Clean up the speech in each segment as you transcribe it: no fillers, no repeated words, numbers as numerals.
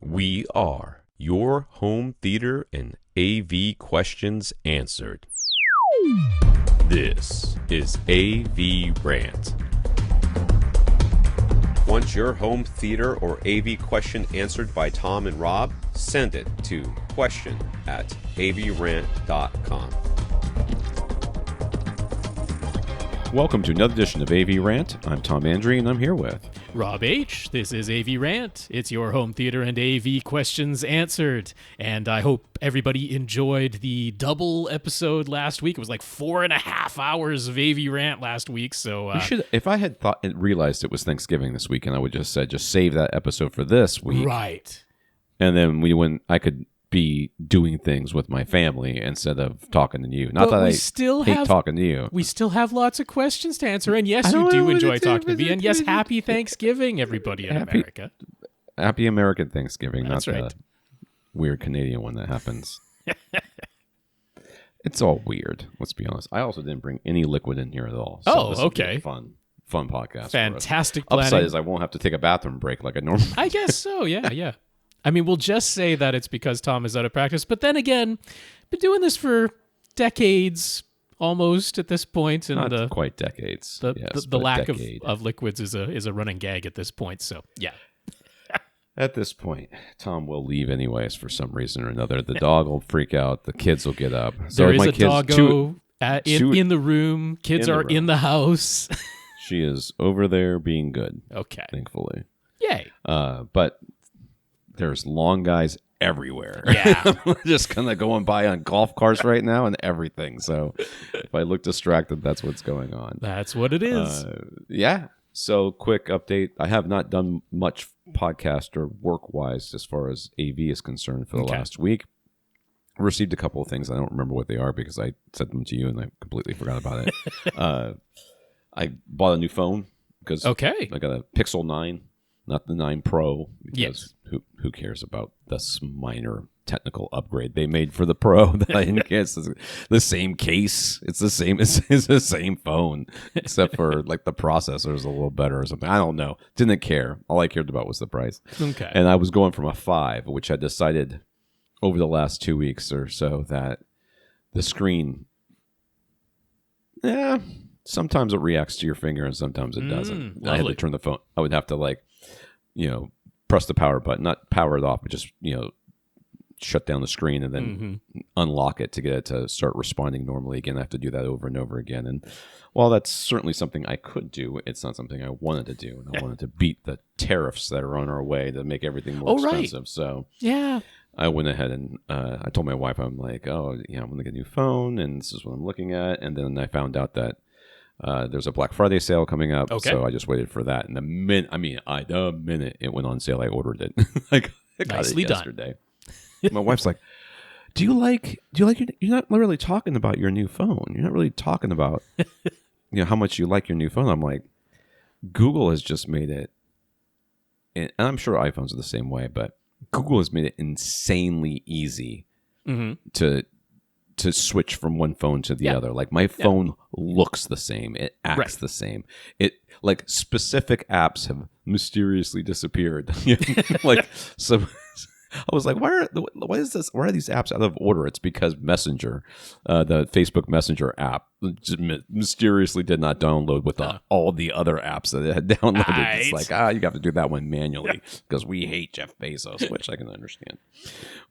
We are your home theater and AV questions answered. This is AVRant. Want your home theater or AV question answered by Tom and Rob? Send it to question@avrant.com. Welcome to another edition of AVRant. I'm Tom Andry, and I'm here with Rob H. This is AVRant. It's your home theater and AV questions answered. And I hope everybody enjoyed the double episode last week. It was like 4.5 hours of AVRant last week. So we should. If I had thought and realized it was Thanksgiving this weekend, I would just said just save that episode for this week, right? And then I could be doing things with my family instead of talking to you. Not but that I still hate talking to you. We still have lots of questions to answer. And yes, you do enjoy talking to me. And yes, happy Thanksgiving, everybody in America. Happy American Thanksgiving. That's not right. The weird Canadian one that happens. It's all weird. Let's be honest. I also didn't bring any liquid in here at all. So this will be a fun podcast. Fantastic planning. Upside is I won't have to take a bathroom break like I normally I guess so. Yeah. I mean, we'll just say that it's because Tom is out of practice. But then again, been doing this for decades, almost at this point, and not quite decades. The lack of liquids is a running gag at this point. So yeah. At this point, Tom will leave anyways for some reason or another. The dog will freak out. The kids will get up. There is a doggo in the room. Kids are in the house. She is over there being good. Okay. Thankfully. Yay. But there's long guys everywhere. Yeah. Just kind of going by on golf carts right now and everything. So if I look distracted, that's what's going on. That's what it is. Yeah. So quick update. I have not done much podcast or work-wise as far as AV is concerned for the last week. I received a couple of things. I don't remember what they are because I sent them to you and I completely forgot about it. I bought a new phone because I got a Pixel 9. Not the 9 Pro, because who cares about this minor technical upgrade they made for the Pro that I didn't get? It's the same case. It's the same. It's the same phone, except for like the processor is a little better or something. I don't know. Didn't care. All I cared about was the price. Okay. And I was going from a 5, which I decided over the last 2 weeks or so that the screen, sometimes it reacts to your finger and sometimes it doesn't. I had to turn the phone. I would have to press the power button, not power it off, but just, shut down the screen and then unlock it to get it to start responding normally again. I have to do that over and over again. And while that's certainly something I could do, it's not something I wanted to do. And I wanted to beat the tariffs that are on our way to make everything more expensive. Right. So I went ahead and I told my wife, I'm like, I'm going to get a new phone and this is what I'm looking at. And then I found out that there's a Black Friday sale coming up, so I just waited for that. And the minute it went on sale, I ordered it. I got it yesterday. My wife's like, "Do you like? You're not really talking about your new phone. You're not really talking about, how much you like your new phone." I'm like, Google has just made it, and I'm sure iPhones are the same way, but Google has made it insanely easy to switch from one phone to the other. Like my phone looks the same. It acts the same. It like specific apps have mysteriously disappeared. So I was like, why is this? Why are these apps out of order? It's because Messenger, the Facebook Messenger app, just mysteriously did not download with all the other apps that it had downloaded. Right. It's like, you have to do that one manually because we hate Jeff Bezos, which I can understand.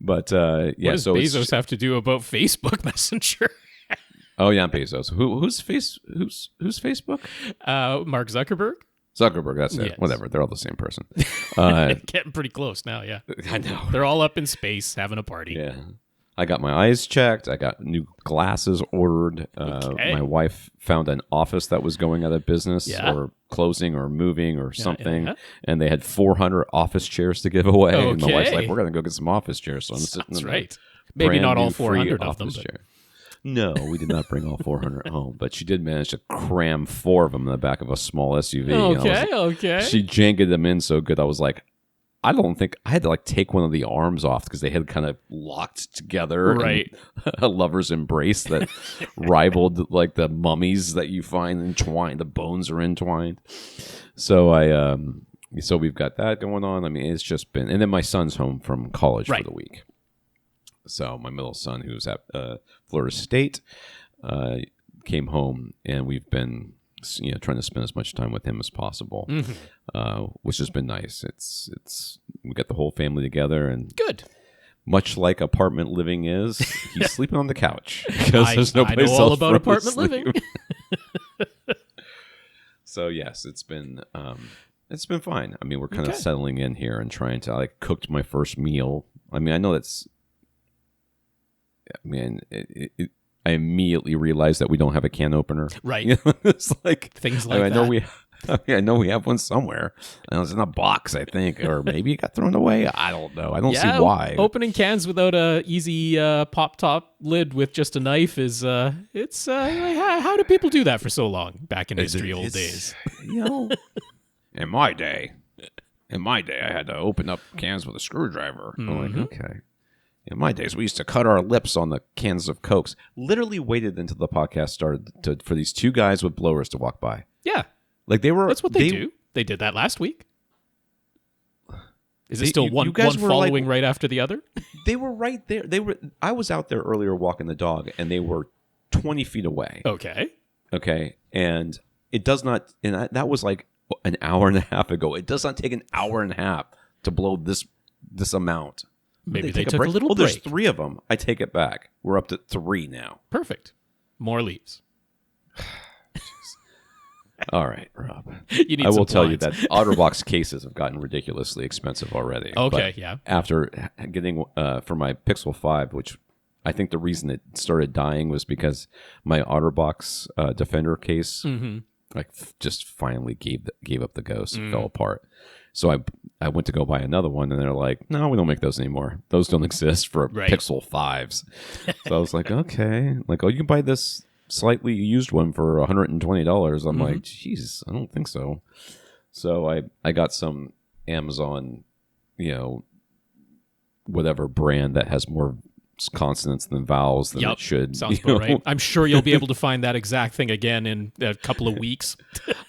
But what does Bezos have to do about Facebook Messenger? Oh yeah, Bezos. Who's Facebook? Mark Zuckerberg. Zuckerberg, that's it. Yes. Whatever, they're all the same person. Getting pretty close now, yeah. I know. They're all up in space having a party. Yeah. I got my eyes checked. I got new glasses ordered. My wife found an office that was going out of business or closing or moving or something. Yeah. And they had 400 office chairs to give away. Okay. And my wife's like, we're going to go get some office chairs. So I'm sitting in right. Maybe not all 400 of them. Chair. No, we did not bring all 400 home, but she did manage to cram 4 of them in the back of a small SUV. Okay. She jangled them in so good. I was like, I don't think I had to take one of the arms off because they had kind of locked together. Right. A lover's embrace that rivaled the mummies that you find entwined. The bones are entwined. So I So we've got that going on. I mean, it's just been, and then my son's home from college for the week. So my middle son, who's at Florida State, came home, and we've been, trying to spend as much time with him as possible, which has been nice. It's we got the whole family together, and good. Much like apartment living is, he's sleeping on the couch because there's no place I know all else about for apartment living. So yes, it's been fine. I mean, we're kind of settling in here and trying to. I cooked my first meal. I mean, I know that's. I mean, I immediately realized that we don't have a can opener. Right. It's like things like I that. know I know we have one somewhere. And it was in a box, I think, or maybe it got thrown away. I don't know. I don't see why. Opening cans without a easy pop top lid with just a knife is it's how do people do that for so long back in history old days? In my day, I had to open up cans with a screwdriver. I'm like, okay. In my days, we used to cut our lips on the cans of Cokes. Literally waited until the podcast started for these two guys with blowers to walk by. Yeah. Like they were. That's what they do. They did that last week. Is it still one following right after the other? They were right there. I was out there earlier walking the dog, and they were 20 feet away. Okay. And it does not. And that was like an hour and a half ago. It does not take an hour and a half to blow this amount. Maybe they took a little break. There's 3 of them. I take it back. We're up to 3 now. Perfect. More leaves. All right, Rob. I will tell you that OtterBox cases have gotten ridiculously expensive already. Okay, yeah. After getting for my Pixel 5, which I think the reason it started dying was because my OtterBox Defender case just finally gave up the ghost and fell apart. So I went to go buy another one, and they're like, no, we don't make those anymore. Those don't exist for Pixel 5s. So I was like, okay. Like, oh, you can buy this slightly used one for $120. I'm like, geez, I don't think so. So I got some Amazon, whatever brand that has more consonants than vowels than it should. Sounds about right. I'm sure you'll be able to find that exact thing again in a couple of weeks.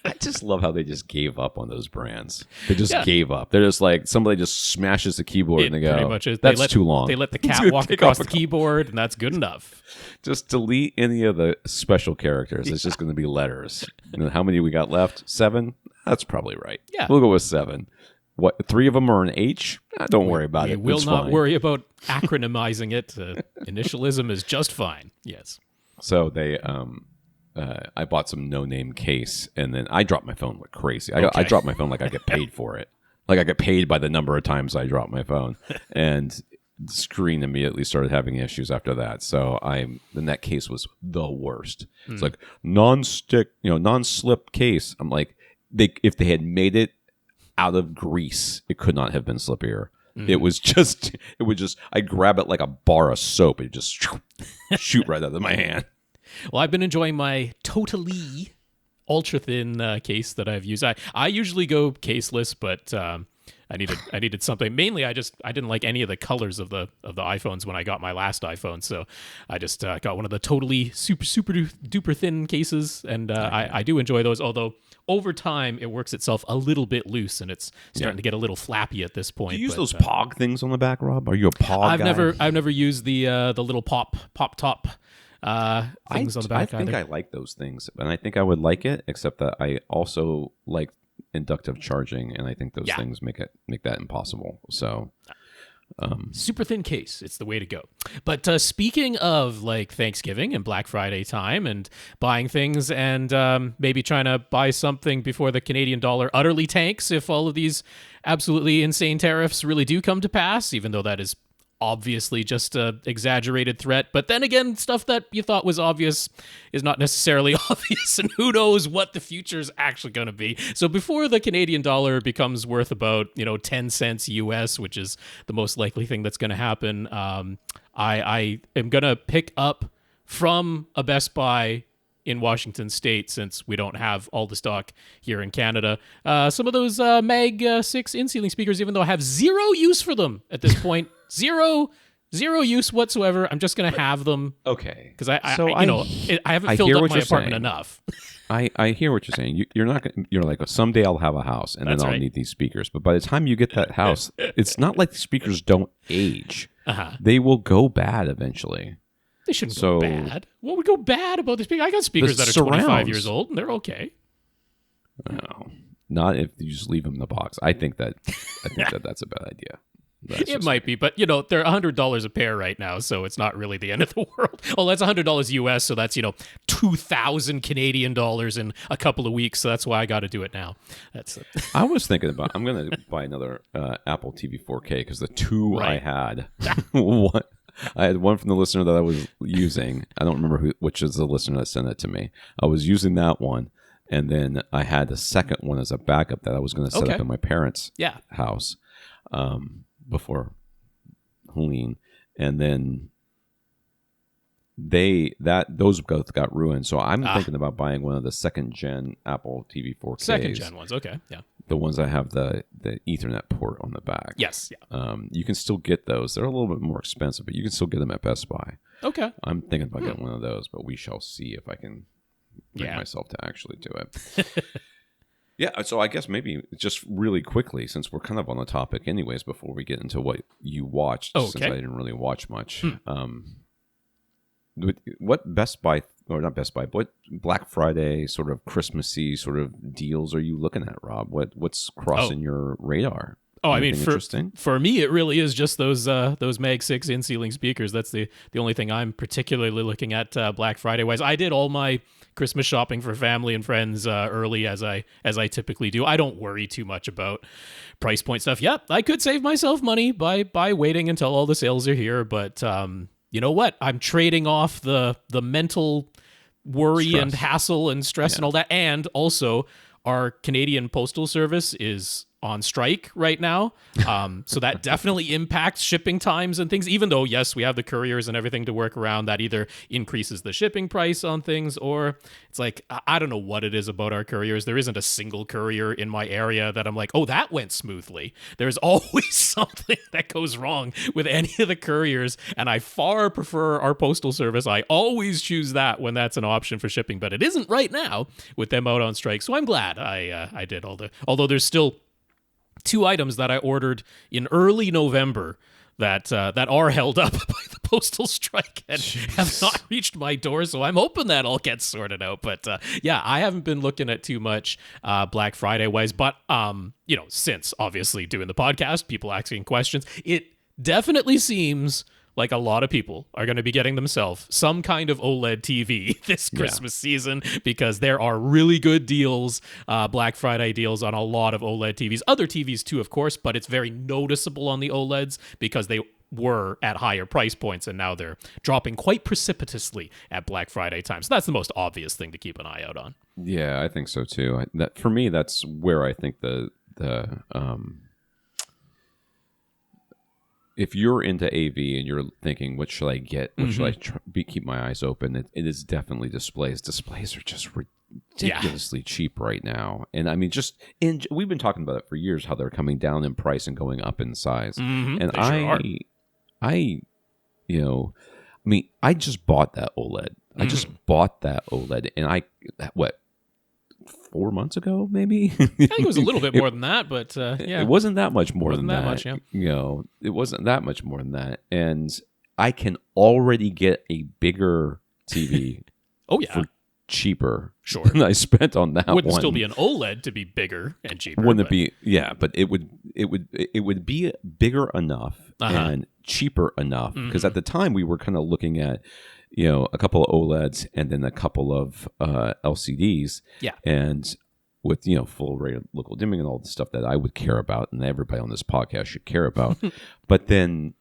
I just love how they just gave up on those brands. They just gave up. They're just like, somebody just smashes the keyboard and they go, pretty much is. That's too long. They let the cat walk across the keyboard, and that's good enough. Just delete any of the special characters. It's just going to be letters. And how many we got left? 7? That's probably right. Yeah. We'll go with 7. What, 3 of them are an H? Don't worry about it. We will not worry about acronymizing it. Initialism is just fine. Yes. So they, I bought some no-name case, and then I dropped my phone like crazy. I dropped my phone like I get paid for it. Like I get paid by the number of times I drop my phone. And the screen immediately started having issues after that. So then that case was the worst. It's like non-slip case. I'm like, if they had made it out of grease, it could not have been slippier. It would just, I grab it like a bar of soap. It just shoot right out of my hand. Well, I've been enjoying my totally ultra thin case that I've used. I usually go caseless, but I needed something. Mainly, I didn't like any of the colors of the iPhones when I got my last iPhone, so I just got one of the totally super duper thin cases, and I do enjoy those. Although over time it works itself a little bit loose, and it's starting to get a little flappy at this point. Do you use those Pog things on the back, Rob? Are you a Pog guy? I've never used the little pop top. Things on the back. I think I like those things, and I think I would like it, except that I also like inductive charging, and I think those things make that impossible. So super thin case, it's the way to go. But speaking of like Thanksgiving and Black Friday time and buying things and maybe trying to buy something before the Canadian dollar utterly tanks, if all of these absolutely insane tariffs really do come to pass, even though that is obviously just a exaggerated threat, but then again, stuff that you thought was obvious is not necessarily obvious, and who knows what the future is actually going to be. So before the Canadian dollar becomes worth about 10 cents US, which is the most likely thing that's going to happen, I am going to pick up from a Best Buy in Washington State, since we don't have all the stock here in Canada, some of those Mag 6 in-ceiling speakers, even though I have zero use for them at this point. Zero Zero use whatsoever. I'm just going to have them. Okay. Because I haven't filled up my apartment enough. I hear what you're saying. You're not gonna, you're like, someday I'll have a house and then I'll need these speakers. But by the time you get that house, it's not like the speakers don't age. They will go bad eventually. They shouldn't go bad. What would go bad about the speaker? I got speakers that are 25 years old and they're okay. No, not if you just leave them in the box. I think that's a bad idea. It might be, but they're $100 a pair right now, so it's not really the end of the world. Oh, that's $100 US, so that's 2,000 Canadian dollars in a couple of weeks. So that's why I got to do it now. I was thinking about I'm going to buy another Apple TV 4K because the two I had, I had one from the listener that I was using. I don't remember which is the listener that sent it to me. I was using that one, and then I had the second one as a backup that I was going to set up in my parents' house. Before Helene, and then those both got ruined. So I'm thinking about buying one of the second gen Apple TV 4Ks. Second gen ones, okay, yeah. The ones that have the Ethernet port on the back. Yes, yeah. You can still get those. They're a little bit more expensive, but you can still get them at Best Buy. Okay. I'm thinking about getting one of those, but we shall see if I can bring myself to actually do it. Yeah, so I guess maybe just really quickly, since we're kind of on the topic anyways, before we get into what you watched, since I didn't really watch much, what Best Buy, or not Best Buy, what Black Friday sort of Christmassy sort of deals are you looking at, Rob? What's crossing your radar? Oh, I mean, for me, it really is just those Mag 6 in-ceiling speakers. That's the only thing I'm particularly looking at Black Friday-wise. I did all my Christmas shopping for family and friends early, as I typically do. I don't worry too much about price point stuff. Yep, I could save myself money by waiting until all the sales are here, but you know what? I'm trading off the mental worry and hassle and stress and all that, and also our Canadian Postal Service is on strike right now. So that definitely impacts shipping times and things, even though, yes, we have the couriers and everything to work around. That either increases the shipping price on things, or it's like, I don't know what it is about our couriers. There isn't a single courier in my area that I'm like, oh, that went smoothly. There's always something that goes wrong with any of the couriers, and I far prefer our postal service. I always choose that when that's an option for shipping, but it isn't right now with them out on strike. So I'm glad I did although there's still 2 items that I ordered in early November that are held up by the postal strike and have not reached my door. So I'm hoping that all gets sorted out. But I haven't been looking at too much Black Friday wise. But since obviously doing the podcast, people asking questions, it definitely seems like a lot of people are going to be getting themselves some kind of OLED TV this Christmas season, because there are really good deals, Black Friday deals on a lot of OLED TVs. Other TVs too, of course, but it's very noticeable on the OLEDs because they were at higher price points and now they're dropping quite precipitously at Black Friday time. So that's the most obvious thing to keep an eye out on. Yeah, I think so too. For me, that's where I think the if you're into AV and you're thinking, what should I get? What should I keep my eyes open? It is definitely displays. Displays are just ridiculously cheap right now. And I mean, we've been talking about it for years, how they're coming down in price and going up in size. And I just bought that OLED. I just bought that OLED, and 4 months ago, maybe? I think it was a little bit more than that, but it wasn't that much more than that. Much, yeah. It wasn't that much more than that, and I can already get a bigger TV. For cheaper. Sure. Than I spent on that. Wouldn't still be an OLED to be bigger and cheaper. Wouldn't it be? Yeah, but it would be bigger enough and cheaper enough, because at the time we were kind of looking at, a couple of OLEDs and then a couple of LCDs. Yeah. And with, full array of local dimming and all the stuff that I would care about and everybody on this podcast should care about. But then,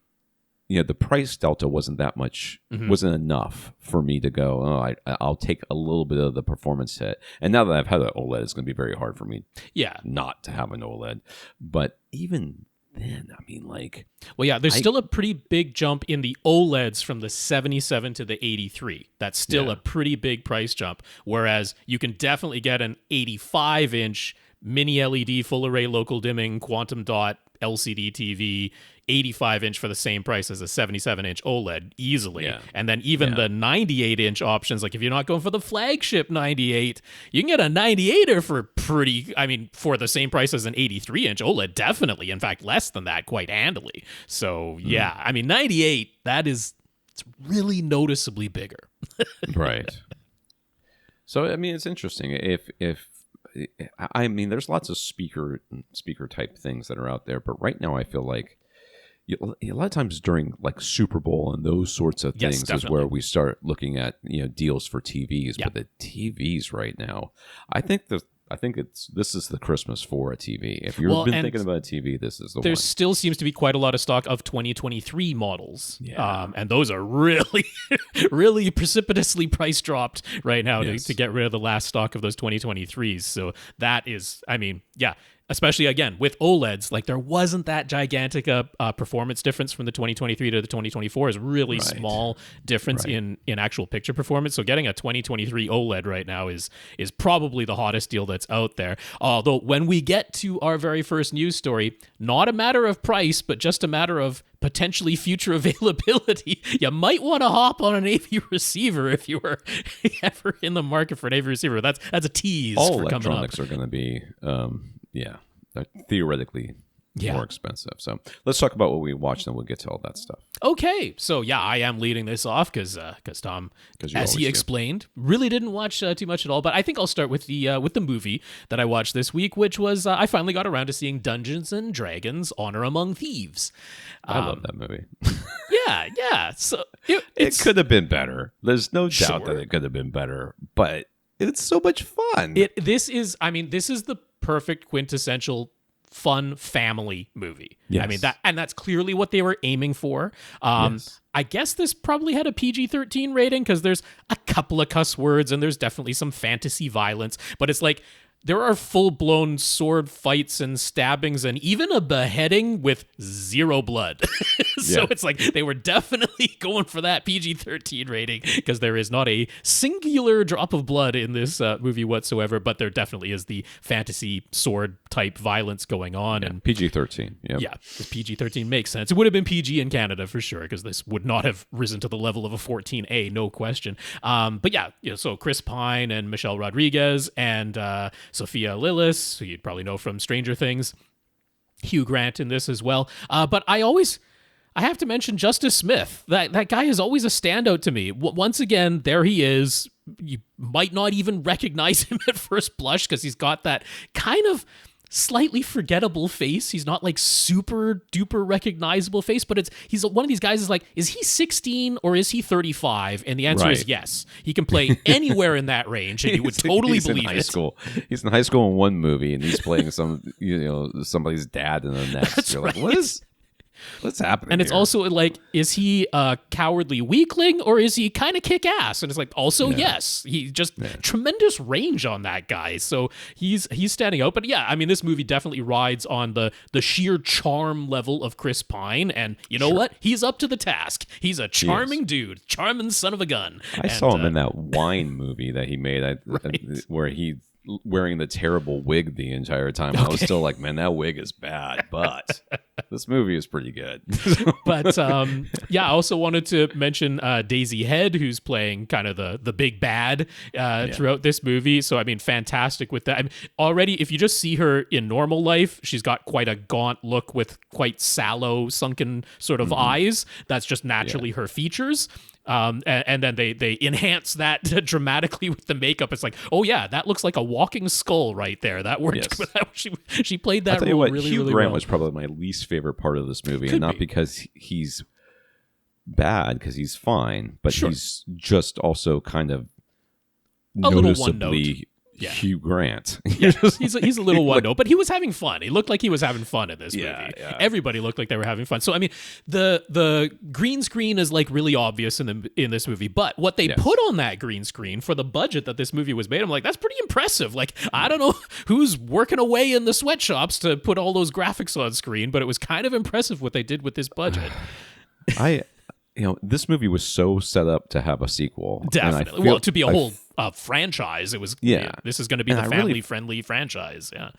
the price delta wasn't that much, wasn't enough for me to go, I'll take a little bit of the performance hit. And now that I've had an OLED, it's going to be very hard for me not to have an OLED. But even then, I mean, there's still a pretty big jump in the OLEDs from the 77 to the 83. That's still a pretty big price jump. Whereas you can definitely get an 85-inch mini LED full array local dimming quantum dot LCD TV 85-inch for the same price as a 77-inch OLED easily. Yeah. And then even the 98-inch options, like if you're not going for the flagship 98, you can get a 98er for for the same price as an 83-inch OLED, definitely. In fact, less than that quite handily. So, yeah, I mean, 98, it's really noticeably bigger. Right. So, I mean, it's interesting. If I mean, there's lots of speaker type things that are out there, but right now I feel like a lot of times during like Super Bowl and those sorts of things is where we start looking at deals for TVs. But the TVs right now, I think this is the Christmas for a TV. If you've been thinking about a TV, this is the one. There still seems to be quite a lot of stock of 2023 models. And those are really, really precipitously price dropped right now to get rid of the last stock of those 2023s. So that is, especially again with OLEDs, like there wasn't that gigantic performance difference from the 2023 to the 2024 is really small difference in actual picture performance. So getting a 2023 OLED right now is probably the hottest deal that's out there. Although when we get to our very first news story, not a matter of price, but just a matter of potentially future availability, you might want to hop on an AV receiver if you were ever in the market for an AV receiver. That's a tease. All for electronics coming up. are going to be they're theoretically more expensive. So let's talk about what we watched, and we'll get to all that stuff. Okay, so I am leading this off because Tom, as he explained, really didn't watch too much at all. But I think I'll start with the movie that I watched this week, which was I finally got around to seeing Dungeons and Dragons: Honor Among Thieves. I love that movie. yeah. So it could have been better. There's no doubt that it could have been better, but it's so much fun. This is the perfect quintessential fun family movie. Yes. I mean that's clearly what they were aiming for. I guess this probably had a PG-13 rating because there's a couple of cuss words and there's definitely some fantasy violence, but it's like there are full-blown sword fights and stabbings and even a beheading with zero blood. So it's like they were definitely going for that PG-13 rating because there is not a singular drop of blood in this movie whatsoever, but there definitely is the fantasy sword-type violence going on. And PG-13. Yeah, PG-13 makes sense. It would have been PG in Canada for sure because this would not have risen to the level of a 14A, no question. So Chris Pine and Michelle Rodriguez and Sophia Lillis, who you'd probably know from Stranger Things, Hugh Grant in this as well. But I have to mention Justice Smith. That guy is always a standout to me. Once again, there he is. You might not even recognize him at first blush because he's got that kind of slightly forgettable face. He's not like super duper recognizable face, but he's one of these guys is he 16 or is he 35? And the answer is yes. He can play anywhere in that range and you would totally believe in high it. School. He's in high school in one movie and he's playing somebody's dad in the next. You're like, what's happening? And it's also like, is he a cowardly weakling or is he kind of kick ass? And it's like, also yes, he just tremendous range on that guy. So he's standing out. But yeah, I mean, this movie definitely rides on the sheer charm level of Chris Pine, and you know what? He's up to the task. He's a charming dude, charming son of a gun. I saw him in that wine movie that he made, where he wearing the terrible wig the entire time. I was still like, man, that wig is bad, but this movie is pretty good. But I also wanted to mention Daisy Head, who's playing kind of the big bad throughout this movie. So I mean, fantastic with that. I mean, already, if you just see her in normal life, she's got quite a gaunt look with quite sallow, sunken sort of eyes. That's just naturally her features. And then they enhance that dramatically with the makeup. It's like, oh yeah, that looks like a walking skull right there. That worked. Yes. She played that role really, Hugh really Grant well. Was probably my least favorite part of this movie, and not because he's bad, because he's fine, but he's just also kind of noticeably Hugh Grant. He's a little one note, but he was having fun. He looked like he was having fun in this movie. Yeah. Everybody looked like they were having fun. So I mean, the green screen is like really obvious in this movie, but what they put on that green screen for the budget that this movie was made, I'm like, that's pretty impressive. Like, I don't know who's working away in the sweatshops to put all those graphics on screen, but it was kind of impressive what they did with this budget. This movie was so set up to have a sequel. Definitely. To be a whole franchise. It was, this is going to be the family-friendly franchise. Yeah.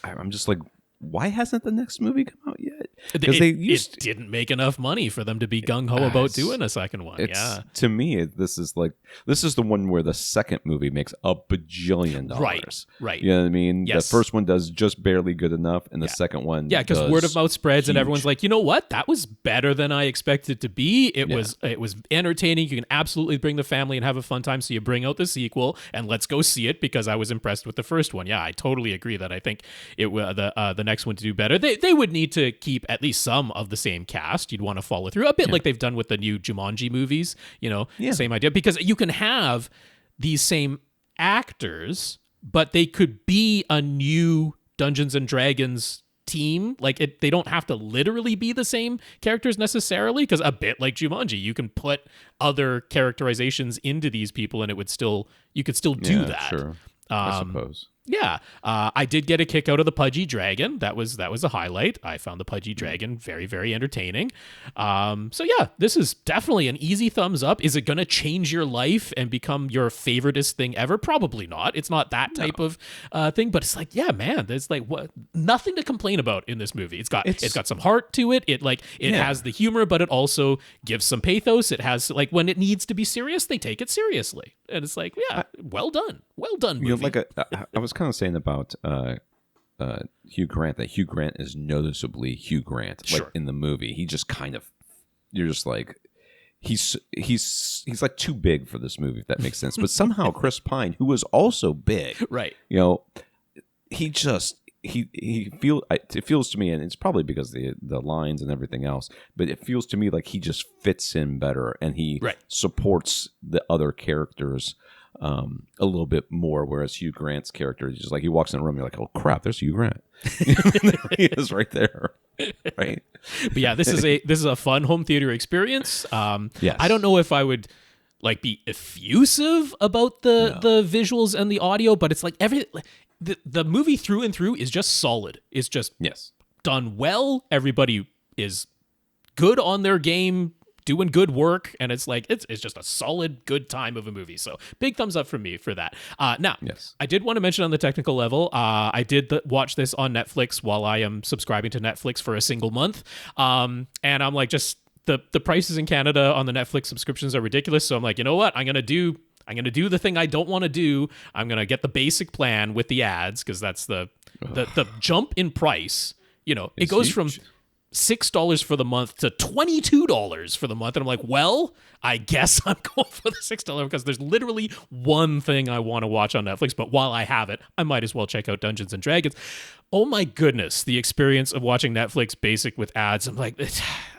I'm just like, why hasn't the next movie come out yet? Because it didn't make enough money for them to be gung-ho about doing a second one. Yeah. To me, this is the one where the second movie makes a bajillion dollars. Right. You know what I mean? Yes. The first one does just barely good enough, and the second one because word of mouth spreads, and everyone's like, you know what? That was better than I expected it to be. It was entertaining. You can absolutely bring the family and have a fun time. So you bring out the sequel, and let's go see it because I was impressed with the first one. Yeah, I totally agree that I think it the next one to do better. They would need to keep at least some of the same cast. You'd want to follow through a bit like they've done with the new Jumanji movies. Same idea, because you can have these same actors, but they could be a new Dungeons and Dragons team. Like they don't have to literally be the same characters necessarily, because a bit like Jumanji, you can put other characterizations into these people, and you could still do that. Sure. I suppose. Yeah, I did get a kick out of the Pudgy Dragon. That was a highlight. I found the Pudgy Dragon very, very entertaining. So yeah, this is definitely an easy thumbs up. Is it going to change your life and become your favoriteest thing ever? Probably not. It's not that type of thing. But it's like, yeah, man, there's like nothing to complain about in this movie. It's got some heart to it. It has the humor, but it also gives some pathos. It has like when it needs to be serious, they take it seriously, and it's like, yeah, well done, movie. I was kind of saying about Hugh Grant, that Hugh Grant is noticeably Hugh Grant. Like in the movie, he just kind of, you're just like, he's like too big for this movie, if that makes sense. But somehow Chris Pine, who was also big, right? It feels to me, and it's probably because the lines and everything else, but it feels to me like he just fits in better, and he supports the other characters a little bit more, whereas Hugh Grant's character is just like, he walks in the room, you're like, oh crap, there's Hugh Grant. There he is right there. Right. But yeah, this is a fun home theater experience. Yes. I don't know if I would like be effusive about the visuals and the audio, but it's like the movie through and through is just solid. It's just done well. Everybody is good on their game, doing good work, and it's like it's just a solid, good time of a movie. So big thumbs up from me for that. Now, I did want to mention on the technical level, I did watch this on Netflix while I am subscribing to Netflix for a single month, and I'm like, just the prices in Canada on the Netflix subscriptions are ridiculous. So I'm like, you know what? I'm gonna do the thing I don't want to do. I'm gonna get the basic plan with the ads, because that's the jump in price. It goes from $6 for the month to $22 for the month, and I'm like, well, I guess I'm going for the $6 because there's literally one thing I want to watch on Netflix, but while I have it, I might as well check out Dungeons and Dragons. Oh my goodness, the experience of watching Netflix basic with ads, I'm like,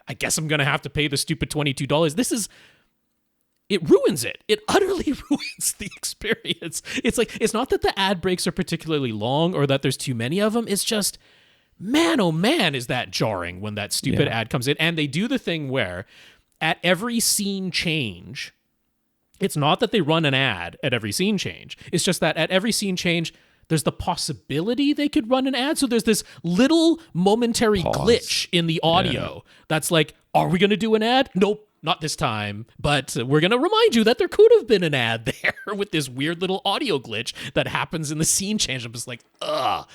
I guess I'm gonna have to pay the stupid $22. It ruins it. It utterly ruins the experience. It's like, it's not that the ad breaks are particularly long or that there's too many of them. It's just, man, oh man, is that jarring when that stupid ad comes in. And they do the thing where at every scene change, it's not that they run an ad at every scene change. It's just that at every scene change, there's the possibility they could run an ad. So there's this little momentary glitch in the audio that's like, are we going to do an ad? Nope, not this time. But we're going to remind you that there could have been an ad there with this weird little audio glitch that happens in the scene change. I'm just like, ugh,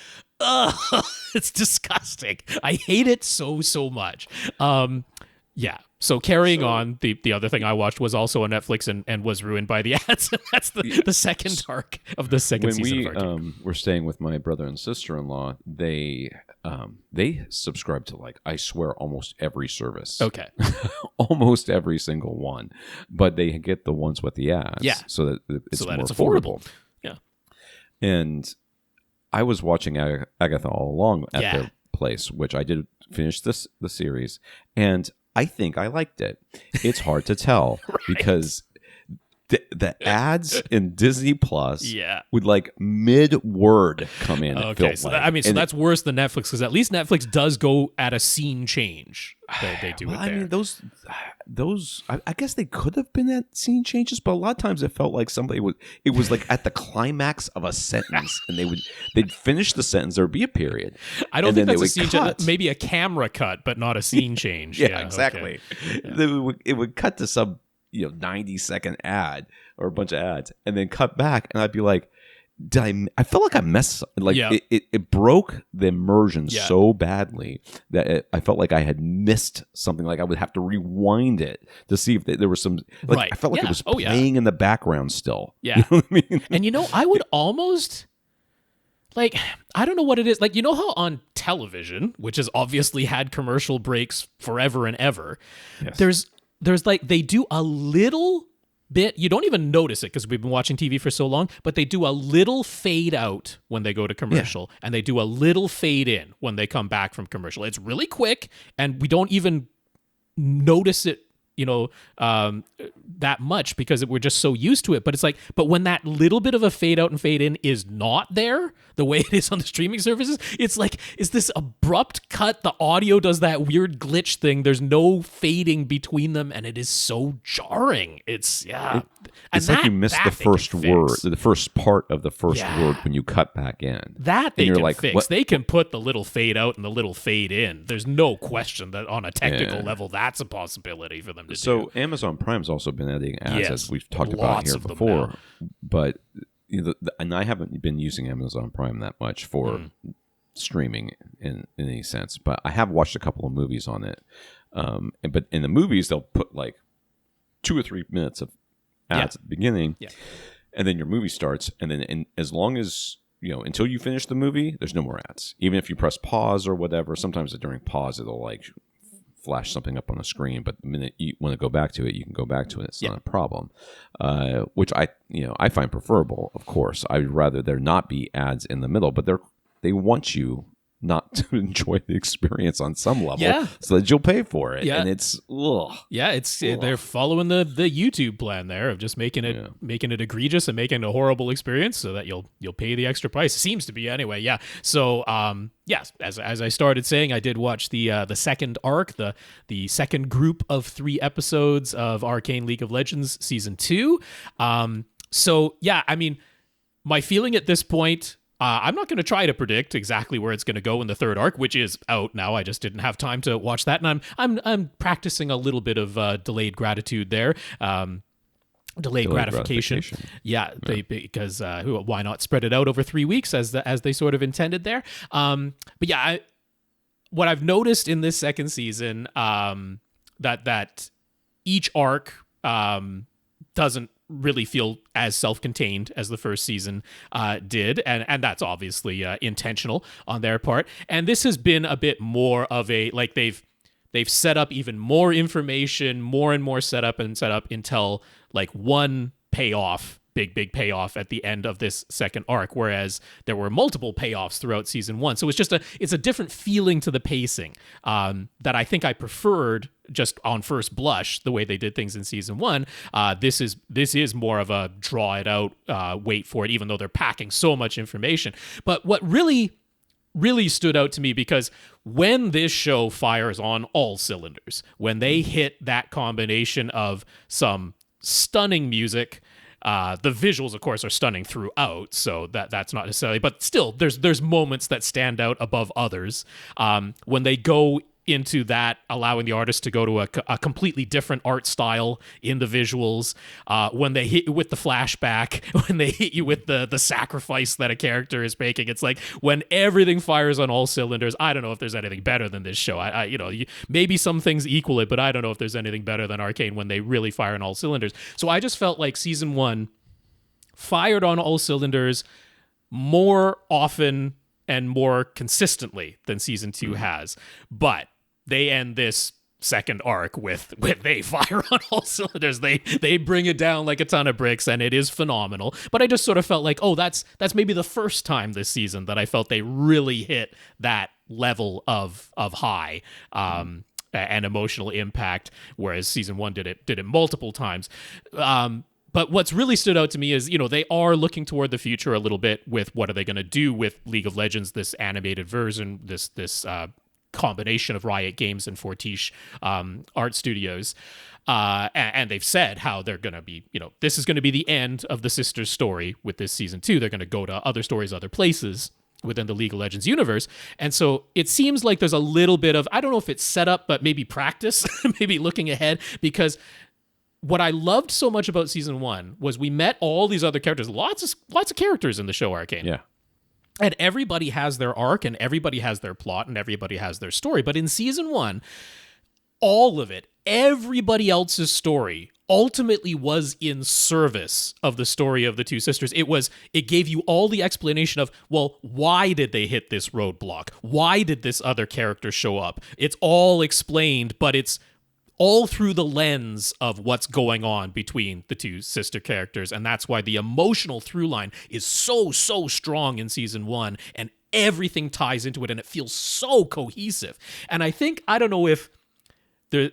it's disgusting. I hate it so much. So carrying on, the other thing I watched was also on Netflix and was ruined by the ads. That's the second arc of the second season of Arcane. When we were staying with my brother and sister-in-law, they subscribe to, like, I swear, almost every service. Okay. Almost every single one. But they get the ones with the ads. Yeah. So that it's more affordable. Yeah. And I was watching Agatha all along at their place, which I did finish the series, and I think I liked it. It's hard to tell because the ads in Disney Plus would like mid-word come in. Okay, so that's worse than Netflix, because at least Netflix does go at a scene change. They do it there. I mean, those I guess they could have been at scene changes, but a lot of times it felt like it was like at the climax of a sentence, and they'd finish the sentence, there would be a period. I don't think that's a scene change. Maybe a camera cut, but not a scene change. Yeah, exactly. Okay. It would cut to some 90-second ad or a bunch of ads, and then cut back, and I'd be like, I felt like I messed like it broke the immersion so badly that I felt like I had missed something. Like I would have to rewind it to see if there was some. Like I felt like it was playing in the background still. Yeah, you know what I mean? And I would almost. Like, I don't know what it is. Like, how on television, which has obviously had commercial breaks forever and ever, there's like, they do a little bit, you don't even notice it because we've been watching TV for so long, but they do a little fade out when they go to commercial, and they do a little fade in when they come back from commercial. It's really quick, and we don't even notice it that much because we're just so used to it. But it's like, but when that little bit of a fade out and fade in is not there, the way it is on the streaming services, it's like, is this abrupt cut? The audio does that weird glitch thing. There's no fading between them, and it is so jarring. It's It's like you missed the first word, the first part of the first word when you cut back in. That they can fix. What? They can put the little fade out and the little fade in. There's no question that on a technical level, that's a possibility for them to do. So Amazon Prime's also been adding ads, as we've talked about here before. But and I haven't been using Amazon Prime that much for streaming in any sense. But I have watched a couple of movies on it. But in the movies, they'll put like 2 or 3 minutes of ads at the beginning, and then your movie starts, and then as long as until you finish the movie, there's no more ads. Even if you press pause or whatever, sometimes during pause it'll like flash something up on the screen, but the minute you want to go back to it, you can go back to it. It's not a problem, which I find preferable. Of course, I'd rather there not be ads in the middle, but they want you not to enjoy the experience on some level, so that you'll pay for it. And it's they're following the YouTube plan there of just making it egregious and making it a horrible experience so that you'll pay the extra price. Seems to be anyway. So as I started saying, I did watch the second arc, the second group of 3 episodes of Arcane League of Legends season 2. I mean, my feeling at this point, I'm not going to try to predict exactly where it's going to go in the third arc, which is out now. I just didn't have time to watch that, and I'm practicing a little bit of delayed gratitude there. Delayed gratification. Because why not spread it out over 3 weeks as they sort of intended there? What I've noticed in this second season, that each arc doesn't really feel as self-contained as the first season did, and that's obviously intentional on their part. And this has been a bit more of a, like, they've set up even more information, more and more set up until like one payoff, big payoff at the end of this second arc, whereas there were multiple payoffs throughout season 1. So it's a different feeling to the pacing that I think I preferred just on first blush the way they did things in season 1. This is more of a draw it out, wait for it, even though they're packing so much information. But what really stood out to me, because when this show fires on all cylinders, when they hit that combination of some stunning music, the visuals, of course, are stunning throughout, so that's not necessarily, but still, there's moments that stand out above others. When they go into that, allowing the artist to go to a completely different art style in the visuals, when they hit you with the flashback, when they hit you with the sacrifice that a character is making, it's like when everything fires on all cylinders. I don't know if there's anything better than this show. Maybe some things equal it, but I don't know if there's anything better than Arcane when they really fire on all cylinders. So I just felt like season 1 fired on all cylinders more often and more consistently than season 2 has. But they end this second arc with they fire on all cylinders. They bring it down like a ton of bricks, and it is phenomenal. But I just sort of felt like, that's maybe the first time this season that I felt they really hit that level of high and emotional impact, whereas season 1 did it multiple times. But what's really stood out to me is, they are looking toward the future a little bit with what are they going to do with League of Legends, this animated version, this combination of Riot Games and Fortiche art studios. And they've said how they're going to be, this is going to be the end of the Sisters story with this season 2. They're going to go to other stories, other places within the League of Legends universe. And so it seems like there's a little bit of, I don't know if it's set up, but maybe practice, maybe looking ahead, because what I loved so much about season 1 was we met all these other characters, lots of characters in the show Arcane. Yeah. And everybody has their arc, and everybody has their plot, and everybody has their story. But in season 1, all of it, everybody else's story ultimately was in service of the story of the two sisters. It gave you all the explanation of, well, why did they hit this roadblock? Why did this other character show up? It's all explained, but it's all through the lens of what's going on between the two sister characters. And that's why the emotional through line is so strong in season 1, and everything ties into it, and it feels so cohesive. And I don't know if there,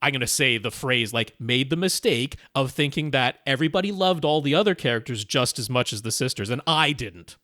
I'm going to say the phrase, like, made the mistake of thinking that everybody loved all the other characters just as much as the sisters, and I didn't.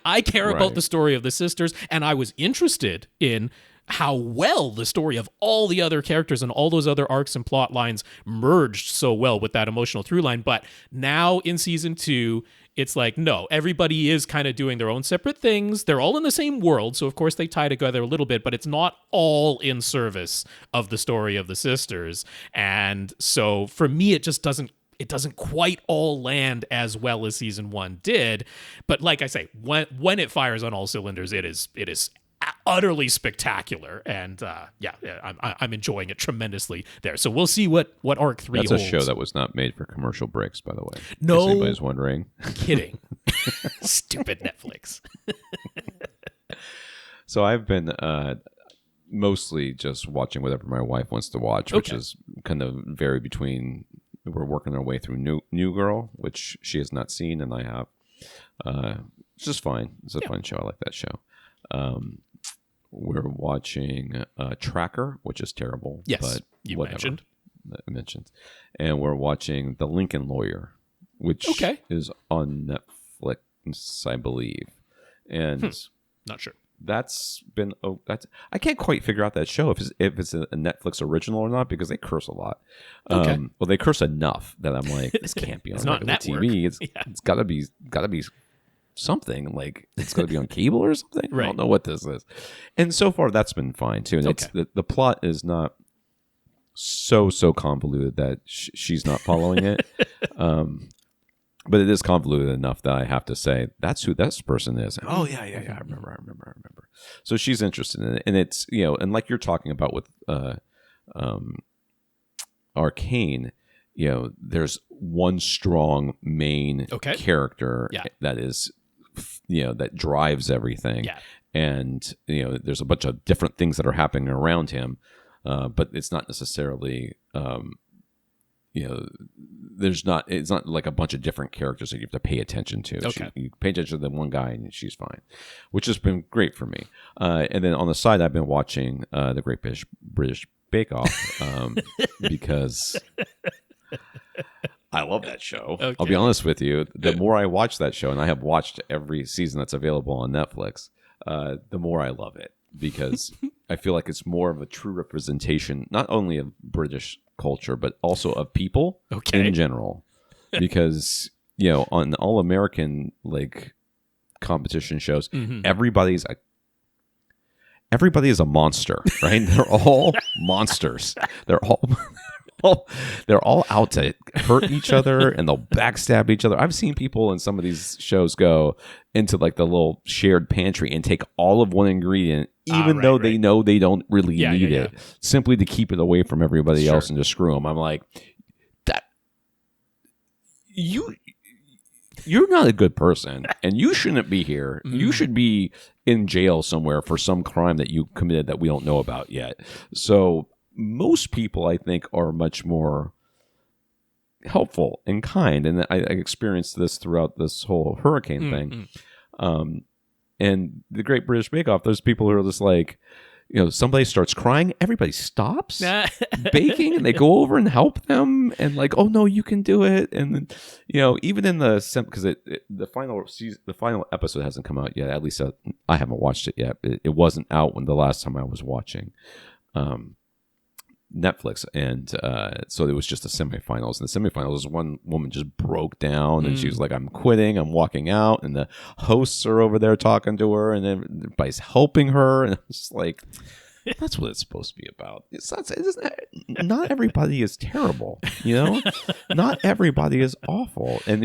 I care about the story of the sisters, and I was interested in how well the story of all the other characters and all those other arcs and plot lines merged so well with that emotional through line. But now in season 2, it's like, no, everybody is kind of doing their own separate things. They're all in the same world, so of course they tie together a little bit, but it's not all in service of the story of the sisters. And so for me, it doesn't quite all land as well as season 1 did. But like I say, when it fires on all cylinders, it is utterly spectacular, and I'm enjoying it tremendously there. So we'll see what Arc 3 holds. That's a show that was not made for commercial breaks, by the way. No, if anybody's wondering. Kidding. Stupid Netflix. So I've been mostly just watching whatever my wife wants to watch, which is kind of vary between. We're working our way through New Girl, which she has not seen, and I have. It's just fine. It's a fun show. I like that show. We're watching Tracker, which is terrible. Yes, but you whatever. mentioned. And we're watching The Lincoln Lawyer, which is on Netflix, I believe. And not sure. That's been I can't quite figure out that show if it's a Netflix original or not, because they curse a lot. Well, they curse enough that I'm like, this can't be on regular TV. It's gotta be something, like it's got to be on cable or something. I don't know what this is. And so far that's been fine too. And it's the plot is not so convoluted that she's not following it. But it is convoluted enough that I have to say that's who this person is. And, I remember. So she's interested in it, and it's and like you're talking about with Arcane, there's one strong main character that is that drives everything, and there's a bunch of different things that are happening around him, but it's not necessarily it's not like a bunch of different characters that you have to pay attention to. You pay attention to the one guy and she's fine, which has been great for me. And then on the side, I've been watching the Great British Bake Off because I love that show. I'll be honest with you. The more I watch that show, and I have watched every season that's available on Netflix, the more I love it, because I feel like it's more of a true representation, not only of British culture, but also of people in general. Because, on all American competition shows, everybody is a monster, right? They're all monsters. They're all out to hurt each other, and they'll backstab each other. I've seen people in some of these shows go into the little shared pantry and take all of one ingredient, even though they know they don't really need it, simply to keep it away from everybody else and to screw them. I'm like, you're not a good person, and you shouldn't be here. You should be in jail somewhere for some crime that you committed that we don't know about yet. So most people, I think, are much more helpful and kind, and I experienced this throughout this whole hurricane thing. And the Great British Bake Off, there's people who are just like, somebody starts crying, everybody stops baking, and they go over and help them, and oh no, you can do it. And even in because the final episode hasn't come out yet. At least I haven't watched it yet. It wasn't out when the last time I was watching Netflix, and so it was just the semifinals. And the semifinals, one woman just broke down, and she was like, "I'm quitting. I'm walking out." And the hosts are over there talking to her, and then everybody's helping her, and it's like, That's what it's supposed to be about. Not everybody is terrible, Not everybody is awful, and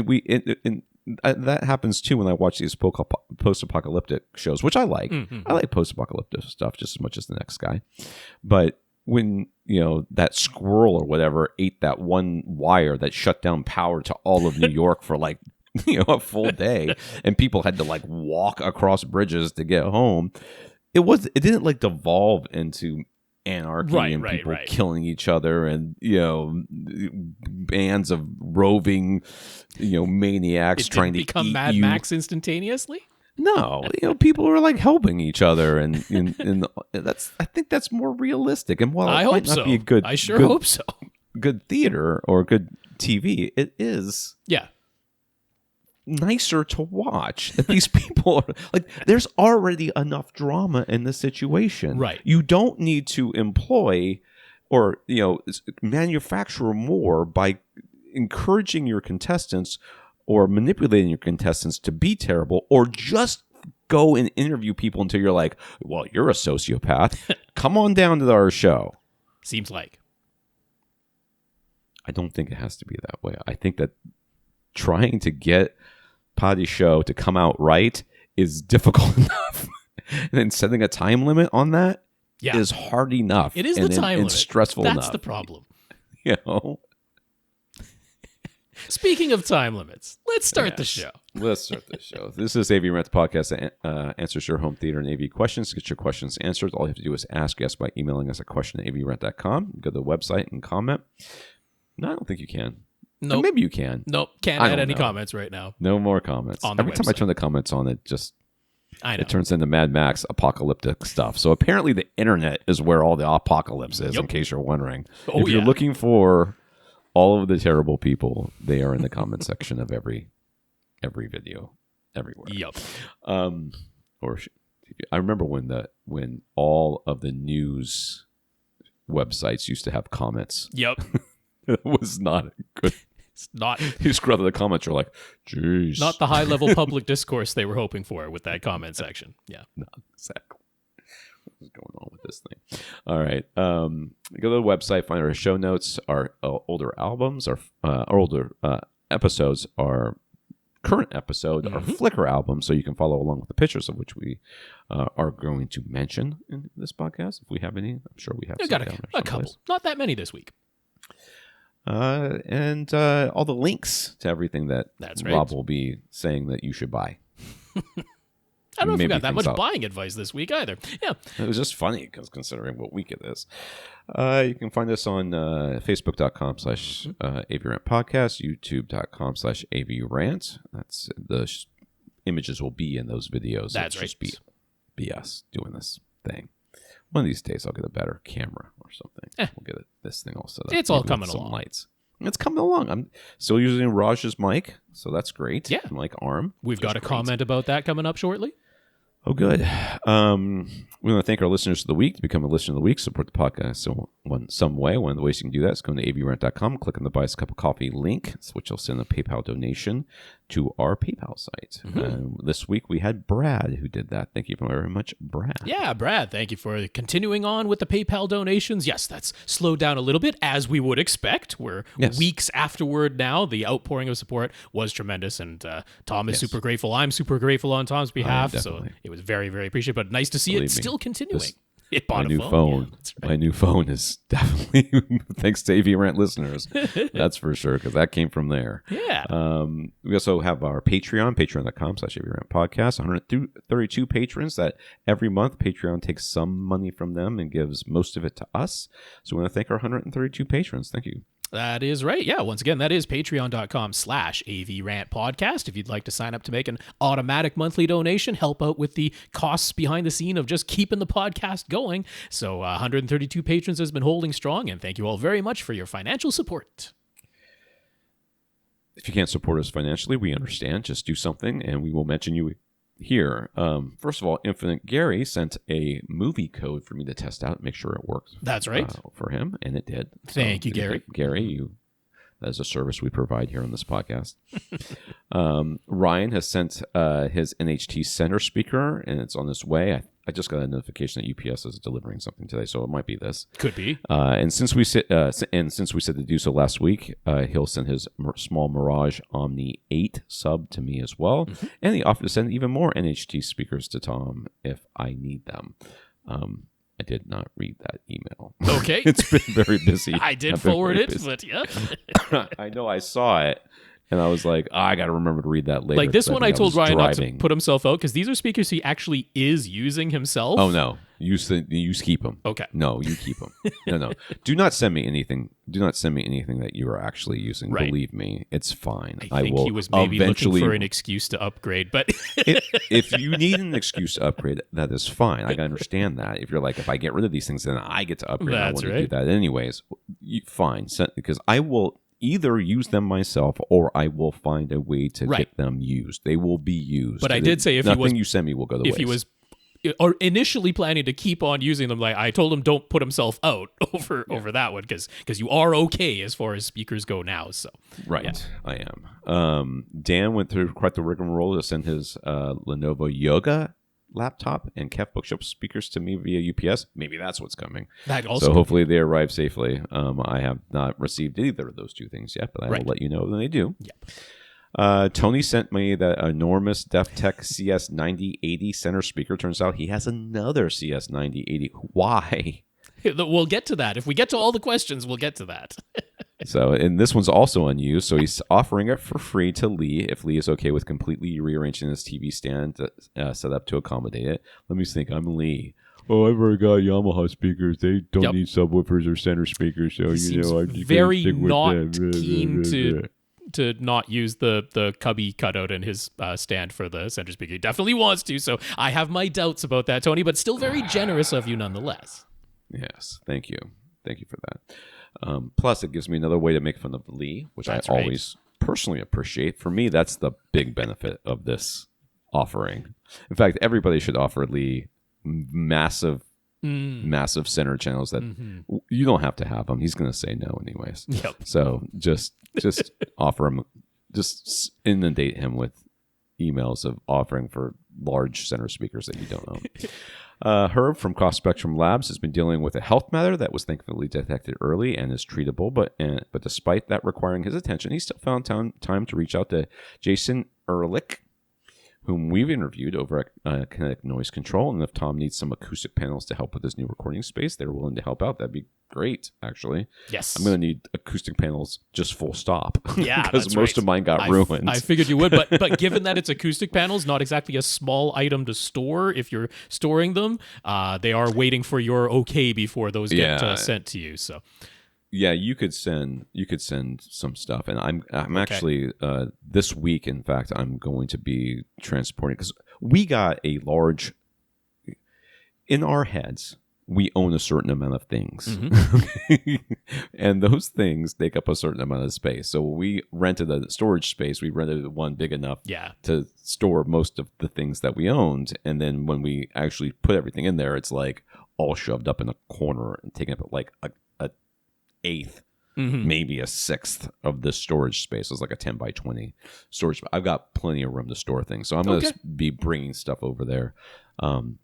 that happens too when I watch these post-apocalyptic shows, which I like. Mm-hmm. I like post-apocalyptic stuff just as much as the next guy. But when that squirrel or whatever ate that one wire that shut down power to all of New York for like a full day, and people had to like walk across bridges to get home. It didn't like devolve into anarchy and people killing each other and bands of roving maniacs trying to become eat Mad you. Max instantaneously. No, people are like helping each other, and I think that's more realistic. And while it might not be a good, I sure hope so. Good theater or good TV, it is. Yeah. Nicer to watch that these people are like, there's already enough drama in the situation, right? You don't need to employ or manufacture more by encouraging your contestants or manipulating your contestants to be terrible, or just go and interview people until you're like, well, you're a sociopath, come on down to our show. Seems like. I don't think it has to be that way. I think that trying to get Paddy's show to come out right is difficult enough, and then setting a time limit on that is hard enough. It is the time limit. And stressful enough. That's the problem. Speaking of time limits, let's start the show. Let's start the show. This is AVRant, the podcast that answers your home theater and AV questions. To get your questions answered, all you have to do is ask us by emailing us at question@avrant.com. Go to the website and comment. No, I don't think you can. No, nope. Maybe you can. Nope, can't add any comments right now. No more comments. Every time I turn the comments on, it turns into Mad Max apocalyptic stuff. So apparently the internet is where all the apocalypse is, in case you're wondering. If you're looking for all of the terrible people, they are in the comment section of every video, everywhere. Yep. I remember when all of the news websites used to have comments. Yep. It was not good. It's not. You scroll to the comments, you're like, geez. Not the high-level public discourse they were hoping for with that comment section. Yeah. Not exactly. What's going on with this thing? All right. Go to the website, find our show notes, our older albums, our older episodes, our current episode, our Flickr album, so you can follow along with the pictures of which we are going to mention in this podcast. If we have any, I'm sure we have. We've got a couple. Not that many this week. And all the links to everything that's right. Rob will be saying that you should buy. I don't know if we got that much buying advice this week either. Yeah. It was just funny because considering what week it is. You can find us on facebook.com/AVRant podcast, youtube.com/AVRant. That's the images will be in those videos. That's right. Just be us doing this thing. One of these days, I'll get a better camera or something. We'll get this thing all set up. It's all coming along. Lights. It's coming along. I'm still using Raj's mic, so that's great. Yeah. Mic arm. We've got a comment about that coming up shortly. Oh, good. We want to thank our listeners of the week. To become a listener of the week, support the podcast some way. One of the ways you can do that is go to avrant.com, click on the Buy Us a Cup of Coffee link, which will send a PayPal donation to our PayPal site. This week we had Brad who did that. Thank you very much, Brad. Yeah, Brad, thank you for continuing on with the PayPal donations. Yes, that's slowed down a little bit, as we would expect. We're weeks afterward now. The outpouring of support was tremendous, and Tom is super grateful. I'm super grateful on Tom's behalf, so it was very, very appreciated, but nice to see it still continuing. It bought my new phone. Yeah, right. My new phone is definitely thanks to AVRant listeners. That's for sure, because that came from there. Yeah. We also have our Patreon, patreon.com/AVRant podcast. 132 patrons that every month Patreon takes some money from them and gives most of it to us. So we want to thank our 132 patrons. Thank you. That is right. Yeah, once again, that is patreon.com/AVRant podcast. If you'd like to sign up to make an automatic monthly donation, help out with the costs behind the scene of just keeping the podcast going. So 132 patrons has been holding strong, and thank you all very much for your financial support. If you can't support us financially, we understand. Just do something, and we will mention you here. First of all, Infinite Gary sent a movie code for me to test out and make sure it works. That's right. For him, and it did. Thank you, Gary. Gary, that is a service we provide here on this podcast. Ryan has sent his NHT Center speaker, and it's on its way. I just got a notification that UPS is delivering something today, so it might be this. Could be. And since we said to do so last week, he'll send his small Mirage Omni 8 sub to me as well, and he offered to send even more NHT speakers to Tom if I need them. I did not read that email. Okay. It's been very busy. I did forward it, but yeah. I know I saw it, and I was like, I got to remember to read that later. Like this one, I told Ryan not to put himself out because these are speakers he actually is using himself. Oh, no. You keep them. Okay. No, you keep them. No. Do not send me anything. Do not send me anything that you are actually using. Right. Believe me, it's fine. I think will he was maybe eventually looking for an excuse to upgrade, but if you need an excuse to upgrade, that is fine. I can understand that. If you're like, if I get rid of these things, then I get to upgrade. I want to do that anyways. Fine, because I will either use them myself or I will find a way to get them used. They will be used. But I did say if nothing you send me will go to waste. If he was initially planning to keep on using them, like I told him, don't put himself out over that one because you are okay as far as speakers go now. So right, I am. Dan went through quite the rigmarole to send his Lenovo Yoga laptop and Kef Bookshelf speakers to me via UPS. Maybe that's what's coming. That also. So hopefully they arrive safely. I have not received either of those two things yet, but I will let you know when they do. Yep. Tony sent me that enormous DefTech CS9080 center speaker. Turns out he has another CS9080. Why? We'll get to that. If we get to all the questions, we'll get to that. So, and this one's also unused, so he's offering it for free to Lee if Lee is okay with completely rearranging his TV stand set up to accommodate it. Let me think. I'm Lee. Oh, I've already got Yamaha speakers. They don't need subwoofers or center speakers, so I'm just very stick with not them. keen to not use the cubby cutout in his stand for the center speaker. He definitely wants to, so I have my doubts about that, Tony, but still very generous of you nonetheless. Yes, thank you. Thank you for that. Plus, it gives me another way to make fun of Lee, which I always personally appreciate. For me, that's the big benefit of this offering. In fact, everybody should offer Lee massive center channels that you don't have to have them. He's going to say no anyways. Yep. So just offer him, just inundate him with emails of offering for large center speakers that you don't own. Herb from Cross Spectrum Labs has been dealing with a health matter that was thankfully detected early and is treatable, but despite that requiring his attention, he still found time to reach out to Jason Ehrlich, whom we've interviewed over at Kinetic Noise Control. And if Tom needs some acoustic panels to help with his new recording space, they're willing to help out. That'd be great, actually. Yes. I'm going to need acoustic panels just full stop. Yeah, because most of mine got ruined. I figured you would, but given that it's acoustic panels, not exactly a small item to store if you're storing them, they are waiting for your okay before those get sent to you. So. Yeah, you could send some stuff, and I'm actually this week. In fact, I'm going to be transporting because we got a large. In our heads, we own a certain amount of things, and those things take up a certain amount of space. So we rented a storage space. We rented one big enough to store most of the things that we owned, and then when we actually put everything in there, it's like all shoved up in a corner and taking up like a eighth, maybe a sixth of the storage space. It's like a 10 by 20 storage. I've got plenty of room to store things, so I'm going to be bringing stuff over there.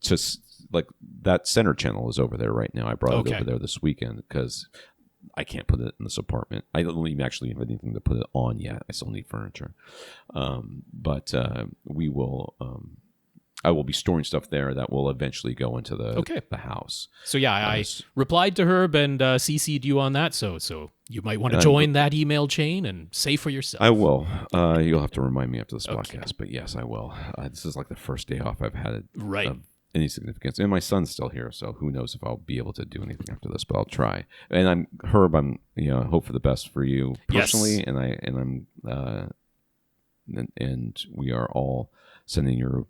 Just like that center channel is over there right now. I brought it over there this weekend because I can't put it in this apartment. I don't even actually have anything to put it on yet. I still need furniture, but we will. I will be storing stuff there that will eventually go into the house. So I replied to Herb and CC'd you on that. So you might want to join that email chain and say for yourself. I will. You'll have to remind me after this podcast, but yes, I will. This is like the first day off I've had of any significance, and my son's still here, so who knows if I'll be able to do anything after this, but I'll try. And Herb. I'm hope for the best for you personally, and we are all sending your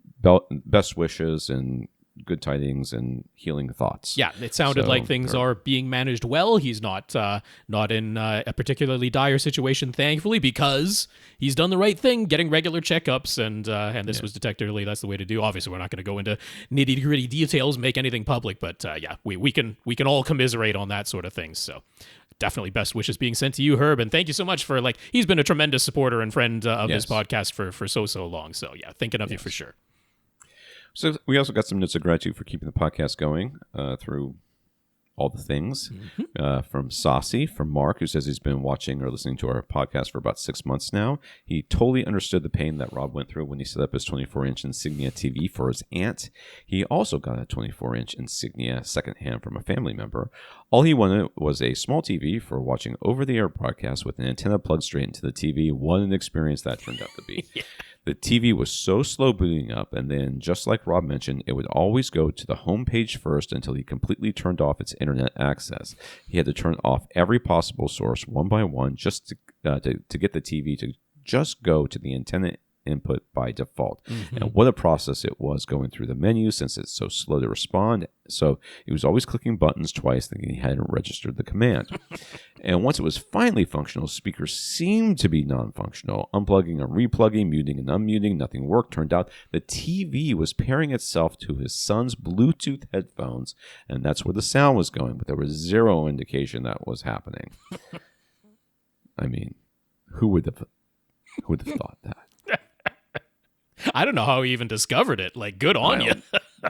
best wishes and good tidings and healing thoughts. Yeah, it sounded like things are being managed well. He's not in a particularly dire situation, thankfully, because he's done the right thing, getting regular checkups, and this was detected early. That's the way to do. Obviously, we're not going to go into nitty-gritty details, make anything public, but we can all commiserate on that sort of thing. So. Definitely best wishes being sent to you, Herb, and thank you so much for he's been a tremendous supporter and friend of this podcast for so long. So thinking of you for sure. So we also got some notes of gratitude for keeping the podcast going through all the things from Sasi, from Mark, who says he's been watching or listening to our podcast for about 6 months now. He totally understood the pain that Rob went through when he set up his 24-inch Insignia TV for his aunt. He also got a 24-inch Insignia secondhand from a family member. All he wanted was a small TV for watching over-the-air podcasts with an antenna plugged straight into the TV. What an experience that turned out to be. Yeah. The TV was so slow booting up, and then, just like Rob mentioned, it would always go to the home page first until he completely turned off its internet access. He had to turn off every possible source one by one just to get the TV to just go to the antenna input by default. And what a process it was going through the menu since it's so slow to respond. So he was always clicking buttons twice thinking he hadn't registered the command. And once it was finally functional, speakers seemed to be non-functional. Unplugging and replugging, muting and unmuting, nothing worked. Turned out the TV was pairing itself to his son's Bluetooth headphones, and that's where the sound was going, but there was zero indication that was happening. I mean, who would have thought that? I don't know how he even discovered it. Like, good on you.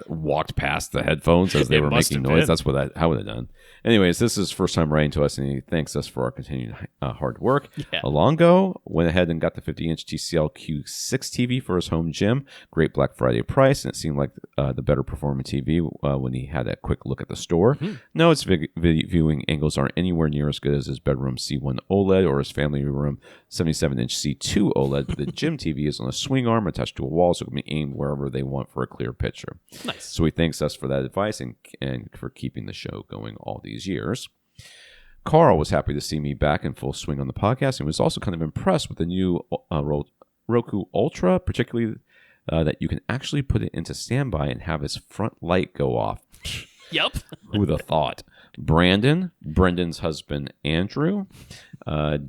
Walked past the headphones as they were making noise. That's what I would have done. Anyways, this is his first time writing to us, and he thanks us for our continued hard work. Yeah. Ilango went ahead and got the 50-inch TCL Q6 TV for his home gym. Great Black Friday price, and it seemed like the better performing TV when he had a quick look at the store. No, its viewing angles aren't anywhere near as good as his bedroom C1 OLED or his family room 77-inch C2 OLED, but the gym TV is on a swing arm attached to a wall, so it can be aimed wherever they want for a clear picture. Nice. So he thanks us for that advice and for keeping the show going all these years. Karl was happy to see me back in full swing on the podcast and was also kind of impressed with the new Roku Ultra, particularly that you can actually put it into standby and have its front light go off. Yep. Who would have thought? Brendan's husband, Andrew,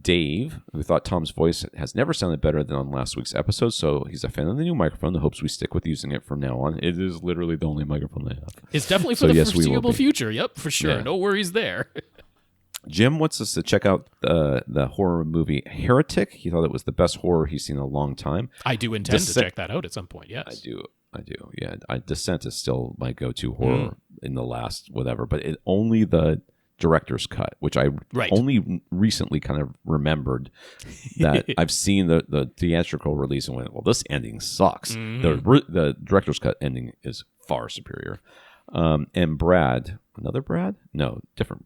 Dave, who thought Tom's voice has never sounded better than on last week's episode, so he's a fan of the new microphone and hopes we stick with using it from now on. It is literally the only microphone I have. It's definitely for the foreseeable future. Yep, for sure. Yeah. No worries there. Jim wants us to check out the horror movie Heretic. He thought it was the best horror he's seen in a long time. I do intend to check that out at some point, yes. I do. Yeah, Descent is still my go-to horror in the last whatever, but only the director's cut, which I only recently kind of remembered that I've seen the theatrical release and went, well, this ending sucks. The director's cut ending is far superior. And Brad, another Brad? No, different.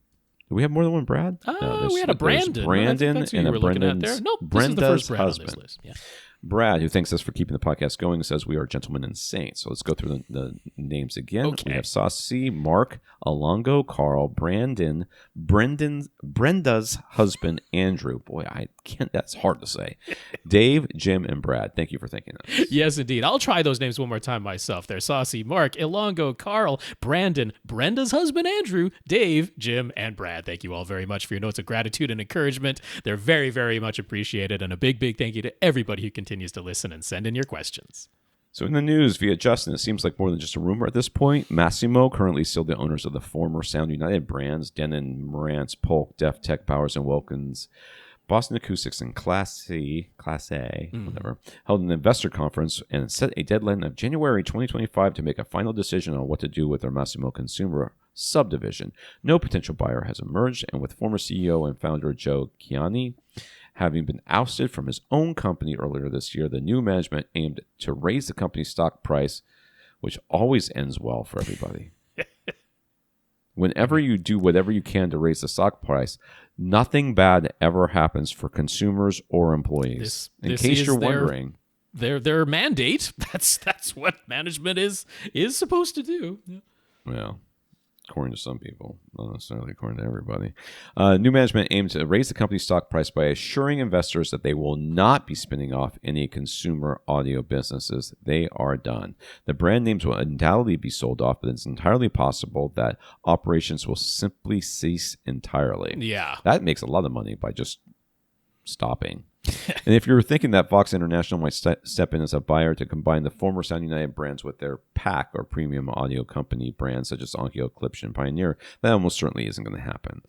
Do we have more than one Brad? No, we had a Brandon. Brandon and a Brendan's. Nope, Brenda's this is the first Brad husband. on this list. Yeah. Brad, who thanks us for keeping the podcast going, says we are gentlemen and saints. So let's go through the names again. Okay. We have Sasi, Mark, Ilango, Karl, Brandon, Brenda's husband, Andrew. Boy, that's hard to say. Dave, Jim, and Brad. Thank you for thanking us. Yes, indeed. I'll try those names one more time myself. They're Sasi, Mark, Ilango, Karl, Brandon, Brenda's husband, Andrew, Dave, Jim, and Brad. Thank you all very much for your notes of gratitude and encouragement. They're very, very much appreciated. And a big, big thank you to everybody who continues to listen and send in your questions. So in the news via Justin, it seems like more than just a rumor at this point. Massimo, currently still the owners of the former Sound United brands, Denon, Marantz, Polk, Def, Tech Powers, and Wilkins, Boston Acoustics, and Class A, whatever, held an investor conference and set a deadline of January 2025 to make a final decision on what to do with their Masimo Consumer subdivision. No potential buyer has emerged, and with former CEO and founder Joe Chiani having been ousted from his own company earlier this year, the new management aimed to raise the company's stock price, which always ends well for everybody. Whenever you do whatever you can to raise the stock price, nothing bad ever happens for consumers or employees. In case you're wondering, their mandate. That's what management is supposed to do. Yeah. Well, according to some people, not necessarily according to everybody. New management aims to raise the company's stock price by assuring investors that they will not be spinning off any consumer audio businesses. They are done. The brand names will undoubtedly be sold off, but it's entirely possible that operations will simply cease entirely. Yeah. That makes a lot of money by just stopping. And if you're thinking that Vox International might step in as a buyer to combine the former Sound United brands with their PAC or premium audio company brands such as Onkyo, Klipsch, and Pioneer, that almost certainly isn't going to happen.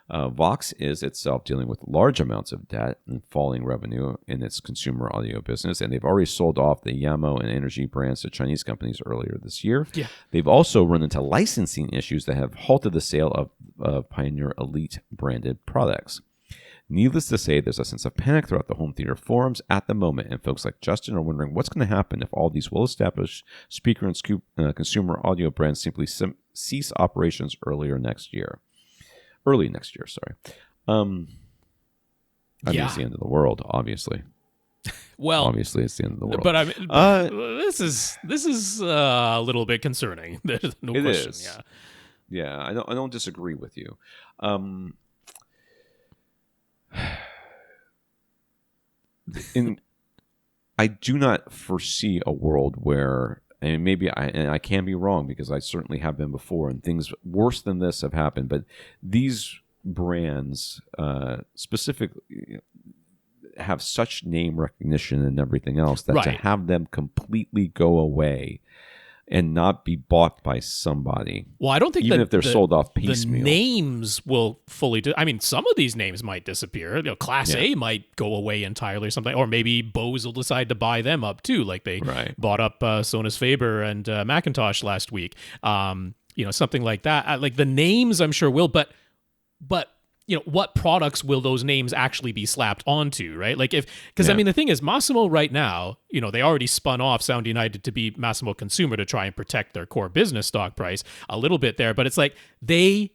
Vox is itself dealing with large amounts of debt and falling revenue in its consumer audio business, and they've already sold off the Yamo and Energy brands to Chinese companies earlier this year. Yeah. They've also run into licensing issues that have halted the sale of Pioneer Elite branded products. Needless to say, there's a sense of panic throughout the home theater forums at the moment, and folks like Justin are wondering what's going to happen if all these well-established speaker and consumer audio brands simply cease operations early next year. I mean, it's the end of the world, obviously. Well, obviously, it's the end of the world. But I mean, this is a little bit concerning. There's no question. Is. Yeah, I don't disagree with you. I do not foresee a world where, and maybe I can be wrong because I certainly have been before, and things worse than this have happened. But these brands specifically have such name recognition and everything else that to have them completely go away and not be bought by somebody. Well, I don't think even if they're sold off piecemeal. The names will fully. I mean, some of these names might disappear. Class A might go away entirely, or something, or maybe Bose will decide to buy them up too, like they bought up Sonus Faber and Macintosh last week. Something like that. Like the names, I'm sure will, but what products will those names actually be slapped onto, right? Like because I mean, the thing is, Masimo right now, they already spun off Sound United to be Masimo Consumer to try and protect their core business stock price a little bit there, but it's like they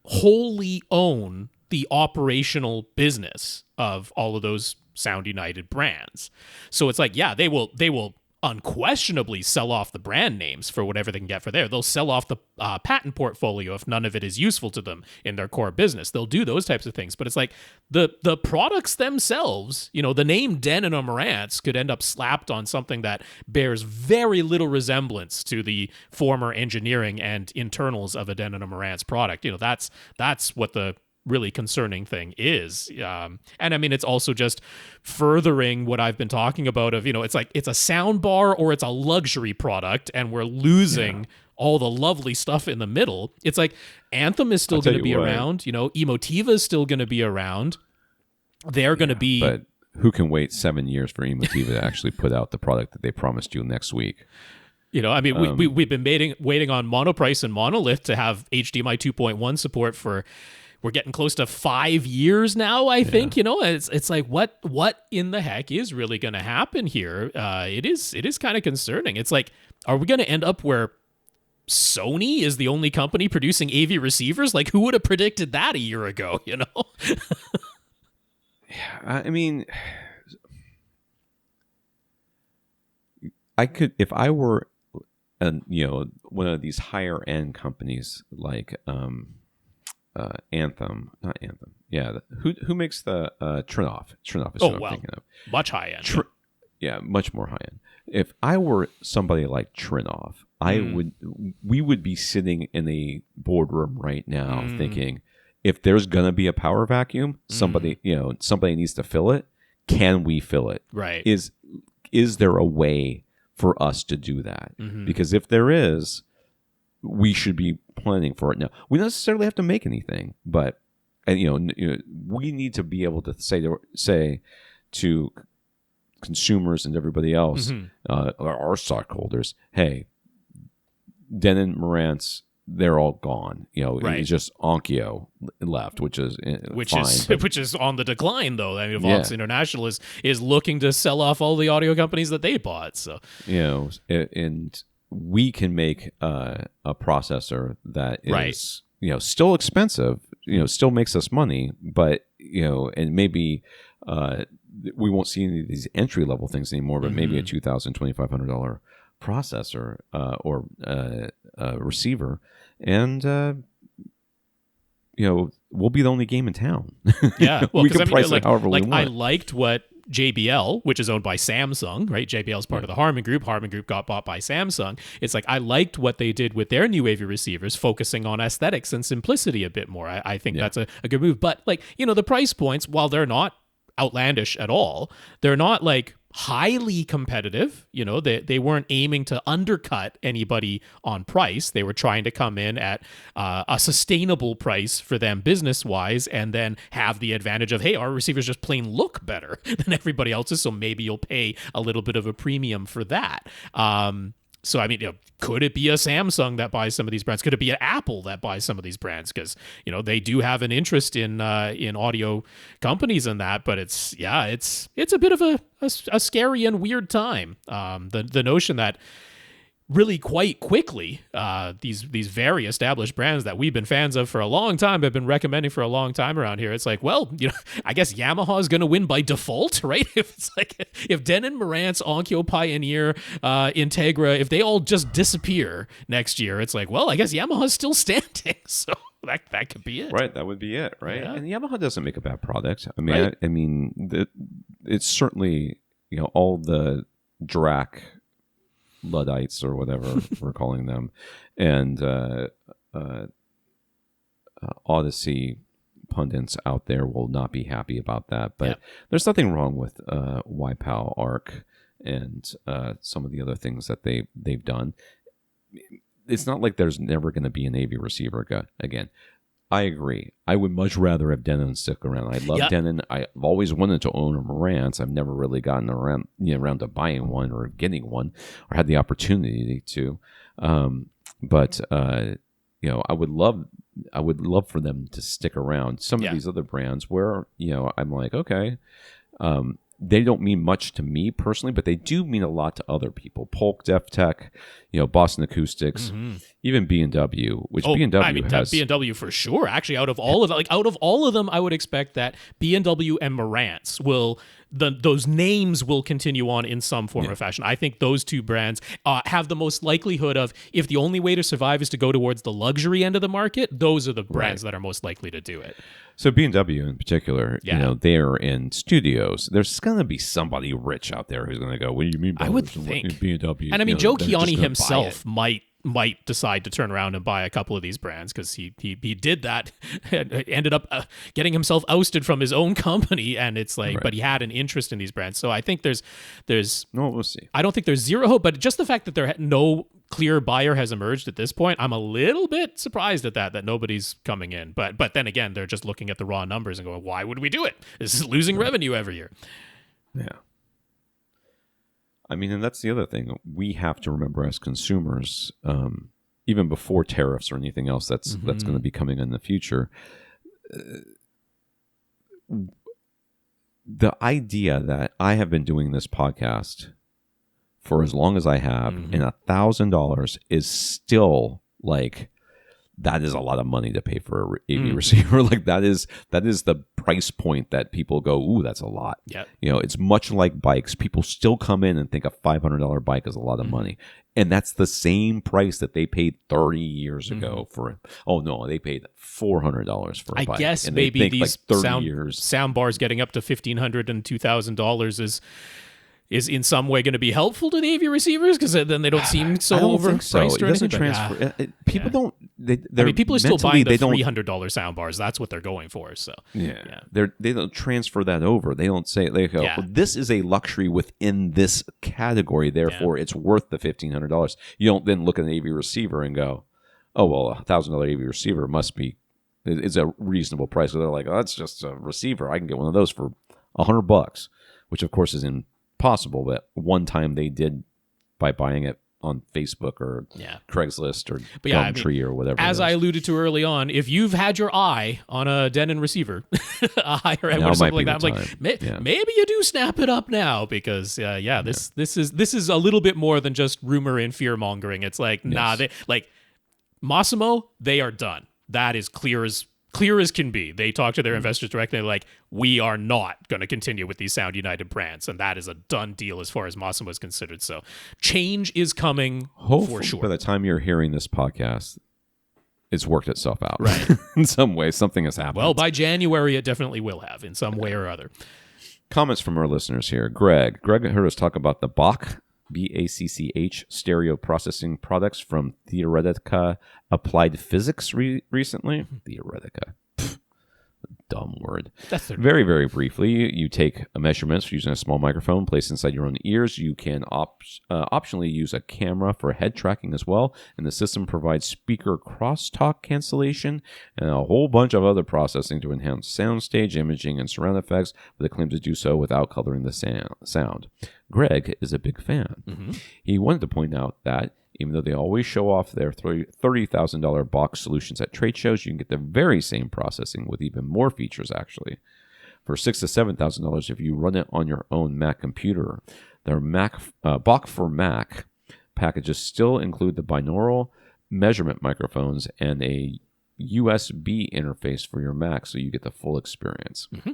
wholly own the operational business of all of those Sound United brands. So it's like, they will unquestionably sell off the brand names for whatever they can get for there. They'll sell off the patent portfolio if none of it is useful to them in their core business. They'll do those types of things. But it's like the products themselves, the name Denon or Marantz could end up slapped on something that bears very little resemblance to the former engineering and internals of a Denon or Marantz product. That's what the really concerning thing is. And I mean, it's also just furthering what I've been talking about of, it's like it's a sound bar or it's a luxury product and we're losing all the lovely stuff in the middle. It's like Anthem is still going to be around, Emotiva is still going to be around. They're going to be... But who can wait 7 years for Emotiva to actually put out the product that they promised you next week? I mean, we've been waiting on Monoprice and Monolith to have HDMI 2.1 support for... We're getting close to 5 years now, I think. It's like what in the heck is really going to happen here? It is kind of concerning. It's like, are we going to end up where Sony is the only company producing AV receivers? Like, who would have predicted that a year ago? I mean, I could, if I were, one of these higher end companies like. Not Anthem. Yeah, who makes the Trinoff? Trinoff is what I'm thinking of. Much high end. Much more high end. If I were somebody like Trinoff, we would be sitting in a boardroom right now thinking, if there's gonna be a power vacuum, somebody needs to fill it. Can we fill it? Right. Is there a way for us to do that? Because if there is, we should be planning for it now. We don't necessarily have to make anything, but we need to be able to say to consumers and everybody else, our stockholders, hey, Denon, Marantz, they're all gone. It's just Onkyo left, which is on the decline though. I mean, Vox International is looking to sell off all the audio companies that they bought. So and we can make a processor that is still expensive, still makes us money, but and maybe we won't see any of these entry level things anymore, but maybe a $2,000, $2,500 processor or receiver, and we'll be the only game in town. Yeah, well, we can price it however we want. I liked what JBL, which is owned by Samsung, right? JBL is part of the Harman Group. Harman Group got bought by Samsung. It's like I liked what they did with their new AV receivers, focusing on aesthetics and simplicity a bit more. I think that's a good move. But the price points, while they're not outlandish at all. They're not like highly competitive. You know, they weren't aiming to undercut anybody on price. They were trying to come in at a sustainable price for them business wise, and then have the advantage of, hey, our receivers just plain look better than everybody else's, so maybe you'll pay a little bit of a premium for that. So, I mean, you know, could it be a Samsung that buys some of these brands? Could it be an Apple that buys some of these brands? Because, you know, they do have an interest in audio companies and that, but it's a bit of a scary and weird time. The notion that really quite quickly, these very established brands that we've been fans of for a long time, have been recommending for a long time around here. It's like, well, you know, I guess Yamaha is going to win by default, right? If it's like, if Denon, Marantz, Onkyo, Pioneer, Integra, if they all just disappear next year, it's like, well, I guess Yamaha's still standing. So that could be it. Right, that would be it, right? Yeah. And Yamaha doesn't make a bad product. I mean, Right. I mean, it's certainly, you know, all the DRAC Luddites or whatever we're calling them, and Odyssey pundits out there will not be happy about that. But there's nothing wrong with YPOW Arc and some of the other things that they've done. It's not like there's never going to be an AV receiver again. I agree. I would much rather have Denon stick around. I love Denon. I've always wanted to own a Marantz. I've never really gotten around to buying one or getting one, or had the opportunity to. But you know, I would love for them to stick around. Some of these other brands where, you know, I'm like, okay, they don't mean much to me personally, but they do mean a lot to other people. Polk, Def Tech, you know, Boston Acoustics, even B&W, which B&W has. B&W for sure. Actually, out of all of them, I would expect that B&W and Marantz will those names will continue on in some form or fashion. I think those two brands have the most likelihood of, if the only way to survive is to go towards the luxury end of the market, those are the brands that are most likely to do it. So B&W in particular, you know, they're in studios. There's going to be somebody rich out there who's going to go, what do you mean by I would think B&W? And I mean, Joe Kiani himself might decide to turn around and buy a couple of these brands, because he did that and ended up getting himself ousted from his own company, and it's like, but he had an interest in these brands. So I think there's no, we'll see. I don't think there's zero hope, but just the fact that no clear buyer has emerged at this point, I'm a little bit surprised at that nobody's coming in. But then again, they're just looking at the raw numbers and going, why would we do it? This is losing revenue every year. Yeah. I mean, and that's the other thing. We have to remember as consumers, even before tariffs or anything else that's going to be coming in the future, the idea that I have been doing this podcast for as long as I have, and $1,000 is still like, that is a lot of money to pay for a AV receiver. Like that is the price point that people go, ooh, that's a lot. Yeah. You know, it's much like bikes. People still come in and think a $500 bike is a lot of money. And that's the same price that they paid 30 years ago for, they paid $400 for a bike. I guess and maybe these like 30 years. sound bars getting up to $1,500 and $2,000 is in some way going to be helpful to the AV receivers, because then they don't seem so overpriced or anything. Transfer. People don't. People are still buying the $300 soundbars. That's what they're going for. So they don't transfer that over. They don't say, they go, well, this is a luxury within this category, therefore it's worth the $1,500. You don't then look at an AV receiver and go, oh well, $1,000 AV receiver must be is a reasonable price. So they're like, oh, that's just a receiver. I can get one of those for $100, which of course is impossible. But one time they did by buying it on Facebook or Craigslist or Gumtree or whatever. As I alluded to early on, if you've had your eye on a Denon receiver, a higher end or something like that, I'm like, maybe you do snap it up now, because this is a little bit more than just rumor and fear mongering. It's like, they like Masimo, they are done. That is clear as can be. They talk to their investors directly. They're like, we are not going to continue with these Sound United brands, and that is a done deal as far as Massimo is considered. So change is coming for sure. By the time you're hearing this podcast, it's worked itself out. Right. In some way, something has happened. Well, by January, it definitely will have in some way or other. Comments from our listeners here. Greg heard us talk about the Bach, BACCH stereo processing products from Theoretica Applied Physics recently. Theoretica. dumb word. That's very, very briefly. You take measurements using a small microphone placed inside your own ears. You can optionally use a camera for head tracking as well. And the system provides speaker crosstalk cancellation and a whole bunch of other processing to enhance soundstage imaging and surround effects, but it claims to do so without coloring the sound. Greg is a big fan. Mm-hmm. He wanted to point out that even though they always show off their $30,000 box solutions at trade shows, you can get the very same processing with even more features, actually. For $6,000 to $7,000 if you run it on your own Mac computer. Their Bach for Mac packages still include the binaural measurement microphones and a USB interface for your Mac, so you get the full experience. Mm-hmm.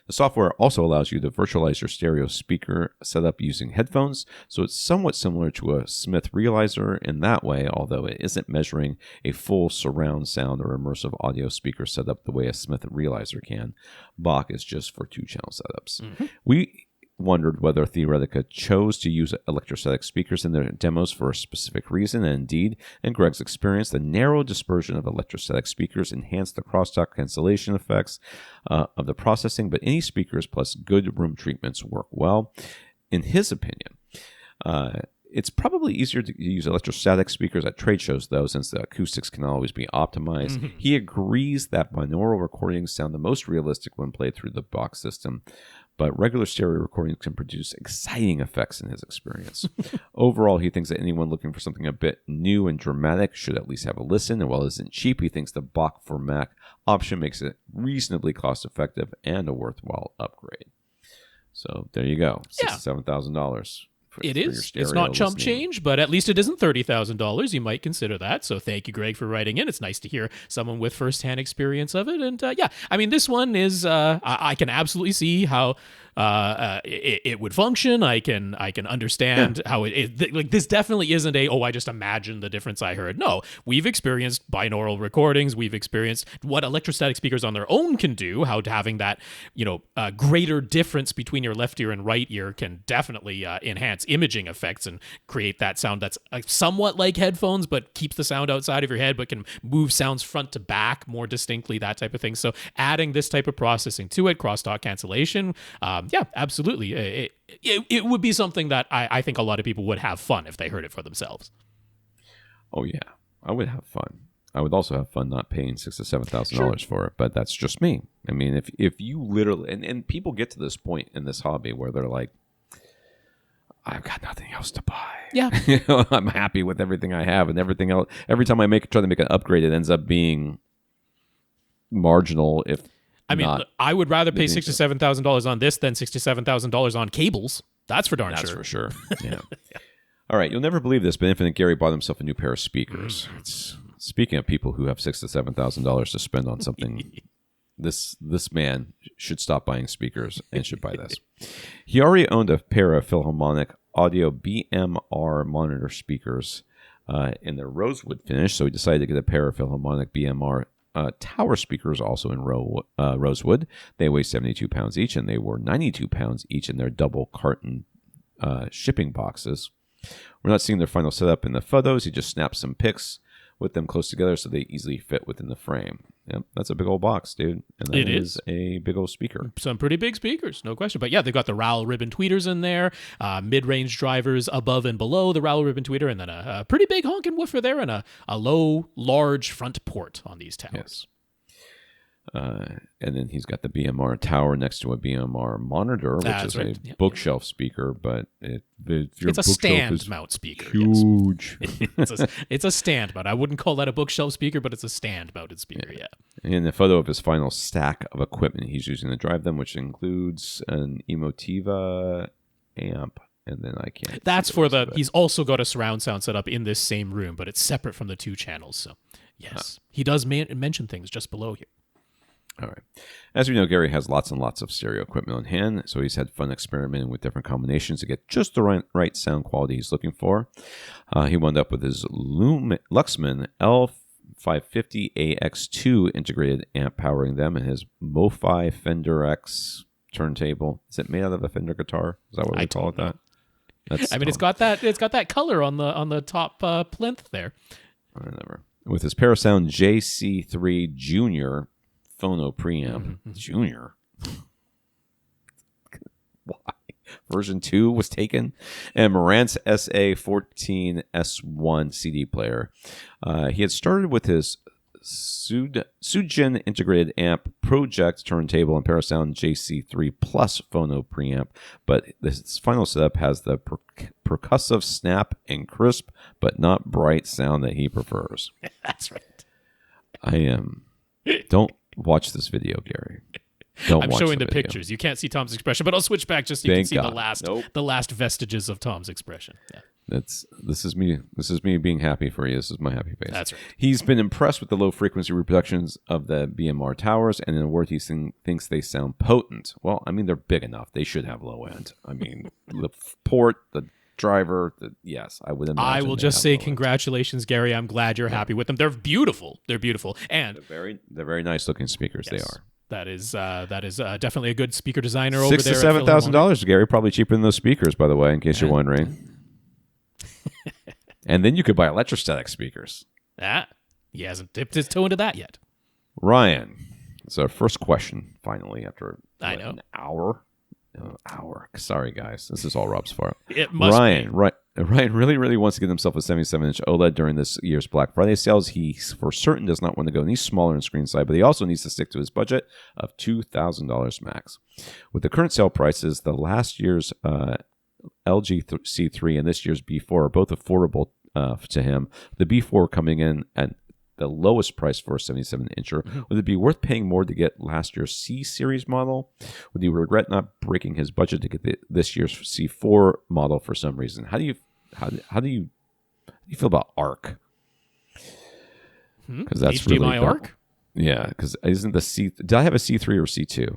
The software also allows you to virtualize your stereo speaker setup using headphones, so it's somewhat similar to a Smith Realizer in that way, although it isn't measuring a full surround sound or immersive audio speaker setup the way a Smith Realizer can. Bach is just for 2-channel setups. Mm-hmm. We wondered whether Theoretica chose to use electrostatic speakers in their demos for a specific reason, and indeed, in Greg's experience, the narrow dispersion of electrostatic speakers enhanced the crosstalk cancellation effects of the processing, but any speakers plus good room treatments work well. In his opinion, it's probably easier to use electrostatic speakers at trade shows, though, since the acoustics can always be optimized. Mm-hmm. He agrees that binaural recordings sound the most realistic when played through the box system, but regular stereo recordings can produce exciting effects in his experience. Overall, he thinks that anyone looking for something a bit new and dramatic should at least have a listen, and while it isn't cheap, he thinks the Bach for Mac option makes it reasonably cost-effective and a worthwhile upgrade. So there you go, $6,000 to $7,000. It is. It's not chump change, but at least it isn't $30,000. You might consider that. So thank you, Greg, for writing in. It's nice to hear someone with firsthand experience of it. And yeah, I mean, this one is, I can absolutely see how it would function. I can understand how like this definitely isn't I just imagined the difference I heard. No, we've experienced binaural recordings. We've experienced what electrostatic speakers on their own can do, how having that, greater difference between your left ear and right ear can definitely enhance imaging effects and create that sound that's somewhat like headphones, but keeps the sound outside of your head, but can move sounds front to back more distinctly, that type of thing. So adding this type of processing to it, crosstalk cancellation, yeah, absolutely. It would be something that I think a lot of people would have fun if they heard it for themselves. Oh, yeah. I would have fun. I would also have fun not paying $6,000 to $7,000 for it, but that's just me. I mean, if you literally... And people get to this point in this hobby where they're like, I've got nothing else to buy. Yeah. I'm happy with everything I have, and everything else. Every time I try to make an upgrade, it ends up being marginal. I would rather pay $6,000 to $7,000 on this than $6,000 to $7,000 on cables. That's for darn sure. That's for sure. Yeah. All right. You'll never believe this, but Infinite Gary bought himself a new pair of speakers. Speaking of people who have $6,000 to $7,000 to spend on something, this man should stop buying speakers and should buy this. He already owned a pair of Philharmonic audio BMR monitor speakers in their rosewood finish, so he decided to get a pair of Philharmonic BMR tower speakers also in rosewood. They weigh 72 pounds each, and they were 92 pounds each in their double carton shipping boxes. We're not seeing their final setup in the photos. He just snapped some pics with them close together so they easily fit within the frame. Yep, that's a big old box, dude. And that is a big old speaker. Some pretty big speakers, no question. But yeah, they've got the Rowell ribbon tweeters in there, mid-range drivers above and below the Rowell ribbon tweeter, and then a pretty big honking woofer there, and a low, large front port on these towers. Yes. And then he's got the BMR tower next to a BMR monitor, which is a bookshelf speaker, but it's a stand mount speaker. Huge. Yes. it's a stand mount. I wouldn't call that a bookshelf speaker, but it's a stand mounted speaker. Yeah. And the photo of his final stack of equipment he's using to drive them, which includes an Emotiva amp. And then I can't. That's for he's also got a surround sound set up in this same room, but it's separate from the 2 channels. So yes, he does mention things just below here. All right. As we know, Gary has lots and lots of stereo equipment on hand, so he's had fun experimenting with different combinations to get just the right sound quality he's looking for. He wound up with his Luxman L550AX2 integrated amp powering them, and his MoFi Fender X turntable. Is it made out of a Fender guitar? Is that what we call it? That? It's got that color on the top plinth there. Whatever. With his Parasound JC3 Junior phono preamp. Junior. Why? Version 2 was taken. And Marantz SA14S1 CD player. He had started with his Sujin integrated amp, Project turntable, and Parasound JC3 Plus phono preamp, but this final setup has the percussive snap and crisp but not bright sound that he prefers. That's right. Don't watch this video, Gary. I'm showing the pictures. You can't see Tom's expression, but I'll switch back just so you can see the last vestiges of Tom's expression. Yeah. This is me. This is me being happy for you. This is my happy face. That's right. He's been impressed with the low frequency reproductions of the BMR towers, and in a word, he thinks they sound potent. Well, I mean, they're big enough. They should have low end. I mean, the port, the driver. Yes, I would imagine. I will just say congratulations, Gary. I'm glad you're happy with them. They're beautiful. They're beautiful, and they're very nice looking speakers. Yes. They are. That is definitely a good speaker designer over there. $6,000 to $7,000, Gary. Probably cheaper than those speakers, by the way, in case you're wondering. And then you could buy electrostatic speakers. He hasn't dipped his toe into that yet. Ryan, it's our first question, finally, after an hour. Sorry, guys. This is all Rob's fault. It must be. Ryan really wants to get himself a 77-inch OLED during this year's Black Friday sales. He, for certain, does not want to go any smaller in screen size, but he also needs to stick to his budget of $2,000 max. With the current sale prices, the last year's LG C3 and this year's B4 are both affordable to him. The B4 coming in at the lowest price for a 77-incher. Would it be worth paying more to get last year's C series model? Would he regret not breaking his budget to get this year's C4 model for some reason? How do you feel about Arc? Because that's HDMI really Arc. Yeah, because isn't the C? Did I have a C3 or C2?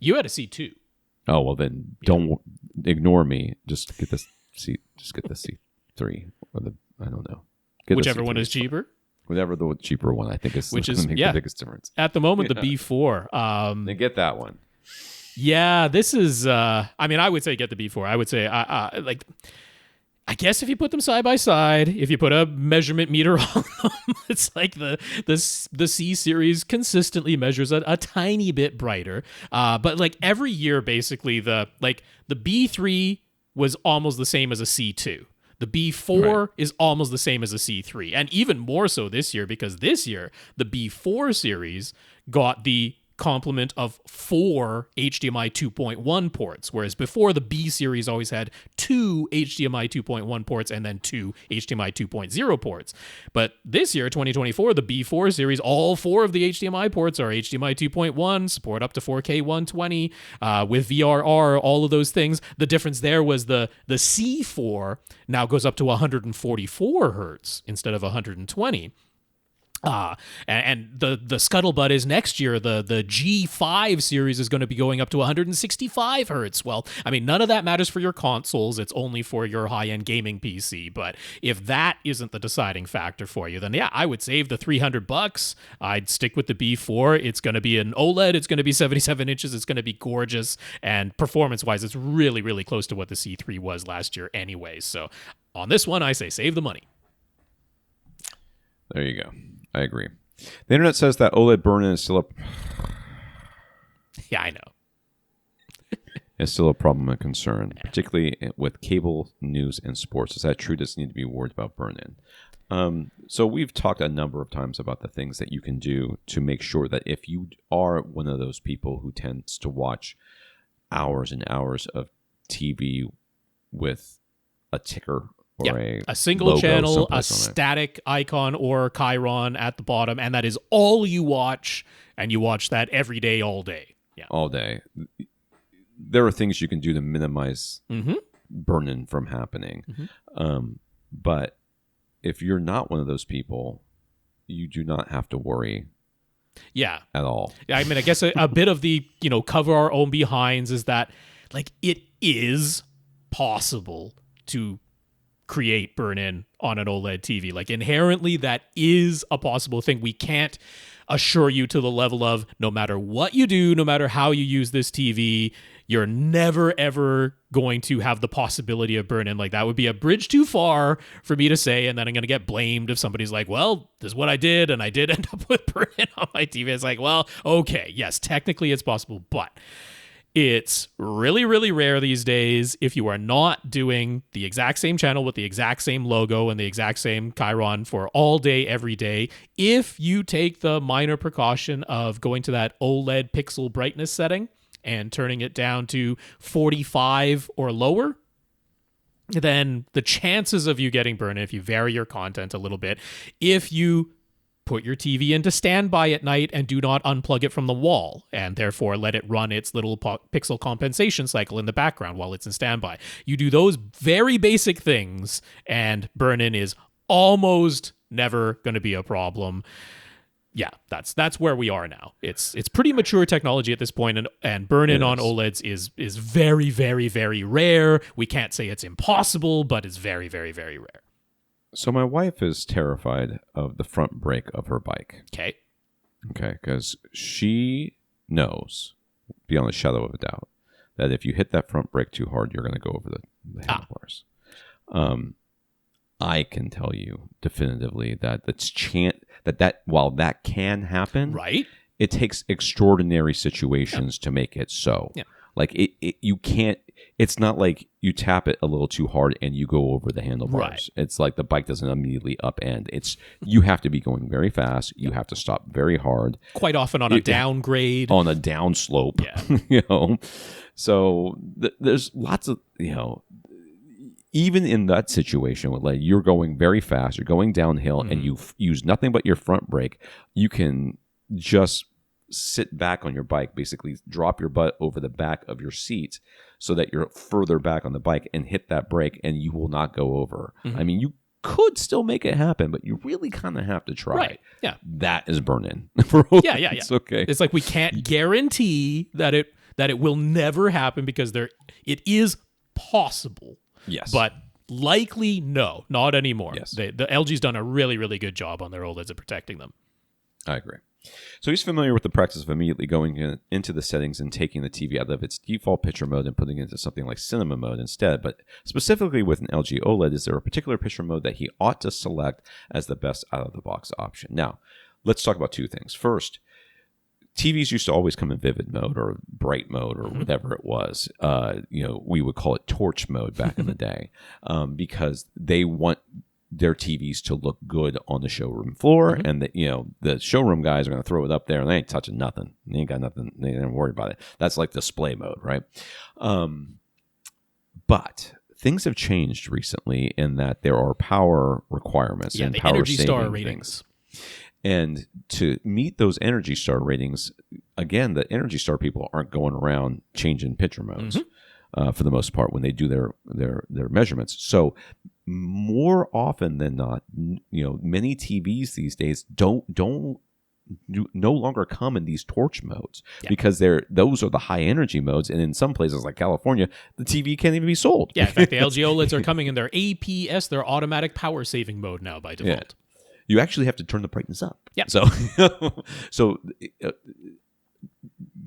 You had a C2. Oh well, then don't ignore me. Just get this C. Just get the C3 or I don't know. Whichever one is cheaper. Whatever the cheaper one, I think is the biggest difference. At the moment, the B4. Then get that one. Yeah, this is. I would say get the B4. I would say, I guess if you put them side by side, if you put a measurement meter on them, it's like the C series consistently measures a tiny bit brighter. But like every year, basically the B3 was almost the same as a C2. The B4 is almost the same as a C3, and even more so this year, because this year the B4 series got the complement of 4 HDMI 2.1 ports, whereas before the B series always had 2 HDMI 2.1 ports and then 2 HDMI 2.0 ports. But this year, 2024, the B4 series, all 4 of the HDMI ports are HDMI 2.1, support up to 4K 120, with VRR, all of those things. The difference there was the C4 now goes up to 144 hertz instead of 120. And the scuttlebutt is next year, the G5 series is going to be going up to 165 hertz. Well, I mean, none of that matters for your consoles. It's only for your high-end gaming PC. But if that isn't the deciding factor for you, then yeah, I would save the $300. I'd stick with the B4. It's going to be an OLED. It's going to be 77 inches. It's going to be gorgeous. And performance-wise, it's really, really close to what the C3 was last year anyway. So on this one, I say save the money. There you go. I agree. The internet says that OLED burn-in is still a... Yeah, I know. It's still a problem and concern, particularly with cable, news, and sports. Is that true? Does it need to be worried about burn-in? So we've talked a number of times about the things that you can do to make sure that if you are one of those people who tends to watch hours and hours of TV with a ticker or a single channel, a static icon or chyron at the bottom, and that is all you watch, and you watch that every day, all day. Yeah, all day. There are things you can do to minimize burn-in from happening. But if you're not one of those people, you do not have to worry at all. I mean, I guess a bit of the, cover our own behinds is that, like, it is possible to create burn-in on an OLED TV. Like, inherently, that is a possible thing. We can't assure you to the level of no matter what you do, no matter how you use this TV, you're never, ever going to have the possibility of burn-in. Like, that would be a bridge too far for me to say, and then I'm going to get blamed if somebody's like, well, this is what I did, and I did end up with burn-in on my TV. It's like, well, okay, yes, technically it's possible, but it's really, really rare these days if you are not doing the exact same channel with the exact same logo and the exact same Chiron for all day, every day. If you take the minor precaution of going to that OLED pixel brightness setting and turning it down to 45 or lower, then the chances of you getting burned, if you vary your content a little bit, if you put your TV into standby at night and do not unplug it from the wall, and therefore let it run its little pixel compensation cycle in the background while it's in standby. You do those very basic things, and burn-in is almost never going to be a problem. Yeah, that's where we are now. It's pretty mature technology at this point, and burn-in on OLEDs is very, very, very rare. We can't say it's impossible, but it's very, very, very rare. So my wife is terrified of the front brake of her bike. Okay, because she knows, beyond a shadow of a doubt, that if you hit that front brake too hard, you're going to go over the handlebars. I can tell you definitively that that while that can happen, right, it takes extraordinary situations to make it so. Yeah. Like you can't. It's not like you tap it a little too hard and you go over the handlebars. Right. It's like the bike doesn't immediately upend. You have to be going very fast. You have to stop very hard. Quite often on a downgrade, on a down slope. Yeah. So there's lots of even in that situation, like you're going very fast, you're going downhill, and you use nothing but your front brake. You can just sit back on your bike, basically drop your butt over the back of your seat so that you're further back on the bike and hit that brake, and you will not go over. I mean, you could still make it happen, but you really kind of have to try. Right. Yeah. That is burn-in. Yeah. It's okay. It's like we can't guarantee that it will never happen, because it is possible. Yes. But likely no, not anymore. Yes. The LG's done a really, really good job on their OLEDs at protecting them. I agree. So he's familiar with the practice of immediately going into the settings and taking the TV out of its default picture mode and putting it into something like cinema mode instead. But specifically with an LG OLED, is there a particular picture mode that he ought to select as the best out-of-the-box option? Now, let's talk about two things. First, TVs used to always come in vivid mode or bright mode or whatever it was. We would call it torch mode back in the day, because they want their TVs to look good on the showroom floor, and the showroom guys are going to throw it up there and they ain't touching nothing. They ain't got nothing. They ain't worried about it. That's like display mode, right? But things have changed recently in that there are power requirements and the power Energy Star saving ratings. things. And to meet those Energy Star ratings, again, the Energy Star people aren't going around changing picture modes for the most part when they do their measurements. So more often than not, many TVs these days no longer come in these torch modes because those are the high energy modes, and in some places like California, the TV can't even be sold. Yeah, in fact, the LG OLEDs are coming in their APS, their automatic power saving mode now by default. Yeah. You actually have to turn the brightness up. Yeah. So,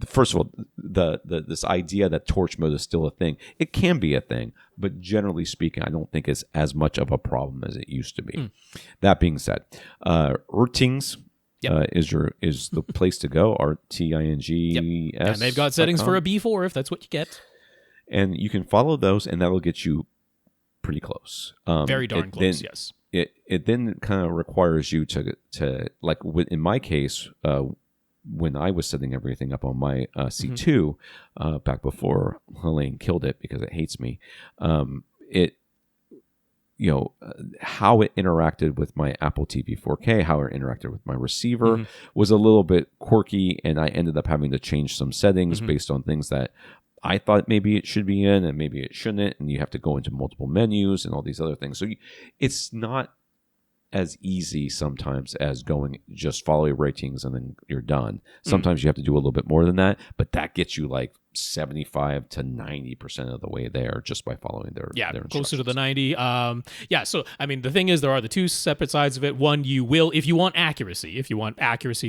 first of all, this idea that torch mode is still a thing, it can be a thing, but generally speaking, I don't think it's as much of a problem as it used to be. That being said, Ertings is the place to go. RTINGS. Yep. And they've got settings for a B4 if that's what you get. And you can follow those, and that'll get you pretty close. Very darn close. Yes. It then kind of requires you to like in my case, when I was setting everything up on my C2 back before Helene killed it because it hates me, how it interacted with my Apple TV 4K, how it interacted with my receiver was a little bit quirky, and I ended up having to change some settings based on things that I thought maybe it should be in and maybe it shouldn't, and you have to go into multiple menus and all these other things. So it's not as easy sometimes as going just follow your ratings and then you're done. Sometimes you have to do a little bit more than that, but that gets you like 75 to 90% of the way there just by following their closer to the 90. So I mean, the thing is, there are the two separate sides of it. One, you will, if you want accuracy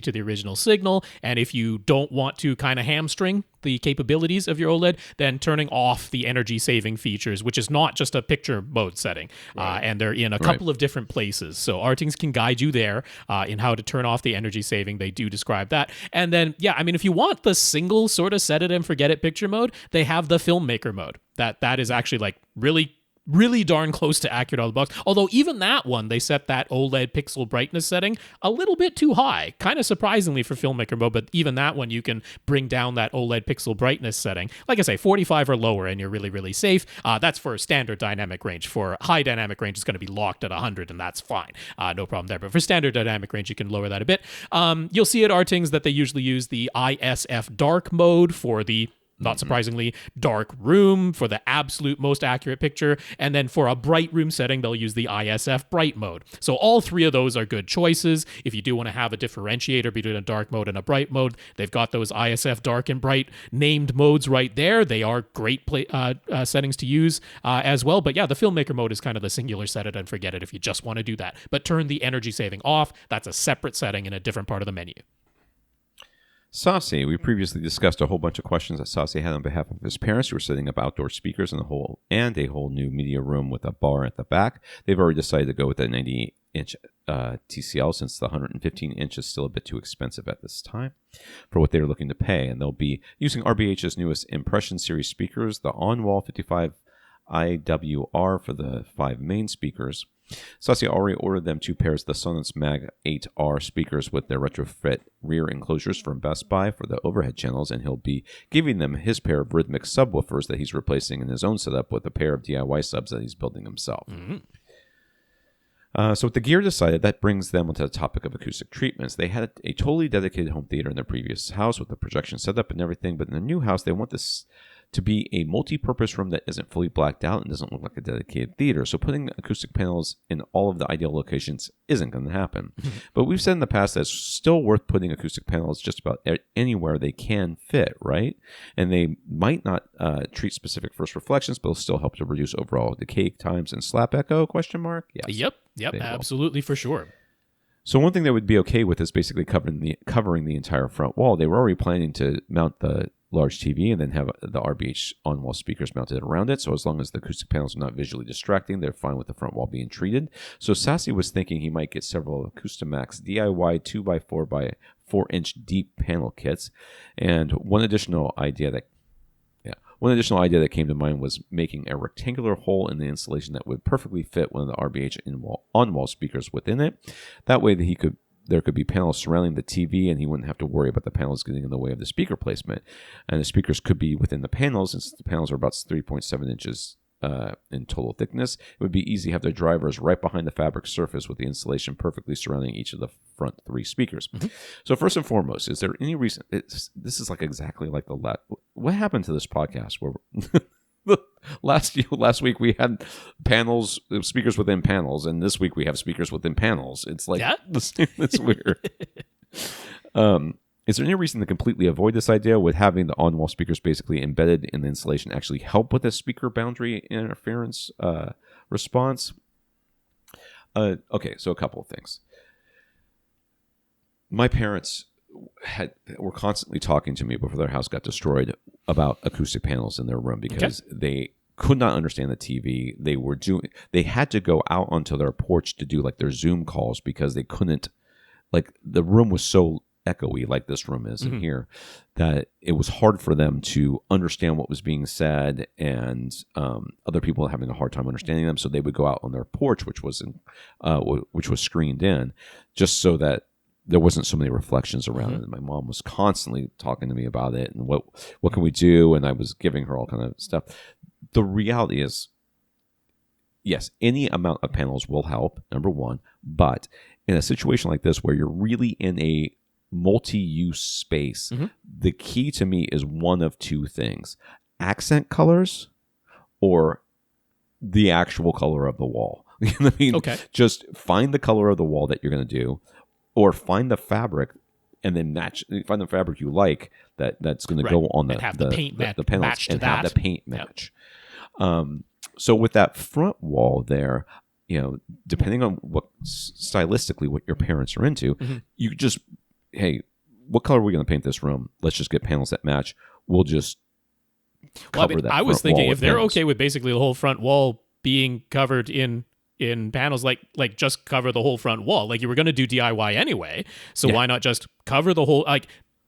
to the original signal, and if you don't want to kind of hamstring the capabilities of your OLED, then turning off the energy saving features, which is not just a picture mode setting, and they're in a couple of different places. So Artings can guide you there in how to turn off the energy saving. They do describe that. And then, if you want the single sort of set it and forget it picture mode, they have the filmmaker mode. That is actually like really darn close to accurate out of the box. Although even that one, they set that OLED pixel brightness setting a little bit too high, kind of surprisingly for filmmaker mode, but even that one, you can bring down that OLED pixel brightness setting. Like I say, 45 or lower, and you're really, really safe. That's for standard dynamic range. For high dynamic range, it's going to be locked at 100, and that's fine. No problem there. But for standard dynamic range, you can lower that a bit. You'll see at Artings that they usually use the ISF dark mode for the, not surprisingly, dark room for the absolute most accurate picture. And then for a bright room setting, they'll use the ISF bright mode. So all three of those are good choices. If you do want to have a differentiator between a dark mode and a bright mode, they've got those ISF dark and bright named modes right there. They are great settings to use as well. But yeah, the filmmaker mode is kind of the singular set it and forget it if you just want to do that. But turn the energy saving off. That's a separate setting in a different part of the menu. Sasi, we previously discussed a whole bunch of questions that Sasi had on behalf of his parents who were setting up outdoor speakers in a whole new media room with a bar at the back. They've already decided to go with that 98-inch TCL since the 115-inch is still a bit too expensive at this time for what they're looking to pay. And they'll be using RBH's newest Impression Series speakers, the on-wall 55 IWR for the 5 main speakers. Sasi already ordered them 2 pairs of the Sonance Mag 8R speakers with their retrofit rear enclosures from Best Buy for the overhead channels, and he'll be giving them his pair of rhythmic subwoofers that he's replacing in his own setup with a pair of DIY subs that he's building himself. So with the gear decided, that brings them onto the topic of acoustic treatments. They had a totally dedicated home theater in their previous house with the projection setup and everything, but in the new house, they want this to be a multi-purpose room that isn't fully blacked out and doesn't look like a dedicated theater. So putting acoustic panels in all of the ideal locations isn't going to happen. But we've said in the past that it's still worth putting acoustic panels just about anywhere they can fit, right? And they might not treat specific first reflections, but they'll still help to reduce overall decay times and slap echo, ? Yes. Yep, absolutely, for sure. So one thing that would be okay with is basically covering the entire front wall. They were already planning to mount the large TV and then have the RBH on-wall speakers mounted around it. So as long as the acoustic panels are not visually distracting, they're fine with the front wall being treated. So Sasi was thinking he might get several Acoustimax DIY 2x4 by 4-inch deep panel kits. And one additional idea that came to mind was making a rectangular hole in the installation that would perfectly fit one of the RBH on-wall speakers within it. That way that there could be panels surrounding the TV, and he wouldn't have to worry about the panels getting in the way of the speaker placement. And the speakers could be within the panels, and since the panels are about 3.7 inches in total thickness, it would be easy to have the drivers right behind the fabric surface with the installation perfectly surrounding each of the front 3 speakers. So first and foremost, is there any reason... This is like exactly like what happened to this podcast where... Last week we had speakers within panels, and this week we have speakers within panels. It's like it's weird. Is there any reason to completely avoid this idea? Would having the on-wall speakers basically embedded in the installation actually help with the speaker boundary interference response? Okay, so a couple of things. My parents were constantly talking to me before their house got destroyed about acoustic panels in their room because they could not understand the TV. They had to go out onto their porch to do like their Zoom calls because they couldn't, like, the room was so echoey, like this room is in here, that it was hard for them to understand what was being said, and other people were having a hard time understanding them. So they would go out on their porch, which was screened in, just so that there wasn't so many reflections around it. And my mom was constantly talking to me about it and what can we do? And I was giving her all kind of stuff. The reality is, yes, any amount of panels will help, number one. But in a situation like this where you're really in a multi-use space, the key to me is one of 2 things: accent colors or the actual color of the wall. You know what I mean? Okay. Just find the color of the wall that you're going to do, or find the fabric and then find the fabric you like that's going to go on and have the paint the panels match to and that. have the paint match. So with that front wall there, depending on stylistically what your parents are into, you just, hey, what color are we going to paint this room? Let's just get panels that match. We'll just cover that. I was thinking if they're panels. okay with basically the whole front wall being covered in panels, like just cover the whole front wall. Like you were going to do DIY anyway, so why not just cover the whole, like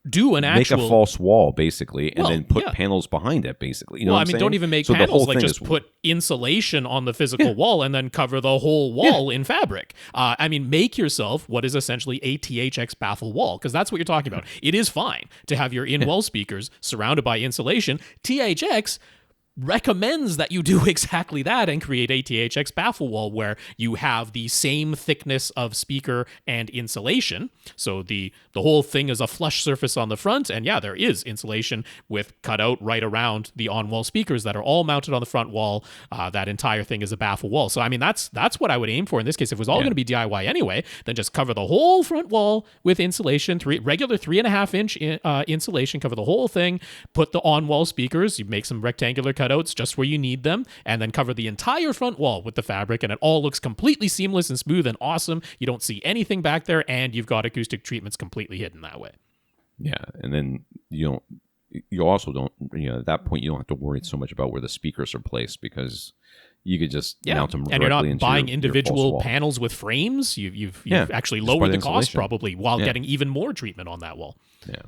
do an actual... Make a false wall, basically, and then put panels behind it, basically. What I'm saying? Don't even make panels. Like just put insulation on the physical wall and then cover the whole wall in fabric. Make yourself what is essentially a THX baffle wall, because that's what you're talking about. It is fine to have your in-wall speakers surrounded by insulation. THX recommends that you do exactly that and create a THX baffle wall where you have the same thickness of speaker and insulation. So the whole thing is a flush surface on the front, and there is insulation with cutout right around the on-wall speakers that are all mounted on the front wall. That entire thing is a baffle wall. So that's what I would aim for in this case. If it was all going to be DIY anyway, then just cover the whole front wall with insulation, regular 3.5-inch insulation, cover the whole thing, put the on-wall speakers, you make some rectangular cutouts just where you need them, and then cover the entire front wall with the fabric, and it all looks completely seamless and smooth and awesome. You don't see anything back there, and you've got acoustic treatments completely hidden that way. Yeah, and then you also don't, at that point, you don't have to worry so much about where the speakers are placed, because you could just mount them directly into and you're not buying individual wall. Panels with frames. You've actually lowered the cost probably while getting even more treatment on that wall. Yeah,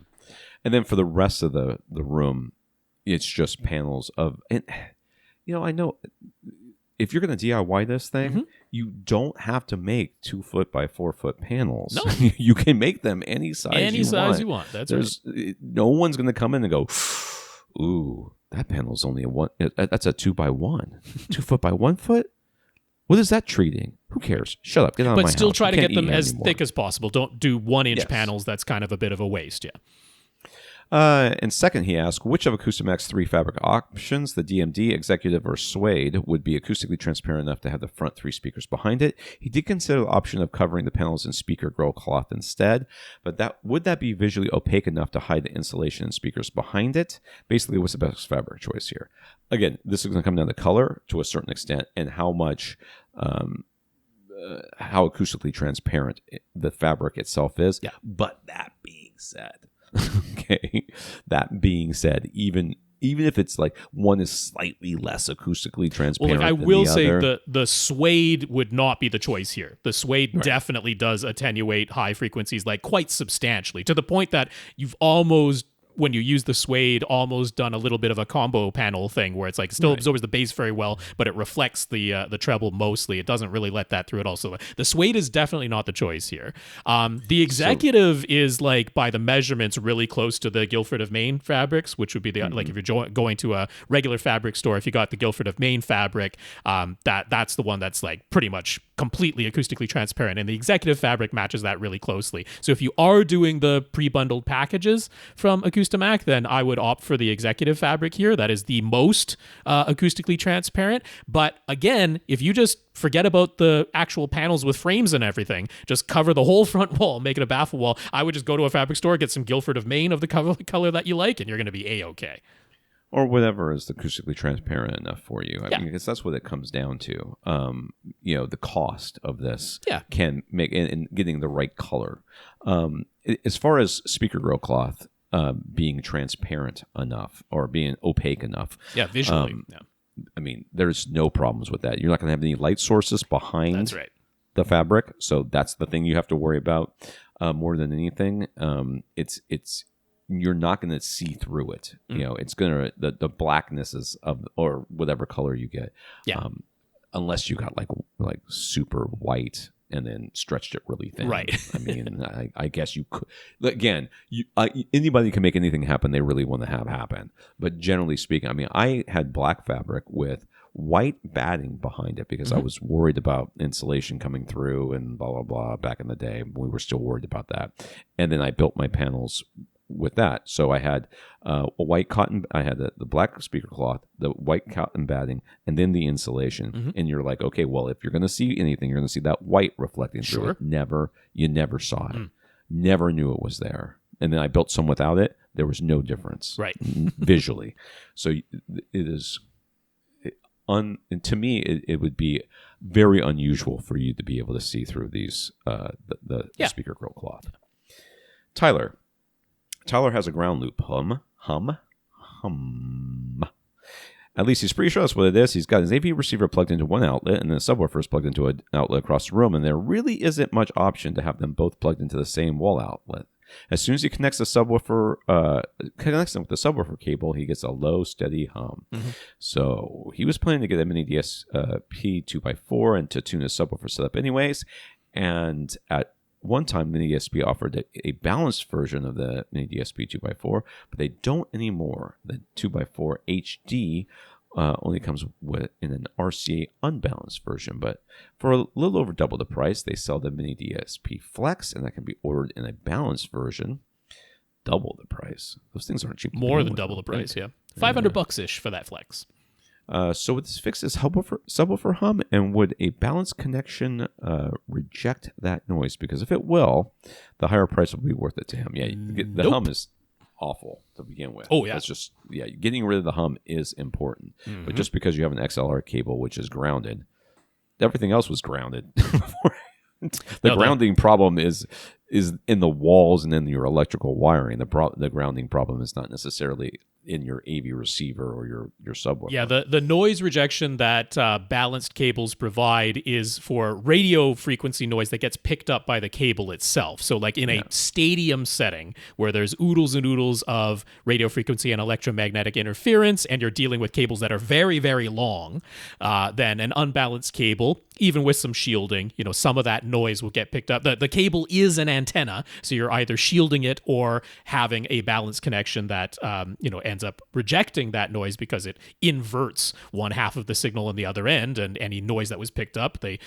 and then for the rest of the room, it's just panels of, and I know if you're going to DIY this thing, you don't have to make 2 foot by 4 foot panels. No. You can make them any size you want. That's right. No one's going to come in and go, ooh, that panel's only that's a 2 by 1, 2 foot by 1 foot. What is that treating? Who cares? Shut up. Get out of my house. But still try to get them as thick as possible. Don't do 1-inch panels. That's kind of a bit of a waste. Yeah. And second, he asked, which of Acoustimax's 3 fabric options, the DMD, Executive, or Suede, would be acoustically transparent enough to have the front 3 speakers behind it? He did consider the option of covering the panels in speaker grill cloth instead, but would that be visually opaque enough to hide the insulation and speakers behind it? Basically, what's the best fabric choice here? Again, this is going to come down to color to a certain extent and how much... how acoustically transparent the fabric itself is. Yeah. But that being said... Okay. That being said, even if it's like one is slightly less acoustically transparent, I will say other, the suede would not be the choice here. The suede definitely does attenuate high frequencies like quite substantially, to the point that you've almost, when you use the suede, almost done a little bit of a combo panel thing where it's like it still absorbs the bass very well, but it reflects the treble mostly. It doesn't really let that through at all. So the suede is definitely not the choice here. The Executive is like by the measurements really close to the Guilford of Maine fabrics, which would be the like if you're going to a regular fabric store, if you got the Guilford of Maine fabric, that's the one that's like pretty much completely acoustically transparent, and the Executive fabric matches that really closely. So if you are doing the pre-bundled packages from Acoustimac, then I would opt for the Executive fabric here. That is the most acoustically transparent. But again, if you just forget about the actual panels with frames and everything, just cover the whole front wall, make it a baffle wall, I would just go to a fabric store, get some Guilford of Maine of the color that you like, and you're going to be A-okay. Or whatever is acoustically transparent enough for you. I mean, because that's what it comes down to. The cost of this can make in getting the right color. As far as speaker grill cloth being transparent enough or being opaque enough, visually. I mean, there's no problems with that. You're not going to have any light sources behind the fabric, so that's the thing you have to worry about more than anything. It's you're not going to see through it. It's going to the blacknesses of or whatever color you get. Unless you got like super white and then stretched it really thin. Right. I mean, I guess you could. Again, anybody can make anything happen they really want to have happen. But generally speaking, I mean, I had black fabric with white batting behind it because I was worried about insulation coming through and blah, blah, blah. Back in the day, we were still worried about that. And then I built my panels with that. So I had a white cotton, I had the black speaker cloth, the white cotton batting, and then the insulation. And you're like, okay, well, if you're going to see anything, you're going to see that white reflecting through it. You never saw it. Never knew it was there. And then I built some without it. There was no difference visually. So it is, and to me, it would be very unusual for you to be able to see through these, the speaker grill cloth. Tyler has a ground loop hum. At least he's pretty sure that's what it is. He's got his AV receiver plugged into one outlet, and then the subwoofer is plugged into an outlet across the room, and there really isn't much option to have them both plugged into the same wall outlet. As soon as he connects the subwoofer, connects them with the subwoofer cable, he gets a low, steady hum. Mm-hmm. So he was planning to get a mini DSP 2x4 and to tune his subwoofer setup anyways. And at one time, Mini DSP offered a balanced version of the Mini DSP 2x4, but they don't anymore. The 2x4 HD only comes in an RCA unbalanced version, but for a little over double the price, they sell the Mini DSP Flex, and that can be ordered in a balanced version. Double the price. Those things aren't cheap. More than double the price, yeah. $500-ish for that Flex. So would this fix this subwoofer hum, and would a balanced connection reject that noise? Because if it will, the higher price will be worth it to him. Yeah, the hum is awful to begin with. Oh, yeah. That's just, getting rid of the hum is important. Mm-hmm. But just because you have an XLR cable, which is grounded, everything else was grounded. The grounding problem is in the walls and in your electrical wiring. The grounding problem is not necessarily in your AV receiver or your subwoofer. Yeah, the noise rejection that balanced cables provide is for radio frequency noise that gets picked up by the cable itself. So like in a stadium setting where there's oodles and oodles of radio frequency and electromagnetic interference, and you're dealing with cables that are very, very long, then an unbalanced cable, even with some shielding, some of that noise will get picked up. The cable is an antenna, so you're either shielding it or having a balanced connection that ends up rejecting that noise because it inverts one half of the signal on the other end, and any noise that was picked up, the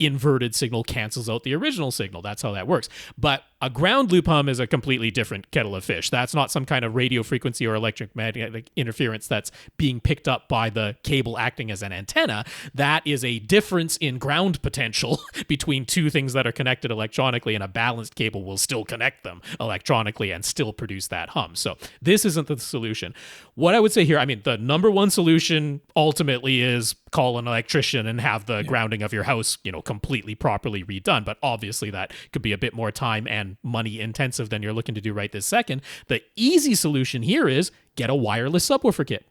inverted signal cancels out the original signal. That's how that works. But a ground loop hum is a completely different kettle of fish. That's not some kind of radio frequency or electromagnetic interference that's being picked up by the cable acting as an antenna. That is a difference in ground potential between two things that are connected electronically, and a balanced cable will still connect them electronically and still produce that hum. So this isn't the solution. What I would say here, the number one solution ultimately is call an electrician and have the grounding of your house, completely properly redone. But obviously that could be a bit more time and money intensive than you're looking to do right this second. The easy solution here is get a wireless subwoofer kit.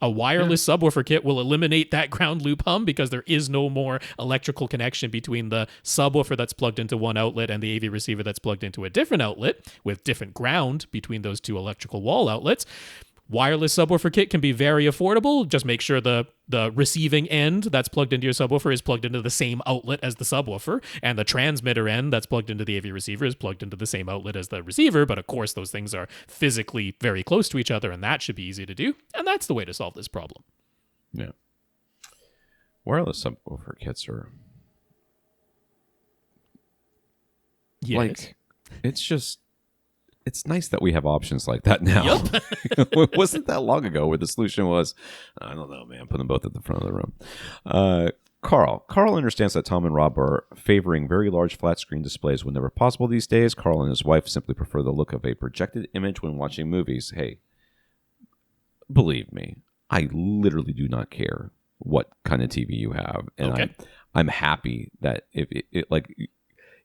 A wireless subwoofer kit will eliminate that ground loop hum because there is no more electrical connection between the subwoofer that's plugged into one outlet and the AV receiver that's plugged into a different outlet with different ground between those two electrical wall outlets. Wireless subwoofer kit can be very affordable. Just make sure the receiving end that's plugged into your subwoofer is plugged into the same outlet as the subwoofer, and the transmitter end that's plugged into the AV receiver is plugged into the same outlet as the receiver. But of course, those things are physically very close to each other, and that should be easy to do. And that's the way to solve this problem. Yeah. Wireless subwoofer kits are it's nice that we have options like that now. Yep. It wasn't that long ago where the solution was, I don't know, man, put them both at the front of the room. Karl understands that Tom and Rob are favoring very large flat screen displays whenever possible these days. Karl and his wife simply prefer the look of a projected image when watching movies. Hey, believe me, I literally do not care what kind of TV you have. And I'm happy that if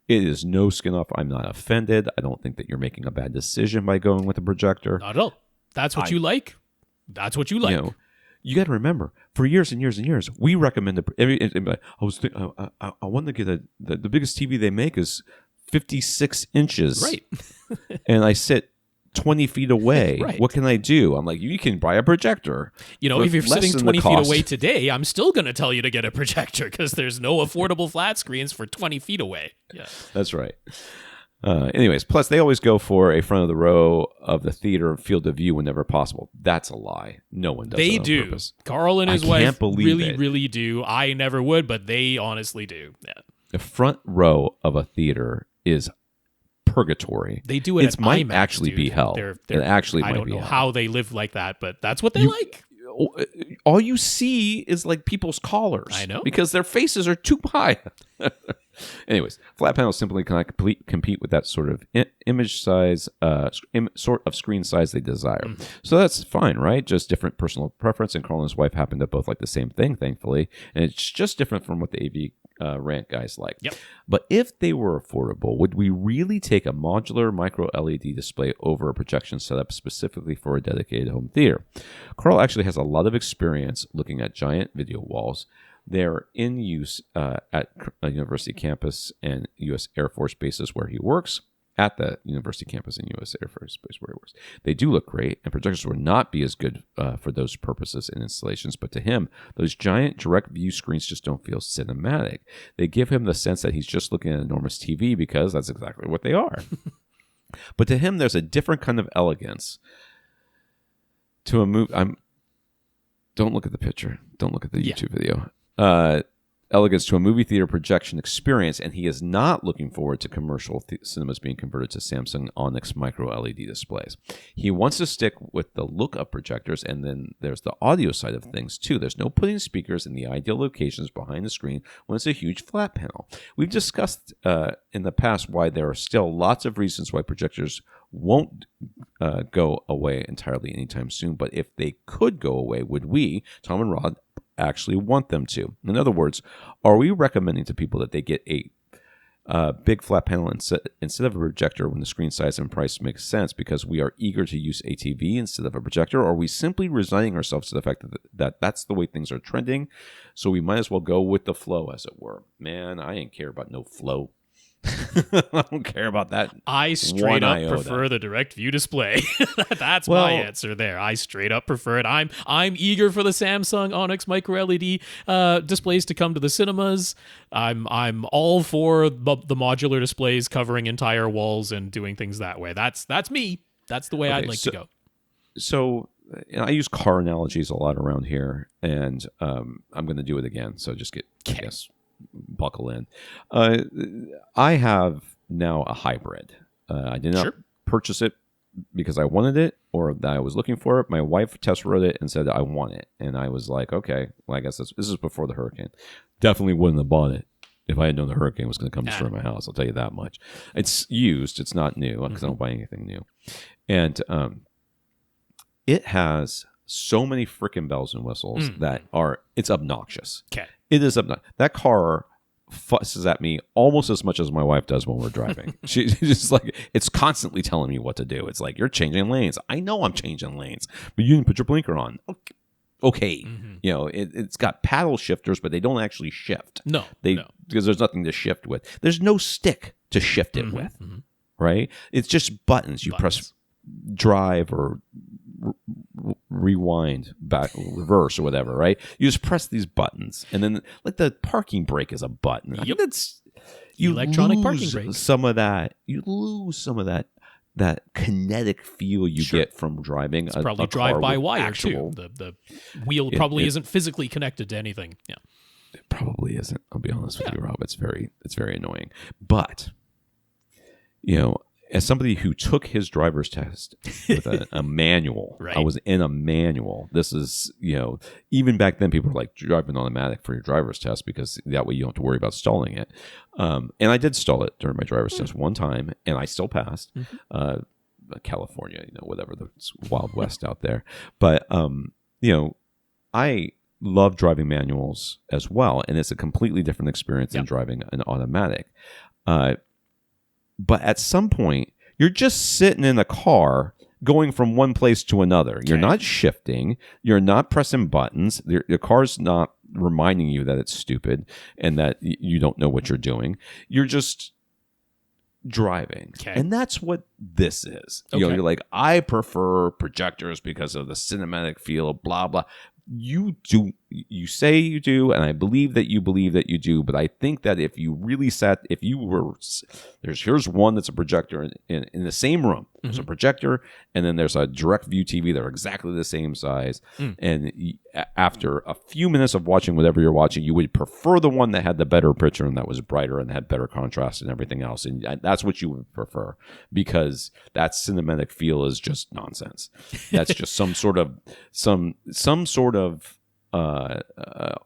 it is no skin off. I'm not offended. I don't think that you're making a bad decision by going with a projector. Not at all. That's what you like. That's what you like. You got to remember, for years and years and years, we recommended. I wanted to get the biggest TV they make is 56 inches. Right. And I sit 20 feet away. Right. What can I do? I'm like, you can buy a projector. If you're sitting 20 feet away today, I'm still going to tell you to get a projector because there's no affordable flat screens for 20 feet away. Yeah, that's right. Anyways, plus they always go for a front of the row of the theater field of view whenever possible. That's a lie. No one does. They on do. Purpose. Carl and his wife really do. I never would, but they honestly do. Yeah. The front row of a theater is purgatory. They do it. It might actually be hell. It actually might be hell. I don't know how they live like that, but that's what they like. All you see is like people's collars. I know, because their faces are too high. Anyways, flat panels simply cannot compete with that sort of image size, sort of screen size they desire. So that's fine, right? Just different personal preference. And Karl and his wife happen to both like the same thing, thankfully. And it's just different from what the AVRant guys like. Yep. But if they were affordable, would we really take a modular micro LED display over a projection setup specifically for a dedicated home theater? Karl actually has a lot of experience looking at giant video walls. They're in use at a university campus and U.S. Air Force bases where he works. At the university campus and U.S. Air Force Base where he works. They do look great, and projectors would not be as good for those purposes in installations, but to him, those giant direct view screens just don't feel cinematic. They give him the sense that he's just looking at an enormous TV because that's exactly what they are. But to him, there's a different kind of elegance to a movie. Don't look at the picture. Don't look at the YouTube video. Elegance to a movie theater projection experience, and he is not looking forward to commercial cinemas being converted to Samsung Onyx micro LED displays. He wants to stick with the look of projectors, and then there's the audio side of things too. There's no putting speakers in the ideal locations behind the screen when it's a huge flat panel. We've discussed in the past why there are still lots of reasons why projectors won't go away entirely anytime soon, but if they could go away, would we, Tom and Rod, actually want them to? In other words, are we recommending to people that they get a big flat panel instead of a projector when the screen size and price makes sense because we are eager to use a TV instead of a projector? Or are we simply resigning ourselves to the fact that that's the way things are trending, so we might as well go with the flow, as it were? Man, I ain't care about no flow. I don't care about that. I straight up prefer the direct view display. That's my answer there. I straight up prefer it. I'm eager for the Samsung Onyx micro LED displays to come to the cinemas. I'm all for the modular displays covering entire walls and doing things that way. That's me. That's the way I'd like to go. So I use car analogies a lot around here, and I'm going to do it again. So just buckle in. I have now a hybrid. I did not purchase it because I wanted it or that I was looking for it. My wife test rode it and said I want it, and I was like, okay, well, I guess this is before the hurricane. Definitely wouldn't have bought it if I had known the hurricane was going to come destroy my house. I'll tell you that much. It's used. It's not new because I don't buy anything new, and it has so many freaking bells and whistles that it's obnoxious. Okay. It is obnoxious. That car fusses at me almost as much as my wife does when we're driving. She's just like, it's constantly telling me what to do. It's like, you're changing lanes. I know I'm changing lanes, but you didn't put your blinker on. Okay. You know, it's got paddle shifters, but they don't actually shift. No. Because there's nothing to shift with. There's no stick to shift it with, right? It's just buttons. You press drive or rewind, back, reverse, or whatever, right? You just press these buttons, and then like the parking brake is a button. Yep. I think that's electronic parking brake. Some of that, you lose some of that kinetic feel you get from driving. It's probably drive-by-wire too. The wheel probably isn't physically connected to anything. Yeah, it probably isn't. I'll be honest with you, Rob. It's very annoying. But you know, as somebody who took his driver's test with a manual, right. I was in a manual. This is, you know, even back then people were like, drive an automatic for your driver's test because that way you don't have to worry about stalling it. And I did stall it during my driver's test one time, and I still passed. California, you know, whatever, the Wild West out there. But, you know, I love driving manuals as well, and it's a completely different experience than driving an automatic. But at some point, you're just sitting in a car going from one place to another. Okay. You're not shifting. You're not pressing buttons. Your car's not reminding you that it's stupid and that you don't know what you're doing. You're just driving. Okay. And that's what this is. Okay. You know, you're like, I prefer projectors because of the cinematic feel, blah, blah. You say you do, and I believe that you do, but I think that if you really here's one that's a projector in the same room. There's a projector, and then there's a direct view TV that are exactly the same size. And after a few minutes of watching whatever you're watching, you would prefer the one that had the better picture and that was brighter and had better contrast and everything else. And that's what you would prefer, because that cinematic feel is just nonsense. That's just some sort of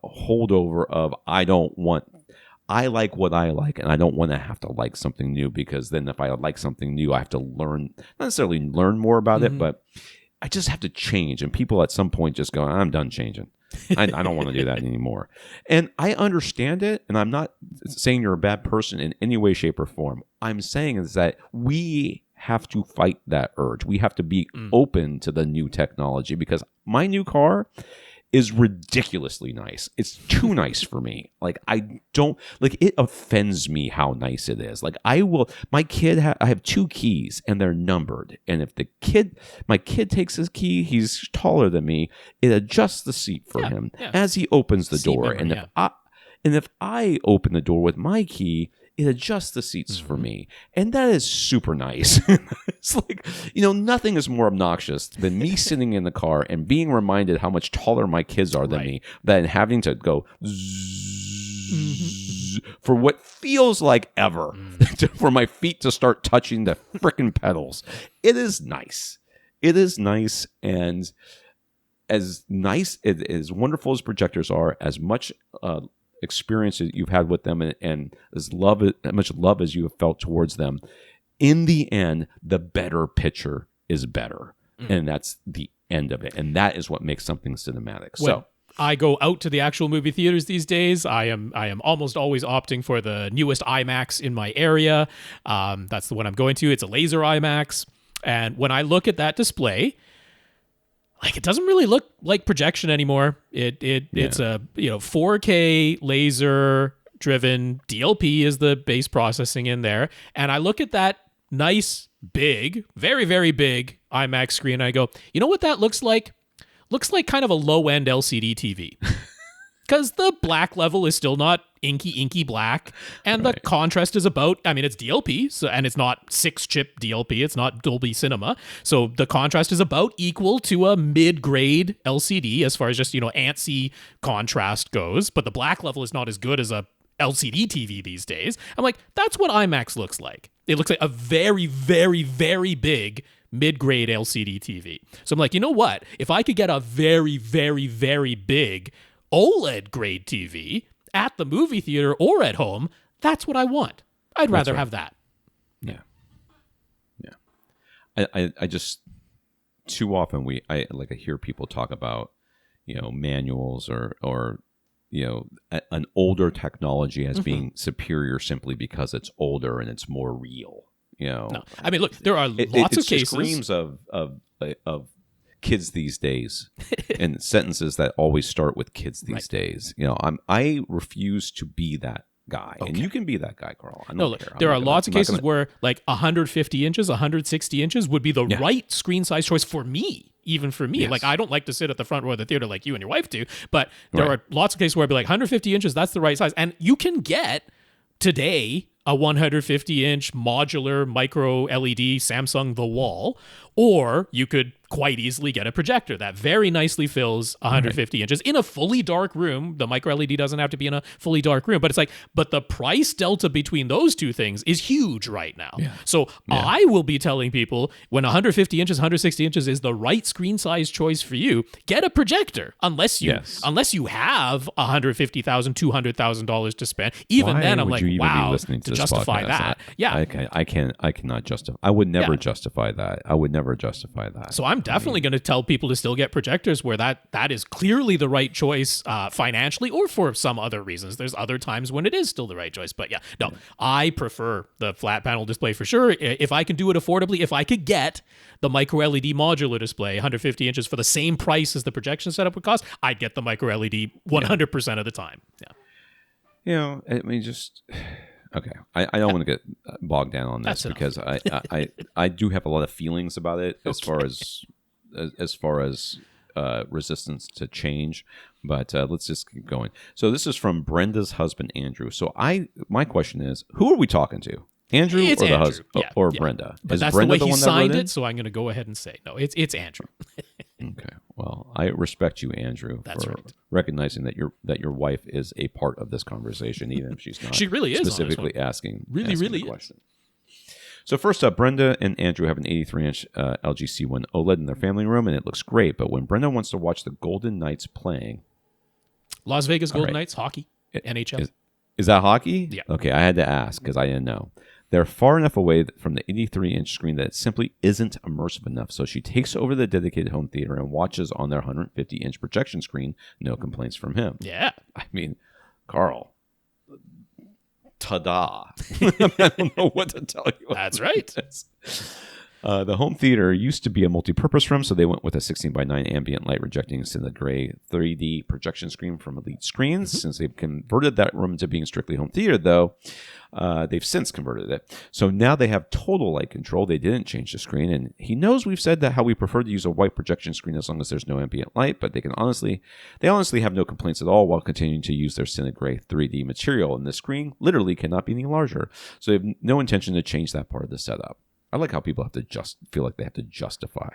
holdover of I I like what I like, and I don't want to have to like something new, because then if I like something new, I have to learn, not necessarily learn more about it, but I just have to change. And people at some point just go, I'm done changing. I don't want to do that anymore. And I understand it, and I'm not saying you're a bad person in any way, shape, or form. I'm saying is that we have to fight that urge. We have to be open to the new technology, because my new car is ridiculously nice. It's too nice for me. Like, I don't, like, it offends me how nice it is. Like, I have 2 keys and they're numbered. And if my kid takes his key, he's taller than me, it adjusts the seat for him as he opens the door. Memory, and if I open the door with my key, it adjusts the seats for me. And that is super nice. It's like, nothing is more obnoxious than me sitting in the car and being reminded how much taller my kids are than me, than having to go for what feels like ever for my feet to start touching the frickin' pedals. It is nice. It is nice. And as wonderful as projectors are, as much experience that you've had with them, and as much love as you have felt towards them, in the end, the better picture is better, and that's the end of it, and that is what makes something cinematic. So I go out to the actual movie theaters these days. I am almost always opting for the newest IMAX in my area. That's the one I'm going to. It's a laser IMAX, and when I look at that display, like, it doesn't really look like projection anymore. It's a 4K laser driven DLP is the base processing in there, and I look at that nice big, very very big IMAX screen, and I go, you know what that looks like? Looks like kind of a low end LCD TV. Because the black level is still not inky black, and the contrast is about, it's DLP, so, and it's not 6-chip DLP, it's not Dolby Cinema, so the contrast is about equal to a mid-grade LCD as far as just, ANSI contrast goes, but the black level is not as good as a LCD TV these days. I'm like, that's what IMAX looks like. It looks like a very, very, very big mid-grade LCD TV. So I'm like, you know what? If I could get a very, very, very big OLED grade TV at the movie theater or at home, that's what I want. I'd rather have that. Yeah. I just, too often I hear people talk about, manuals or an older technology as being superior simply because it's older and it's more real. No. Look, there are lots of cases. Screams of kids these days and sentences that always start with kids these days. I refuse to be that guy. Okay. And you can be that guy, Karl. There are lots of cases where like 150 inches, 160 inches would be the right screen size choice for me. Even for me, like, I don't like to sit at the front row of the theater like you and your wife do, but there are lots of cases where I'd be like 150 inches, that's the right size. And you can get today a 150-inch modular micro LED Samsung The Wall, or you could quite easily get a projector that very nicely fills 150 inches in a fully dark room. The micro LED doesn't have to be in a fully dark room, but it's like, but the price delta between those two things is huge right now. So I will be telling people, when 150 inches, 160 inches is the right screen size choice for you, get a projector. Unless you have $150,000, $200,000 to spend. Even then, I'm like, wow, to justify that. I cannot justify. I would never justify that. So I'm definitely going to tell people to still get projectors where that is clearly the right choice financially, or for some other reasons. There's other times when it is still the right choice. But I prefer the flat panel display for sure. If I can do it affordably, if I could get the micro LED modular display, 150 inches for the same price as the projection setup would cost, I'd get the micro LED 100% of the time. Okay, I don't want to get bogged down on this because I do have a lot of feelings about it as far as resistance to change, but let's just keep going. So this is from Brenda's husband Andrew. So my question is, who are we talking to? Andrew or the husband or Brenda? But is that's Brenda the way he one signed it, so I'm going to go ahead and say no. It's Andrew. Okay. Well, I respect you, Andrew, for recognizing that your wife is a part of this conversation, even if she's not. She really is specifically asking. Really the question. So first up, Brenda and Andrew have an 83-inch LG C1 OLED in their family room, and it looks great. But when Brenda wants to watch the Golden Knights playing, Las Vegas Golden Knights hockey, NHL. Is that hockey? Yeah. Okay, I had to ask because I didn't know. They're far enough away from the 83-inch screen that it simply isn't immersive enough. So she takes over the dedicated home theater and watches on their 150-inch projection screen. No complaints from him. Yeah. I mean, Karl. Ta-da. I don't know what to tell you. That's right. The home theater used to be a multi-purpose room, so they went with a 16:9 ambient light rejecting Cinda Gray 3D projection screen from Elite Screens. Since they've converted that room to being strictly home theater, though, they've since converted it. So now they have total light control. They didn't change the screen, and he knows we've said that how we prefer to use a white projection screen as long as there's no ambient light, but they honestly have no complaints at all while continuing to use their Cinda Gray 3D material, and the screen literally cannot be any larger. So they have no intention to change that part of the setup. I like how people have to feel like they have to justify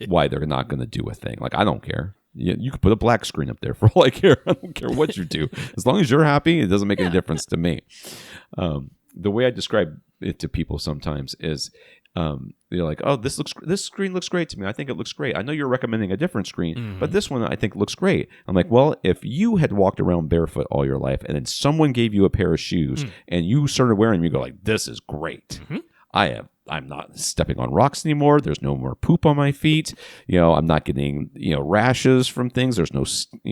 why they're not going to do a thing. Like, I don't care. You could put a black screen up there for all I care. I don't care what you do. As long as you're happy, it doesn't make any difference to me. The way I describe it to people sometimes is they're like, oh, this screen looks great to me. I think it looks great. I know you're recommending a different screen, but this one I think looks great. I'm like, well, if you had walked around barefoot all your life and then someone gave you a pair of shoes and you started wearing them, you go like, this is great. I'm not stepping on rocks anymore. There's no more poop on my feet. I'm not getting, rashes from things. There's no,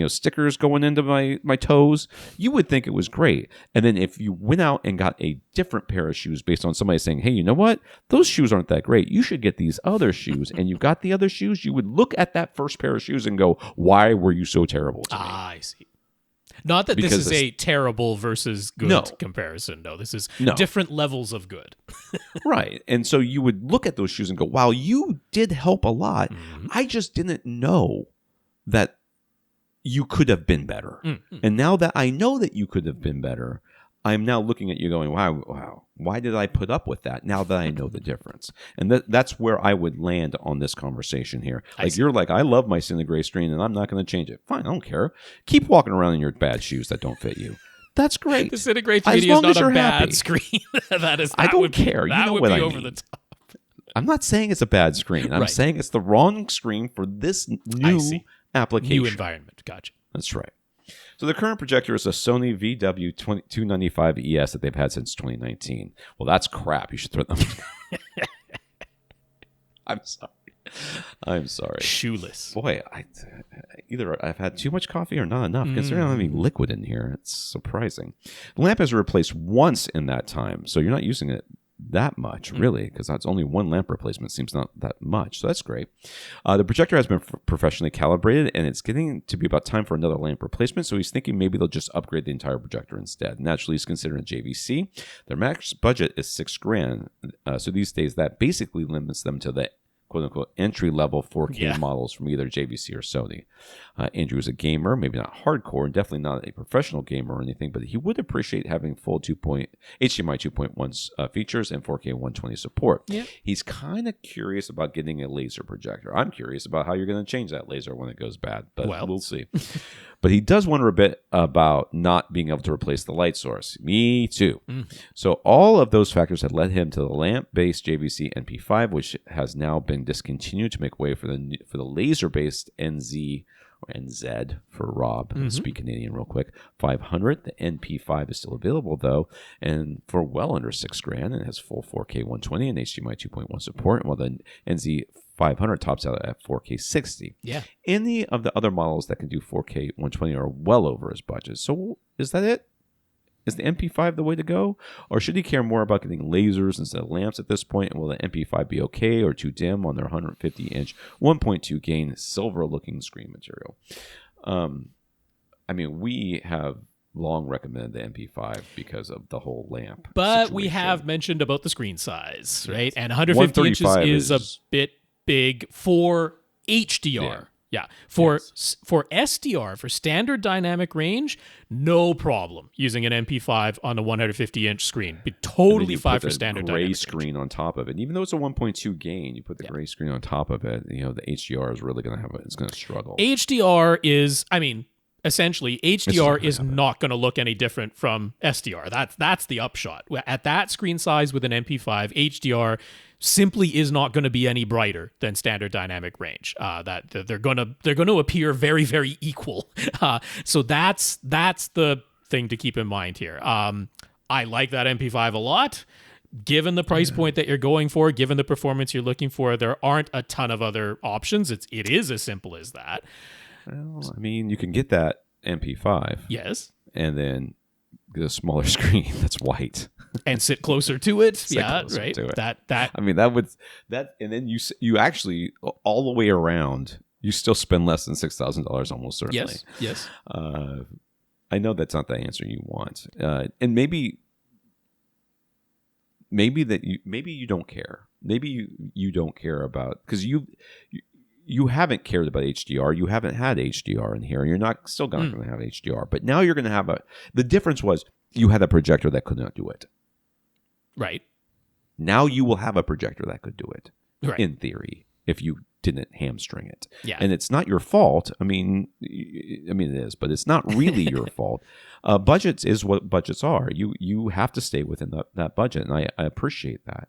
stickers going into my toes. You would think it was great. And then if you went out and got a different pair of shoes based on somebody saying, hey, you know what? Those shoes aren't that great. You should get these other shoes. And you got the other shoes. You would look at that first pair of shoes and go, why were you so terrible to me? I see. Not that this is a terrible versus good comparison. No, this is different levels of good. Right. And so you would look at those shoes and go, wow, you did help a lot. I just didn't know that you could have been better. And now that I know that you could have been better, I'm now looking at you going, wow, why did I put up with that now that I know the difference? And that's where I would land on this conversation here. Like, you're like, I love my Cinda Gray screen and I'm not going to change it. Fine, I don't care. Keep walking around in your bad shoes that don't fit you. That's great. The Cinda Gray 3D is not a bad screen. I don't care. You know what I mean. The top. I'm not saying it's a bad screen. I'm saying it's the wrong screen for this new application. New environment. Gotcha. That's right. So the current projector is a Sony VW295 ES that they've had since 2019. Well, that's crap. You should throw them. I'm sorry. Shoeless. Boy, either I've had too much coffee or not enough. Considering I don't have any liquid in here, it's surprising. The lamp has replaced once in that time, so you're not using it that much, really, because that's only one lamp replacement. Seems not that much, so that's great. The projector has been professionally calibrated, and it's getting to be about time for another lamp replacement, so he's thinking maybe they'll just upgrade the entire projector instead. Naturally, he's considering JVC. Their max budget is $6,000, so these days that basically limits them to the quote-unquote entry-level 4K models from either JVC or Sony. Andrew is a gamer, maybe not hardcore, and definitely not a professional gamer or anything, but he would appreciate having full HDMI 2.1 features and 4K 120 support. Yeah. He's kind of curious about getting a laser projector. I'm curious about how you're going to change that laser when it goes bad, but we'll see. But he does wonder a bit about not being able to replace the light source. Me too. So all of those factors had led him to the lamp-based JVC NP5, which has now been discontinued to make way for the laser-based NZ or NZ for Rob. Speak Canadian real quick. 500. The NP5 is still available though, and for well under $6,000, it has full 4K 120 and HDMI 2.1 support. While the NZ 500 tops out at 4K 60. Yeah. Any of the other models that can do 4K 120 are well over his budget. So is that it? Is the MP5 the way to go? Or should he care more about getting lasers instead of lamps at this point? And will the MP5 be okay or too dim on their 150-inch 1.2 gain silver-looking screen material? I mean, we have long recommended the MP5 because of the whole lamp But situation. We have mentioned about the screen size, right? And 150 inches is a bit big for HDR. Yeah. For SDR, for standard dynamic range, no problem using an MP5 on a 150-inch screen. Be totally fine for standard dynamic range. Gray screen on top of it. Even though it's a 1.2 gain, you put the gray screen on top of it, the HDR is really going to it's going to struggle. HDR is, essentially, HDR is not going to look any different from SDR. That's the upshot. At that screen size with an MP5, HDR simply is not going to be any brighter than standard dynamic range. That they're going to appear very, very equal. So that's the thing to keep in mind here. I like that MP5 a lot. Given the price point that you're going for, given the performance you're looking for, there aren't a ton of other options. It is as simple as that. Well, I mean, you can get that MP5. Yes. And then get a smaller screen that's white. And sit closer to it. Sit closer right. to it. That. I mean, and then you actually, all the way around, you still spend less than $6,000 almost certainly. Yes. I know that's not the answer you want. And maybe you don't care. Maybe you don't care about, because you haven't cared about HDR. You haven't had HDR in here, and you're not still going to have HDR. But now you're going to have the difference was you had a projector that could not do it. Right. Now you will have a projector that could do it, right, in theory, if you didn't hamstring it. Yeah. And it's not your fault. I mean it is, but it's not really your fault. Budgets is what budgets are. You have to stay within that budget, and I appreciate that.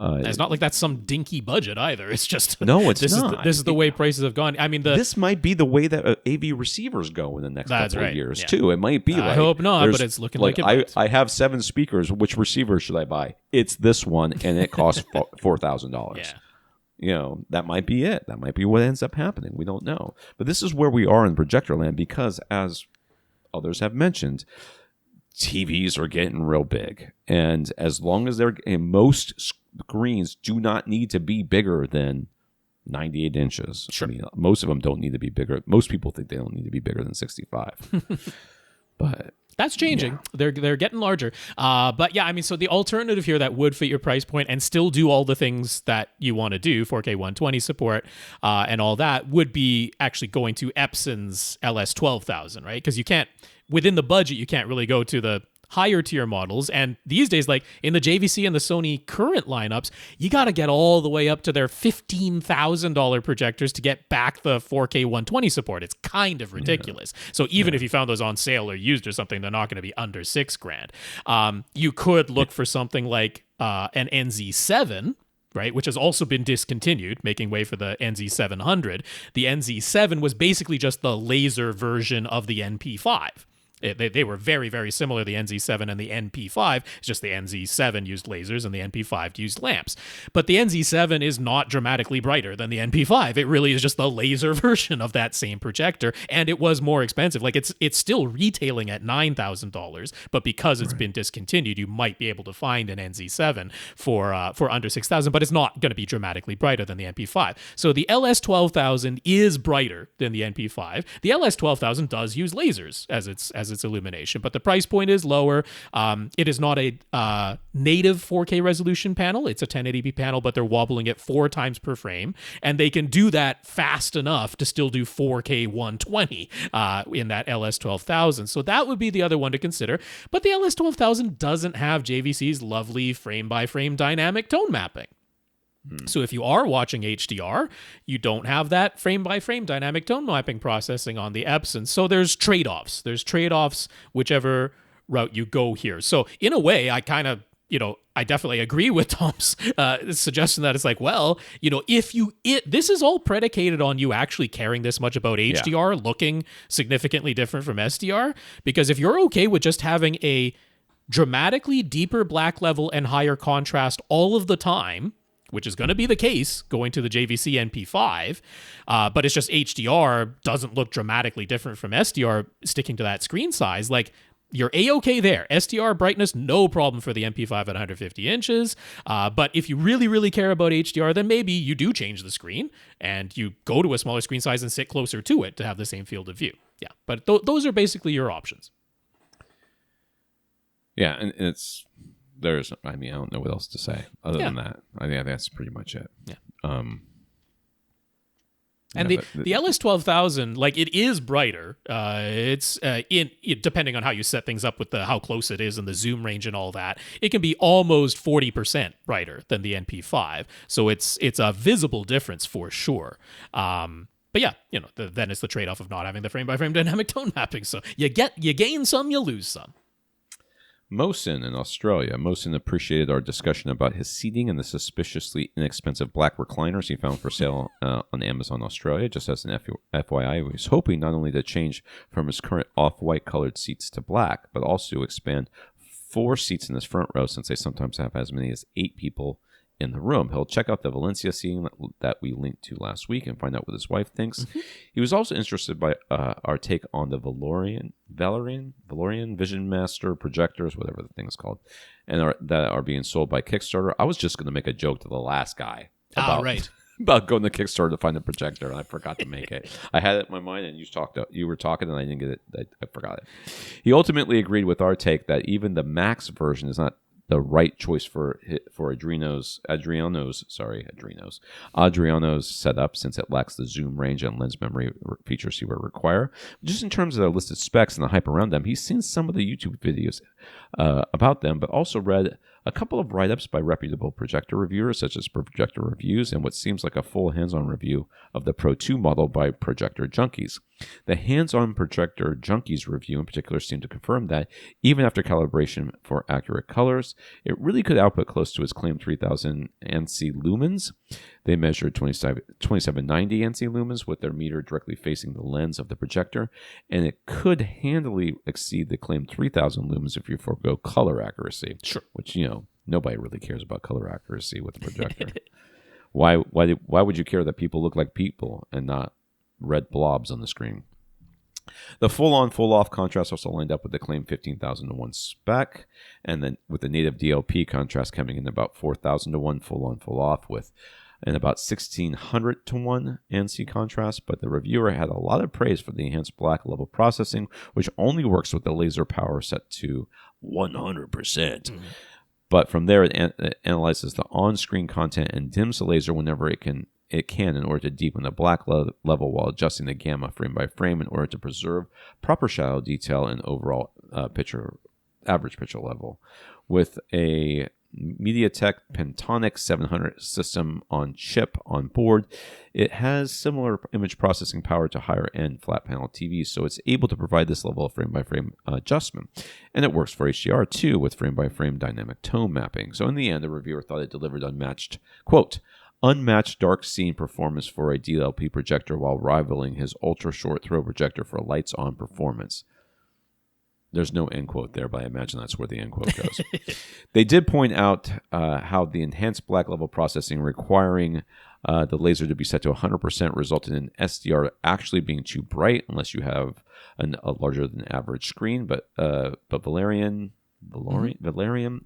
It's not like that's some dinky budget either. It's just no, it's this not. This is the way prices have gone. I mean, this might be the way that AV receivers go in the next couple of years too. It might be. I hope not, but it's looking like it might. I have 7 speakers. Which receiver should I buy? It's this one, and it costs $4,000. Yeah. You know, that might be it. That might be what ends up happening. We don't know. But this is where we are in projector land because, as others have mentioned, TVs are getting real big. And as long as most screens do not need to be bigger than 98 inches. Sure. I mean, most of them don't need to be bigger. Most people think they don't need to be bigger than 65. But that's changing. Yeah. They're getting larger. But yeah, I mean, so the alternative here that would fit your price point and still do all the things that you want to do, 4K 120 support and all that, would be actually going to Epson's LS12000, right? Because you can't, within the budget, you can't really go to the higher tier models. And these days, like in the JVC and the Sony current lineups, you got to get all the way up to their $15,000 projectors to get back the 4K 120 support. It's kind of ridiculous. Yeah. So even if you found those on sale or used or something, they're not going to be under $6,000. You could look for something like an NZ7, right, which has also been discontinued, making way for the NZ700. The NZ7 was basically just the laser version of the NP5. They were very, very similar, the NZ7 and the NP5. It's just the NZ7 used lasers and the NP5 used lamps. But the NZ7 is not dramatically brighter than the NP5. It really is just the laser version of that same projector, and it was more expensive. Like it's still retailing at $9,000, but because it's been discontinued, you might be able to find an NZ7 for under $6,000, but it's not going to be dramatically brighter than the NP5. So the LS12000 is brighter than the NP5. The LS12000 does use lasers as its illumination, but the price point is lower. It is not a native 4K resolution panel. It's a 1080p panel, but they're wobbling it 4 times per frame, and they can do that fast enough to still do 4K 120 in that LS12000. So that would be the other one to consider. But the LS12000 doesn't have JVC's lovely frame-by-frame dynamic tone mapping. So if you are watching HDR, you don't have that frame-by-frame dynamic tone mapping processing on the Epson. So there's trade-offs. Whichever route you go here. So in a way, I kind of, I definitely agree with Tom's suggestion that it's like, well, this is all predicated on you actually caring this much about HDR looking significantly different from SDR. Because if you're okay with just having a dramatically deeper black level and higher contrast all of the time, which is going to be the case going to the JVC NP5, but it's just HDR doesn't look dramatically different from SDR sticking to that screen size. Like, you're A-okay there. SDR brightness, no problem for the NP5 at 150 inches. But if you really, really care about HDR, then maybe you do change the screen and you go to a smaller screen size and sit closer to it to have the same field of view. Yeah, but those are basically your options. Yeah, and I don't know what else to say other than that. I think that's pretty much it. Yeah. And the LS12000, like, it is brighter. It's depending on how you set things up with how close it is and the zoom range and all that, it can be almost 40% brighter than the NP5. So it's a visible difference for sure. But yeah, then it's the trade-off of not having the frame-by-frame dynamic tone mapping. So you gain some, you lose some. Mohsen in Australia. Mohsen appreciated our discussion about his seating and the suspiciously inexpensive black recliners he found for sale on Amazon Australia. Just as an FYI, he was hoping not only to change from his current off-white colored seats to black, but also expand 4 seats in his front row, since they sometimes have as many as 8 people in the room. He'll check out the Valencia seating that we linked to last week and find out what his wife thinks. Mm-hmm. He was also interested by our take on the Valerion VisionMaster projectors, whatever the thing is called, and that are being sold by Kickstarter. I was just going to make a joke to the last guy about, about going to Kickstarter to find a projector, and I forgot to make it. I had it in my mind, and you were talking, and I didn't get it. I forgot it. He ultimately agreed with our take that even the Max version is not the right choice for Adriano's setup, since it lacks the zoom range and lens memory features he would require. Just in terms of the listed specs and the hype around them, he's seen some of the YouTube videos about them, but also read a couple of write-ups by reputable projector reviewers such as Projector Reviews and what seems like a full hands-on review of the Pro 2 model by Projector Junkies. The hands-on Projector Junkies review in particular seemed to confirm that even after calibration for accurate colors, it really could output close to its claimed 3000 ANSI lumens. They measured 2790 ANSI lumens with their meter directly facing the lens of the projector, and it could handily exceed the claimed 3000 lumens if you forego color accuracy. Sure. Which, nobody really cares about color accuracy with the projector. Why would you care that people look like people and not red blobs on the screen? The full-on, full-off contrast also lined up with the claimed 15,000 to 1 spec, and then with the native DLP contrast coming in about 4,000 to 1 full-on, full-off and about 1,600 to 1 ANSI contrast. But the reviewer had a lot of praise for the enhanced black level processing, which only works with the laser power set to 100%. Mm-hmm. But from there, it analyzes the on-screen content and dims the laser whenever it can in order to deepen the black level while adjusting the gamma frame by frame in order to preserve proper shadow detail and overall average picture level. With a MediaTek Pentonic 700 system on chip on board, it has similar image processing power to higher-end flat panel TVs, so it's able to provide this level of frame-by-frame adjustment. And it works for HDR too, with frame-by-frame dynamic tone mapping. So in the end, the reviewer thought it delivered unmatched dark scene performance for a DLP projector while rivaling his ultra-short throw projector for lights-on performance. There's no end quote there, but I imagine that's where the end quote goes. They did point out how the enhanced black level processing requiring the laser to be set to 100% resulted in SDR actually being too bright unless you have a larger than average screen. But Valerion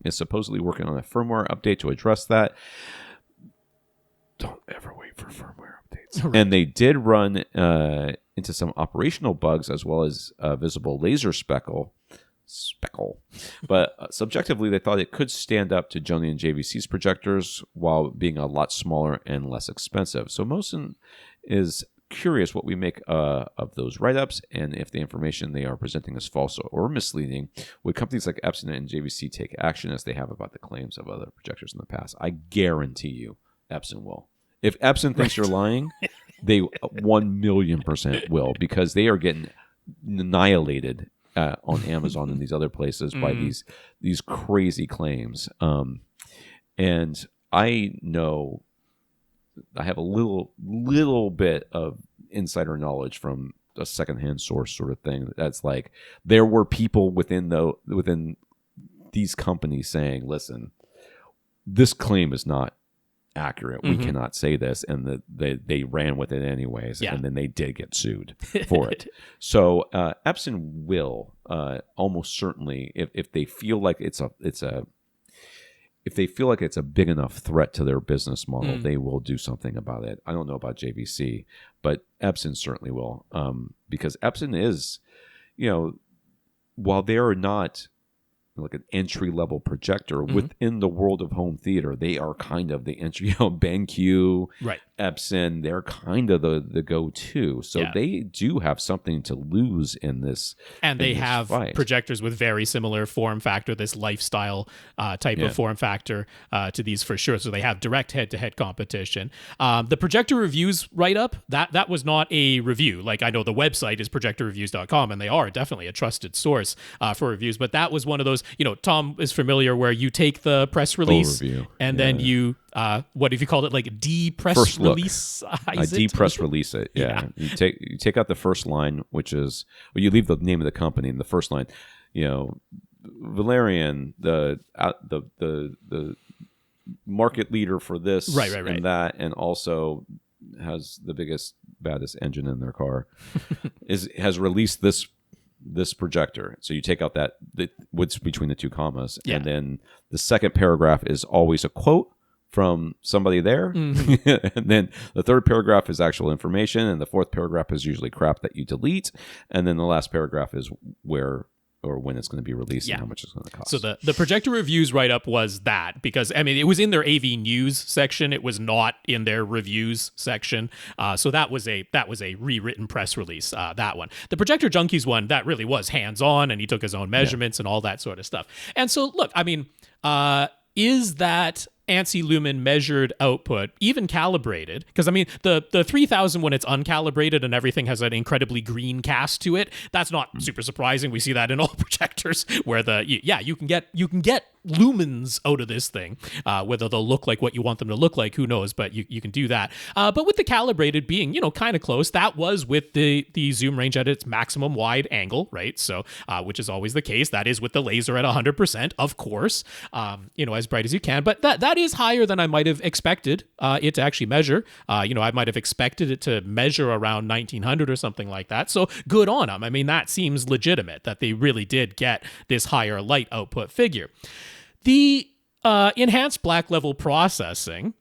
is supposedly working on a firmware update to address that. Don't ever wait for firmware updates. Right. And they did run into some operational bugs as well as visible laser speckle. But subjectively, they thought it could stand up to Jony and JVC's projectors while being a lot smaller and less expensive. So Mohsen is curious what we make of those write-ups and if the information they are presenting is false or misleading. Would companies like Epson and JVC take action as they have about the claims of other projectors in the past? I guarantee you Epson will. If Epson thinks you're lying, they 1,000,000% will, because they are getting annihilated on Amazon and these other places by these crazy claims. And I know I have a little bit of insider knowledge from a secondhand source sort of thing. That's like there were people within these companies saying, "Listen, this claim is not accurate. Mm-hmm. We cannot say this," and they ran with it anyways, and then they did get sued for it. So Epson will almost certainly, if they feel like it's a big enough threat to their business model, they will do something about it. I don't know about JVC, but Epson certainly will, because Epson is, while they are not like an entry-level projector within the world of home theater, they are kind of the entry, BenQ, right? Epson, they're kind of the go-to. So they do have something to lose in this. And they have fight. Projectors with very similar form factor, this lifestyle type of form factor to these for sure. So they have direct head-to-head competition. The Projector Reviews write-up, that was not a review. Like, I know the website is projectorreviews.com, and they are definitely a trusted source for reviews. But that was one of those, Tom is familiar where you take the press release overview, and then you, what have you called it? Like de-press release? I de-press release it. Yeah. You take out the first line, which is, you leave the name of the company in the first line. Valerion, the market leader for this and that, and also has the biggest, baddest engine in their car, has released this projector. So you take out what's between the two commas, and then the second paragraph is always a quote from somebody there. And then the third paragraph is actual information, and the fourth paragraph is usually crap that you delete, and then the last paragraph is where or when it's going to be released and how much it's going to cost. So the Projector Reviews write-up was that, because, I mean, it was in their AV News section. It was not in their reviews section. So that was a rewritten press release, that one. The Projector Junkies one, that really was hands-on, and he took his own measurements and all that sort of stuff. And so, look, I mean, is that ANSI lumen measured output even calibrated? Because I mean, the 3000, when it's uncalibrated and everything has an incredibly green cast to it, that's not super surprising. We see that in all projectors where you can get lumens out of this thing. Whether they'll look like what you want them to look like, who knows, but you can do that. But with the calibrated being, kind of close, that was with the zoom range at its maximum wide angle, right? So, which is always the case. That is with the laser at 100%, of course, as bright as you can. But that is higher than I might have expected it to actually measure. I might have expected it to measure around 1900 or something like that. So good on them. I mean, that seems legitimate that they really did get this higher light output figure. The enhanced black level processing,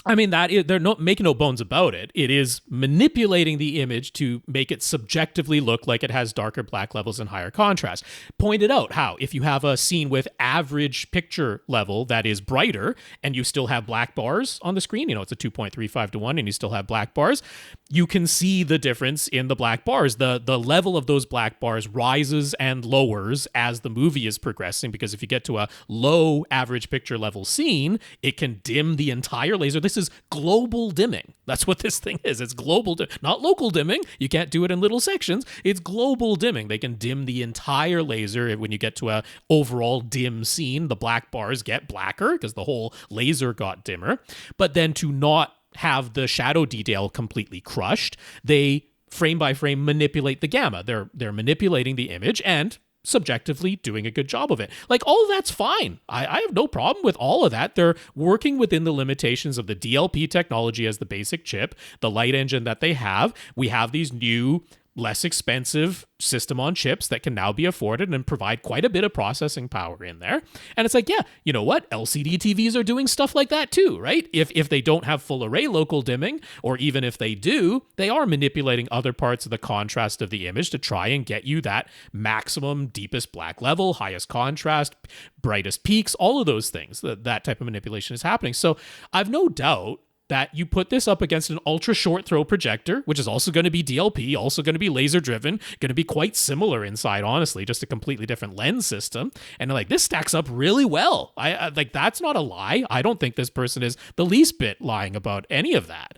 I mean, they're not making no bones about it. It is manipulating the image to make it subjectively look like it has darker black levels and higher contrast. Pointed out how if you have a scene with average picture level that is brighter and you still have black bars on the screen, it's a 2.35 to 1 and you still have black bars, you can see the difference in the black bars. The level of those black bars rises and lowers as the movie is progressing, because if you get to a low average picture level scene, it can dim the entire laser. This is global dimming. That's what this thing is. It's global, not local dimming. You can't do it in little sections. It's global dimming. They can dim the entire laser. When you get to a overall dim scene, the black bars get blacker because the whole laser got dimmer. But then to not have the shadow detail completely crushed, they frame by frame manipulate the gamma. They're manipulating the image and subjectively doing a good job of it. Like, all of that's fine. I have no problem with all of that. They're working within the limitations of the DLP technology as the basic chip, the light engine that they have. We have these new, less expensive system on chips that can now be afforded and provide quite a bit of processing power in there. And it's like, yeah, you know what? LCD TVs are doing stuff like that too, right? If they don't have full array local dimming, or even if they do, they are manipulating other parts of the contrast of the image to try and get you that maximum deepest black level, highest contrast, brightest peaks, all of those things. That type of manipulation is happening. So I've no doubt that you put this up against an ultra short throw projector, which is also going to be DLP, also going to be laser driven, going to be quite similar inside, honestly, just a completely different lens system. And like, this stacks up really well. I like, that's not a lie. I don't think this person is the least bit lying about any of that,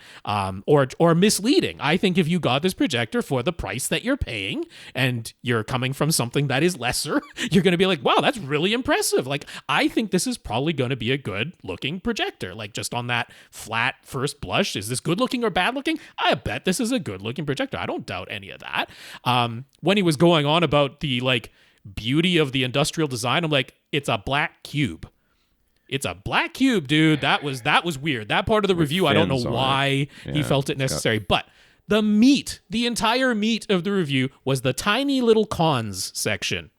or misleading. I think if you got this projector for the price that you're paying and you're coming from something that is lesser, you're going to be like, wow, that's really impressive. Like, I think this is probably going to be a good looking projector. Like, just on that flat first blush, is this good looking or bad looking? I bet this is a good looking projector. I don't doubt any of that. When he was going on about the like beauty of the industrial design, I'm like, it's a black cube. It's a black cube, dude. That was weird. That part of the review, I don't know why he felt it necessary, but the entire meat of the review was the tiny little cons section.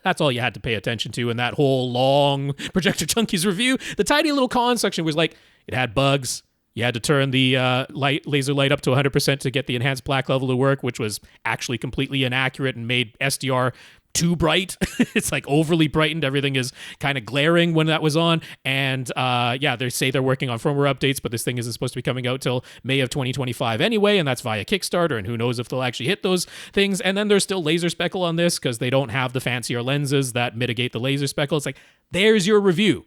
That's all you had to pay attention to in that whole long Projector Junkies review. The tiny little cons section was like, it had bugs. You had to turn the laser light up to 100% to get the enhanced black level to work, which was actually completely inaccurate and made SDR too bright. It's like overly brightened. Everything is kind of glaring when that was on. And they say they're working on firmware updates, but this thing isn't supposed to be coming out till May of 2025 anyway, and that's via Kickstarter, and who knows if they'll actually hit those things. And then there's still laser speckle on this because they don't have the fancier lenses that mitigate the laser speckle. It's like, there's your review.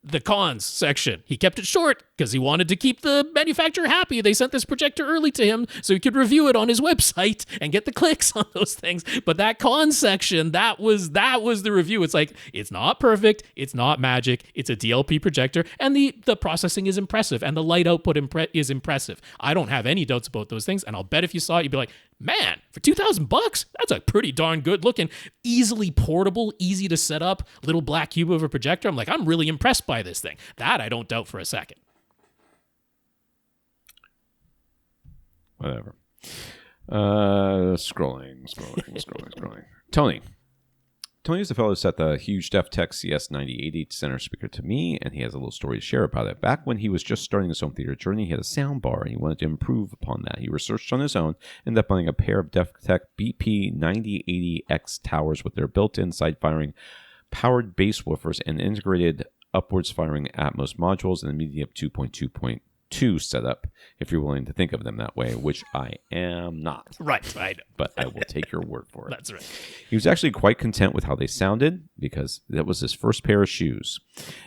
The cons section. He kept it short because he wanted to keep the manufacturer happy. They sent this projector early to him so he could review it on his website and get the clicks on those things. But that cons section, that was the review. It's like, it's not perfect, it's not magic, it's a DLP projector, and the processing is impressive, and the light output is impressive. I don't have any doubts about those things, and I'll bet if you saw it, you'd be like, man, for $2,000, that's a pretty darn good looking, easily portable, easy to set up, little black cube of a projector. I'm like, I'm really impressed by this thing. That I don't doubt for a second. Whatever. Scrolling. Tony is the fellow who set the huge DefTech CS9080 center speaker to me, and he has a little story to share about it. Back when he was just starting his home theater journey, he had a sound bar, and he wanted to improve upon that. He researched on his own, ended up buying a pair of DefTech BP9080X towers with their built-in side-firing powered bass woofers and integrated upwards-firing Atmos modules and a medium 2.2.2 setup, if you're willing to think of them that way, which I am not. Right. But I will take your word for it. That's right. He was actually quite content with how they sounded because that was his first pair of shoes.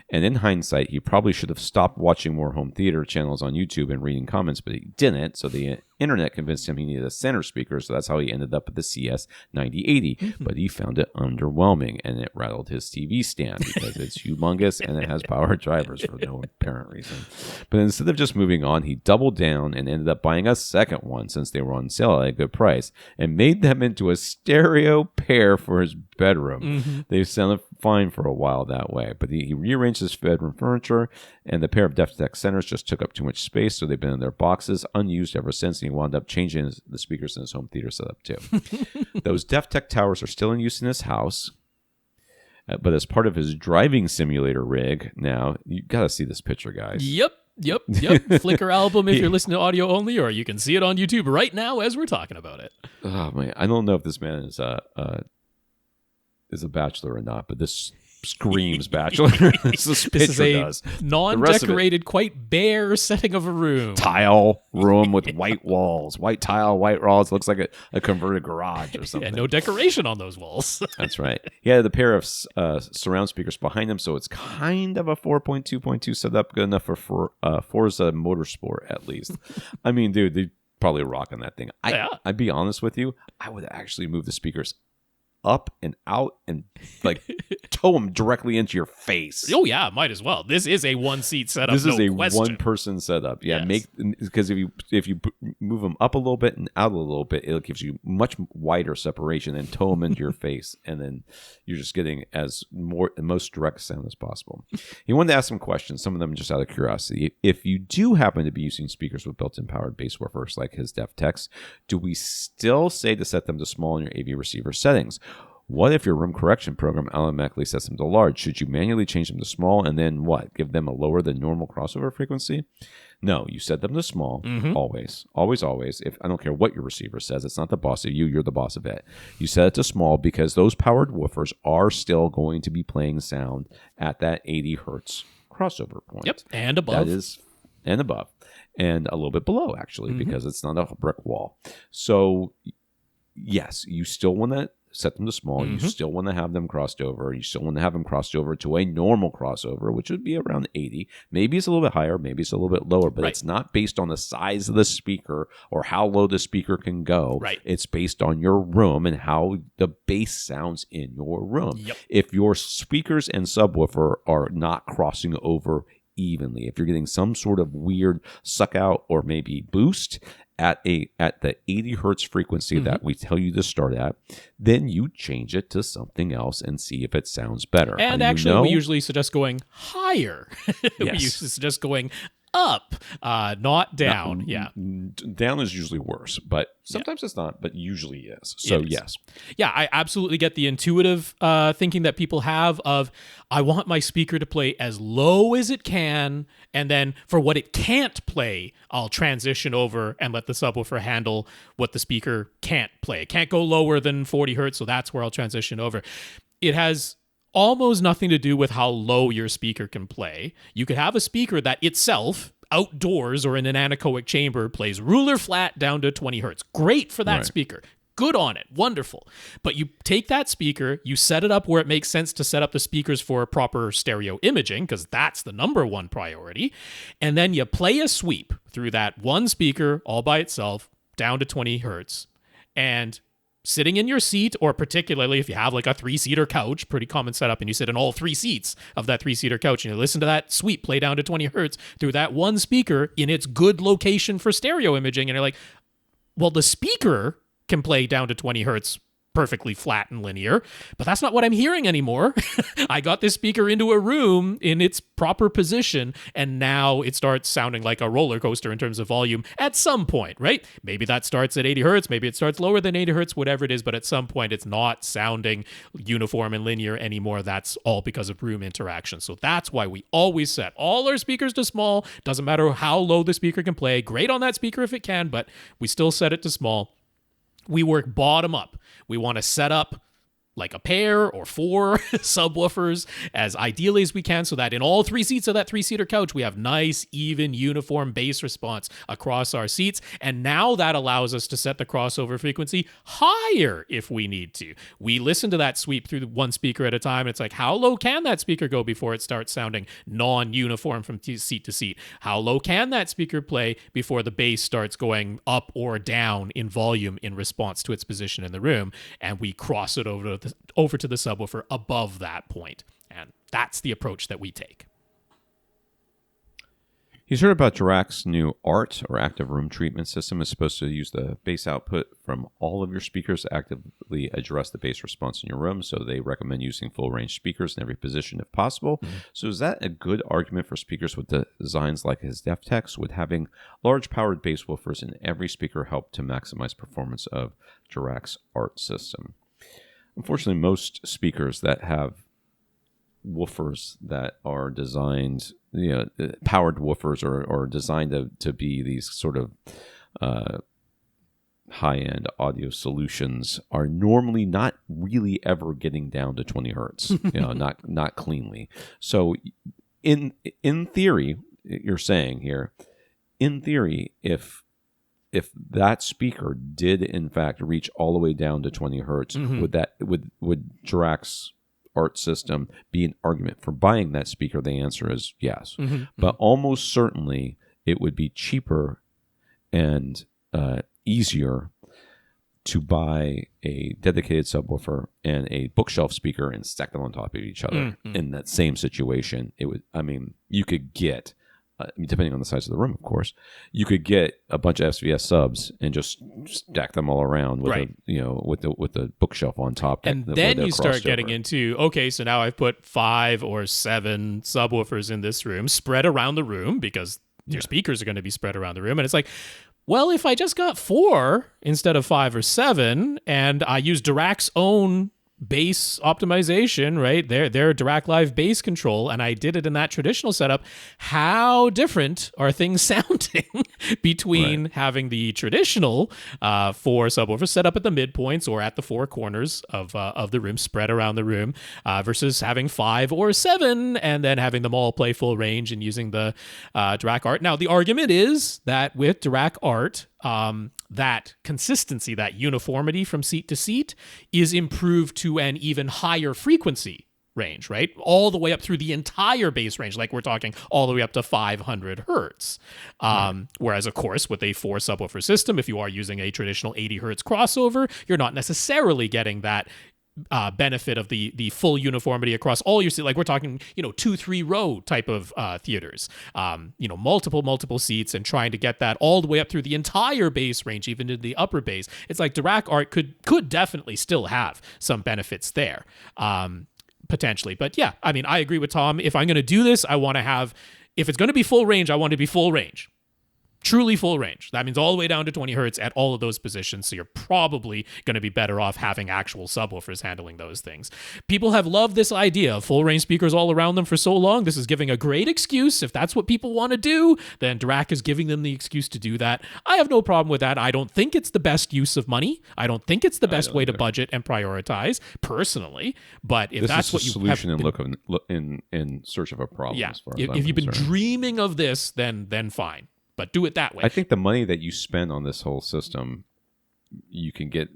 And in hindsight, he probably should have stopped watching more home theater channels on YouTube and reading comments, but he didn't. So the internet convinced him he needed a center speaker, so that's how he ended up with the CS9080. But he found it underwhelming, and it rattled his TV stand because it's humongous and it has power drivers for no apparent reason. But instead of just moving on, he doubled down and ended up buying a second one since they were on sale at a good price and made them into a stereo pair for his bedroom. They sounded fine for a while that way, but he rearranged his bedroom furniture, and the pair of DefTech centers just took up too much space, so they've been in their boxes unused ever since, and he wound up changing the speakers in his home theater setup too. Those DefTech towers are still in use in his house, but as part of his driving simulator rig now, you gotta see this picture, guys. Yep. Flickr album if you're listening to audio only, or you can see it on YouTube right now as we're talking about it. Oh man, I don't know if this man is a bachelor or not, but this screams bachelor. This is a non-decorated, quite bare setting of a room. Tile room with white walls, white tile, white walls. Looks like a converted garage or something. Yeah, no decoration on those walls. That's right. He had the pair of surround speakers behind him, so it's kind of a 4.2.2 setup, good enough for Forza Motorsport at least. I mean, dude, they probably rocking that thing. I'd be honest with you, I would actually move the speakers up and out and like tow them directly into your face. Oh yeah, might as well. This is a one-seat setup. This is a question. one-person setup. Yeah, Yes. Because if you move them up a little bit and out a little bit, it gives you much wider separation and tow them into your face, and then you're just getting the most direct sound as possible. He wanted to ask some questions, some of them just out of curiosity. If you do happen to be using speakers with built-in powered bass woofers like his DefTechs, do we still say to set them to small in your AV receiver settings? What if your room correction program automatically sets them to large? Should you manually change them to small and then what? Give them a lower than normal crossover frequency? No, you set them to small, always. If I don't care what your receiver says, it's not the boss of you, you're the boss of it. You set it to small because those powered woofers are still going to be playing sound at that 80 hertz crossover point. Yep, and above. That is, and above. And a little bit below, actually, because it's not a brick wall. So, yes, you still want to set them to small. You still want to have them crossed over. You still want to have them crossed over to a normal crossover, which would be around 80. Maybe it's a little bit higher. Maybe it's a little bit lower, but it's not based on the size of the speaker or how low the speaker can go. Right. It's based on your room and how the bass sounds in your room. Yep. If your speakers and subwoofer are not crossing over evenly, if you're getting some sort of weird suck out or maybe boost at the 80 hertz frequency that we tell you to start at, then you change it to something else and see if it sounds better. And actually, we usually suggest going higher. We usually suggest going up, not down. Yeah. Down is usually worse, but sometimes it's not, but usually is. So yes. Yeah, I absolutely get the intuitive thinking that people have of, I want my speaker to play as low as it can, and then for what it can't play, I'll transition over and let the subwoofer handle what the speaker can't play. It can't go lower than 40 hertz, so that's where I'll transition over. It has almost nothing to do with how low your speaker can play. You could have a speaker that itself, outdoors or in an anechoic chamber, plays ruler flat down to 20 hertz. Great for that speaker. Good on it. Wonderful. But you take that speaker, you set it up where it makes sense to set up the speakers for proper stereo imaging, because that's the number one priority, and then you play a sweep through that one speaker all by itself down to 20 hertz. And sitting in your seat, or particularly if you have like a 3-seater couch, pretty common setup, and you sit in all 3 seats of that 3-seater couch and you listen to that sweep play down to 20 hertz through that one speaker in its good location for stereo imaging, and you're like, well, the speaker can play down to 20 hertz perfectly flat and linear, but that's not what I'm hearing anymore. I got this speaker into a room in its proper position, and now it starts sounding like a roller coaster in terms of volume at some point, right? Maybe that starts at 80 hertz, maybe it starts lower than 80 hertz, whatever it is, but at some point it's not sounding uniform and linear anymore. That's all because of room interaction. So that's why we always set all our speakers to small. Doesn't matter how low the speaker can play. Great on that speaker if it can, but we still set it to small. We work bottom up. We want to set up like a pair or 4 subwoofers as ideally as we can, so that in all 3 seats of that 3-seater couch, we have nice, even, uniform bass response across our seats. And now that allows us to set the crossover frequency higher if we need to. We listen to that sweep through one speaker at a time. And it's like, how low can that speaker go before it starts sounding non-uniform from seat to seat? How low can that speaker play before the bass starts going up or down in volume in response to its position in the room? And we cross it over to the subwoofer above that point. And that's the approach that we take. He's heard about Dirac's new ART, or active room treatment system. Is supposed to use the bass output from all of your speakers to actively address the bass response in your room. So they recommend using full range speakers in every position if possible. Mm-hmm. So is that a good argument for speakers with designs like his DefTechs? Would having large powered bass woofers in every speaker help to maximize performance of Dirac's ART system? Unfortunately, most speakers that have woofers that are designed, powered woofers or designed to be these sort of high-end audio solutions are normally not really ever getting down to 20 hertz, not cleanly. So in theory, you're saying here, in theory, if that speaker did in fact reach all the way down to 20 hertz, mm-hmm. would Dirac's ART system be an argument for buying that speaker? The answer is yes. Mm-hmm. But almost certainly it would be cheaper and easier to buy a dedicated subwoofer and a bookshelf speaker and stack them on top of each other. Mm-hmm. In that same situation. You could get, depending on the size of the room, of course, you could get a bunch of SVS subs and just stack them all around with with the bookshelf on top. And then you start getting into, okay, so now I've put 5 or 7 subwoofers in this room, spread around the room, because your speakers are going to be spread around the room. And it's like, well, if I just got 4 instead of 5 or 7, and I use Dirac's own bass optimization, right? Their Dirac Live bass control, and I did it in that traditional setup, how different are things sounding between having the traditional 4 subwoofers set up at the midpoints or at the 4 corners of the room, spread around the room, versus having 5 or 7 and then having them all play full range and using the Dirac ART. Now, the argument is that with Dirac ART, that consistency, that uniformity from seat to seat is improved to an even higher frequency range, right? All the way up through the entire bass range, like we're talking all the way up to 500 hertz. Whereas, of course, with a 4 subwoofer system, if you are using a traditional 80 hertz crossover, you're not necessarily getting that benefit of the full uniformity across all your seats. Like we're talking, 2-3 row type of theaters, multiple seats, and trying to get that all the way up through the entire bass range, even to the upper bass. It's like Dirac ART could definitely still have some benefits there, potentially. But yeah, I agree with Tom. If I'm going to do this, I want to have if it's going to be full range, I want it to be full range. Truly full range. That means all the way down to 20 hertz at all of those positions. So you're probably going to be better off having actual subwoofers handling those things. People have loved this idea of full range speakers all around them for so long. This is giving a great excuse. If that's what people want to do, then Dirac is giving them the excuse to do that. I have no problem with that. I don't think it's the best use of money. I don't think it's the best way to budget and prioritize, personally. But if that's what you have, solution in search of a problem. Yeah. As far If you've been dreaming of this, then fine. But do it that way. I think the money that you spend on this whole system, you can get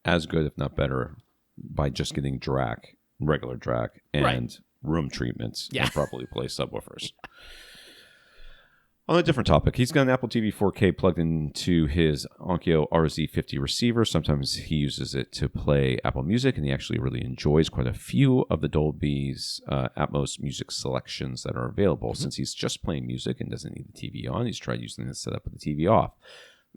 as good, if not better, by just getting regular DRAC, and room treatments and properly placed subwoofers. On a different topic, he's got an Apple TV 4K plugged into his Onkyo RZ50 receiver. Sometimes he uses it to play Apple Music, and he actually really enjoys quite a few of the Dolby's Atmos music selections that are available. Since he's just playing music and doesn't need the TV on, he's tried using the setup with the TV off.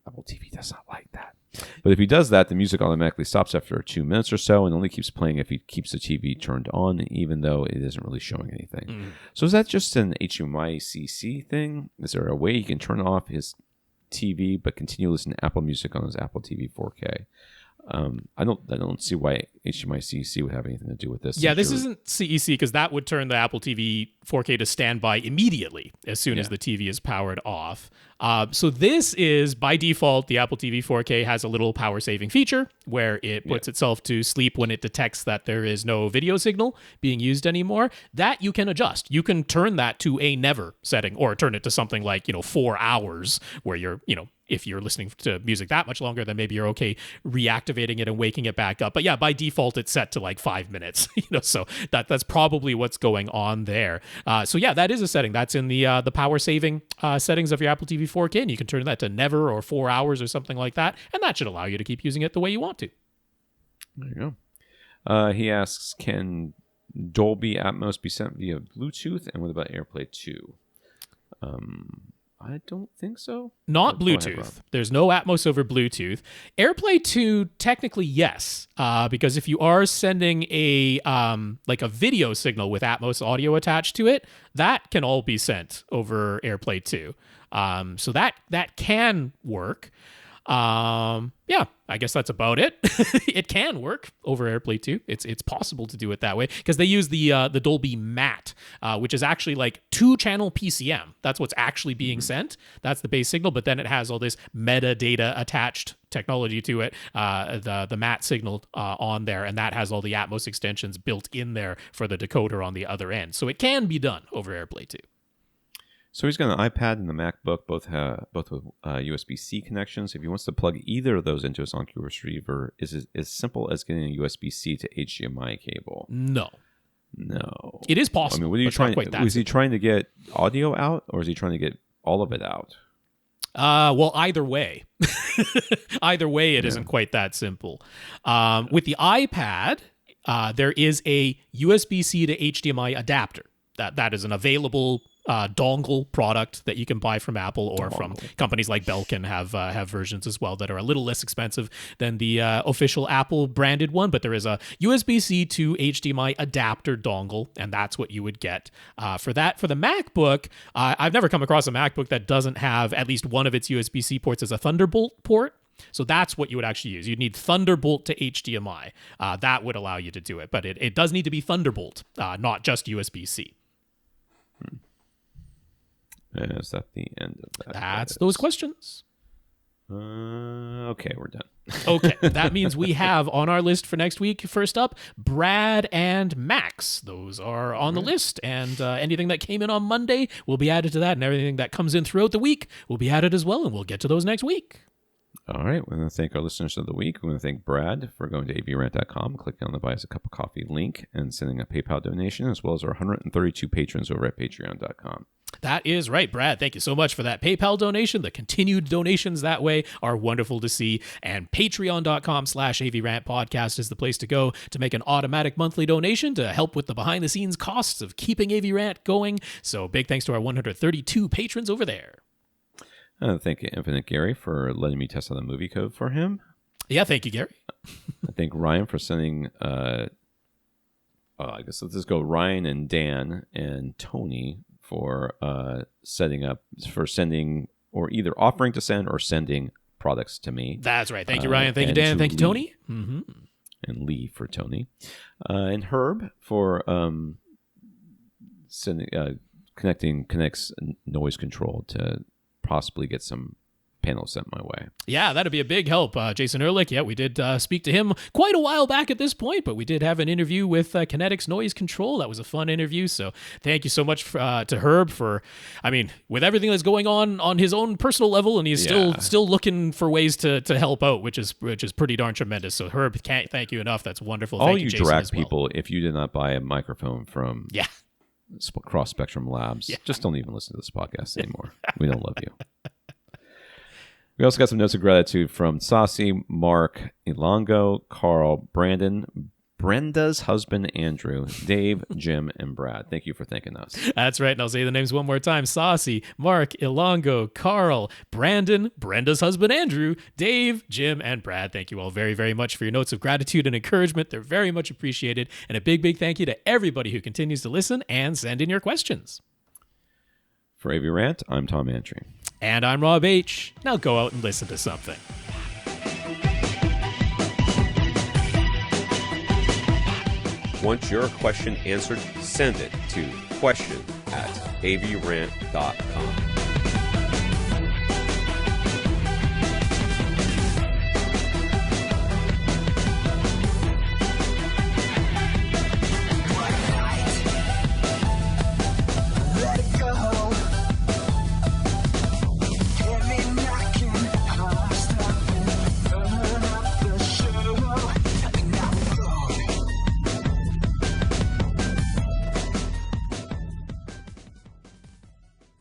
Apple TV does not like that. But if he does that, the music automatically stops after 2 minutes or so and only keeps playing if he keeps the TV turned on, even though it isn't really showing anything. So is that just an HDMI CC thing? Is there a way he can turn off his TV but continue listening to Apple Music on his Apple TV 4K? I don't see why HDMI CC would have anything to do with this. Yeah, this isn't CEC because that would turn the Apple TV 4K to standby immediately as soon as the TV is powered off. So this is, by default, the Apple TV 4K has a little power saving feature where it puts itself to sleep when it detects that there is no video signal being used anymore. That you can adjust. You can turn that to a never setting or turn it to something like, 4 hours where you're, if you're listening to music that much longer, then maybe you're okay reactivating it and waking it back up. But yeah, by default, it's set to like 5 minutes, so that's probably what's going on there. So yeah, that is a setting. That's in the power saving settings of your Apple TV 4K, and you can turn that to never or 4 hours or something like that, and that should allow you to keep using it the way you want to. There you go. He asks, can Dolby Atmos be sent via Bluetooth, and what about AirPlay 2? I don't think so. Not Bluetooth. There's no Atmos over Bluetooth. AirPlay 2, technically, yes. Because if you are sending a video signal with Atmos audio attached to it, that can all be sent over AirPlay 2. So that can work. Yeah, I guess that's about it. It can work over AirPlay 2. It's possible to do it that way because they use the Dolby Mat, which is actually like 2-channel PCM. That's what's actually being sent. That's the base signal, but then it has all this metadata attached technology to it, the Mat signal on there, and that has all the Atmos extensions built in there for the decoder on the other end. So it can be done over AirPlay 2. So he's got an iPad and the MacBook, both with USB-C connections. If he wants to plug either of those into his Onkyo receiver, is it as simple as getting a USB-C to HDMI cable? No. It is possible. I mean, what are you trying? Is he trying to get audio out, or is he trying to get all of it out? Well, either way. Either way, it isn't quite that simple. With the iPad, there is a USB-C to HDMI adapter. That is an available dongle product that you can buy from Apple or from companies like Belkin have versions as well that are a little less expensive than the official Apple branded one, but there is a USB-C to HDMI adapter dongle, and that's what you would get for that. For the MacBook, I've never come across a MacBook that doesn't have at least one of its USB-C ports as a Thunderbolt port. So that's what you would actually use. You'd need Thunderbolt to HDMI. That would allow you to do it, but it does need to be Thunderbolt, not just USB-C. Is that the end of that? That's those questions. Okay, we're done. Okay, that means we have on our list for next week, first up, Brad and Max. Those are on the list, and anything that came in on Monday will be added to that, and everything that comes in throughout the week will be added as well, and we'll get to those next week. All right, we want to thank our listeners of the week. We want to thank Brad for going to avrant.com, clicking on the Buy Us a Cup of Coffee link, and sending a PayPal donation, as well as our 132 patrons over at patreon.com. That is right, Brad. Thank you so much for that PayPal donation. The continued donations that way are wonderful to see. And patreon.com/AVRant podcast is the place to go to make an automatic monthly donation to help with the behind-the-scenes costs of keeping AVRant going. So big thanks to our 132 patrons over there. Thank you, Infinite Gary, for letting me test out the movie code for him. Yeah, thank you, Gary. I thank Ryan for sending... I guess let's just go Ryan and Dan and Tony for sending or either offering to send or sending products to me. That's right. Thank you, Ryan. Thank you, Dan. Thank you, Tony. Mm-hmm. And Lee for Tony. And Herb for connects noise control to possibly get some panels sent my way. Yeah, that'd be a big help. Jason Ehrlich, we did speak to him quite a while back at this point, but we did have an interview with Kinetics Noise Control. That was a fun interview, so thank you so much to Herb for, with everything that's going on his own personal level, and he's still looking for ways to help out, which is pretty darn tremendous. So Herb, can't thank you enough. That's wonderful. All thank you Jason, drag people, if you did not buy a microphone from Cross Spectrum Labs, just don't even listen to this podcast anymore. We don't love you. We also got some notes of gratitude from Sasi, Mark, Ilango, Karl, Brandon, Brenda's husband, Andrew, Dave, Jim, and Brad. Thank you for thanking us. That's right. And I'll say the names one more time. Sasi, Mark, Ilango, Karl, Brandon, Brenda's husband, Andrew, Dave, Jim, and Brad. Thank you all very, very much for your notes of gratitude and encouragement. They're very much appreciated. And a big, big thank you to everybody who continues to listen and send in your questions. For AVRant, I'm Tom Antry. And I'm Rob H. Now go out and listen to something. Want your question answered? Send it to question@avrant.com.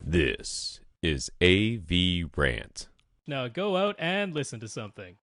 This is AVRant. Now go out and listen to something.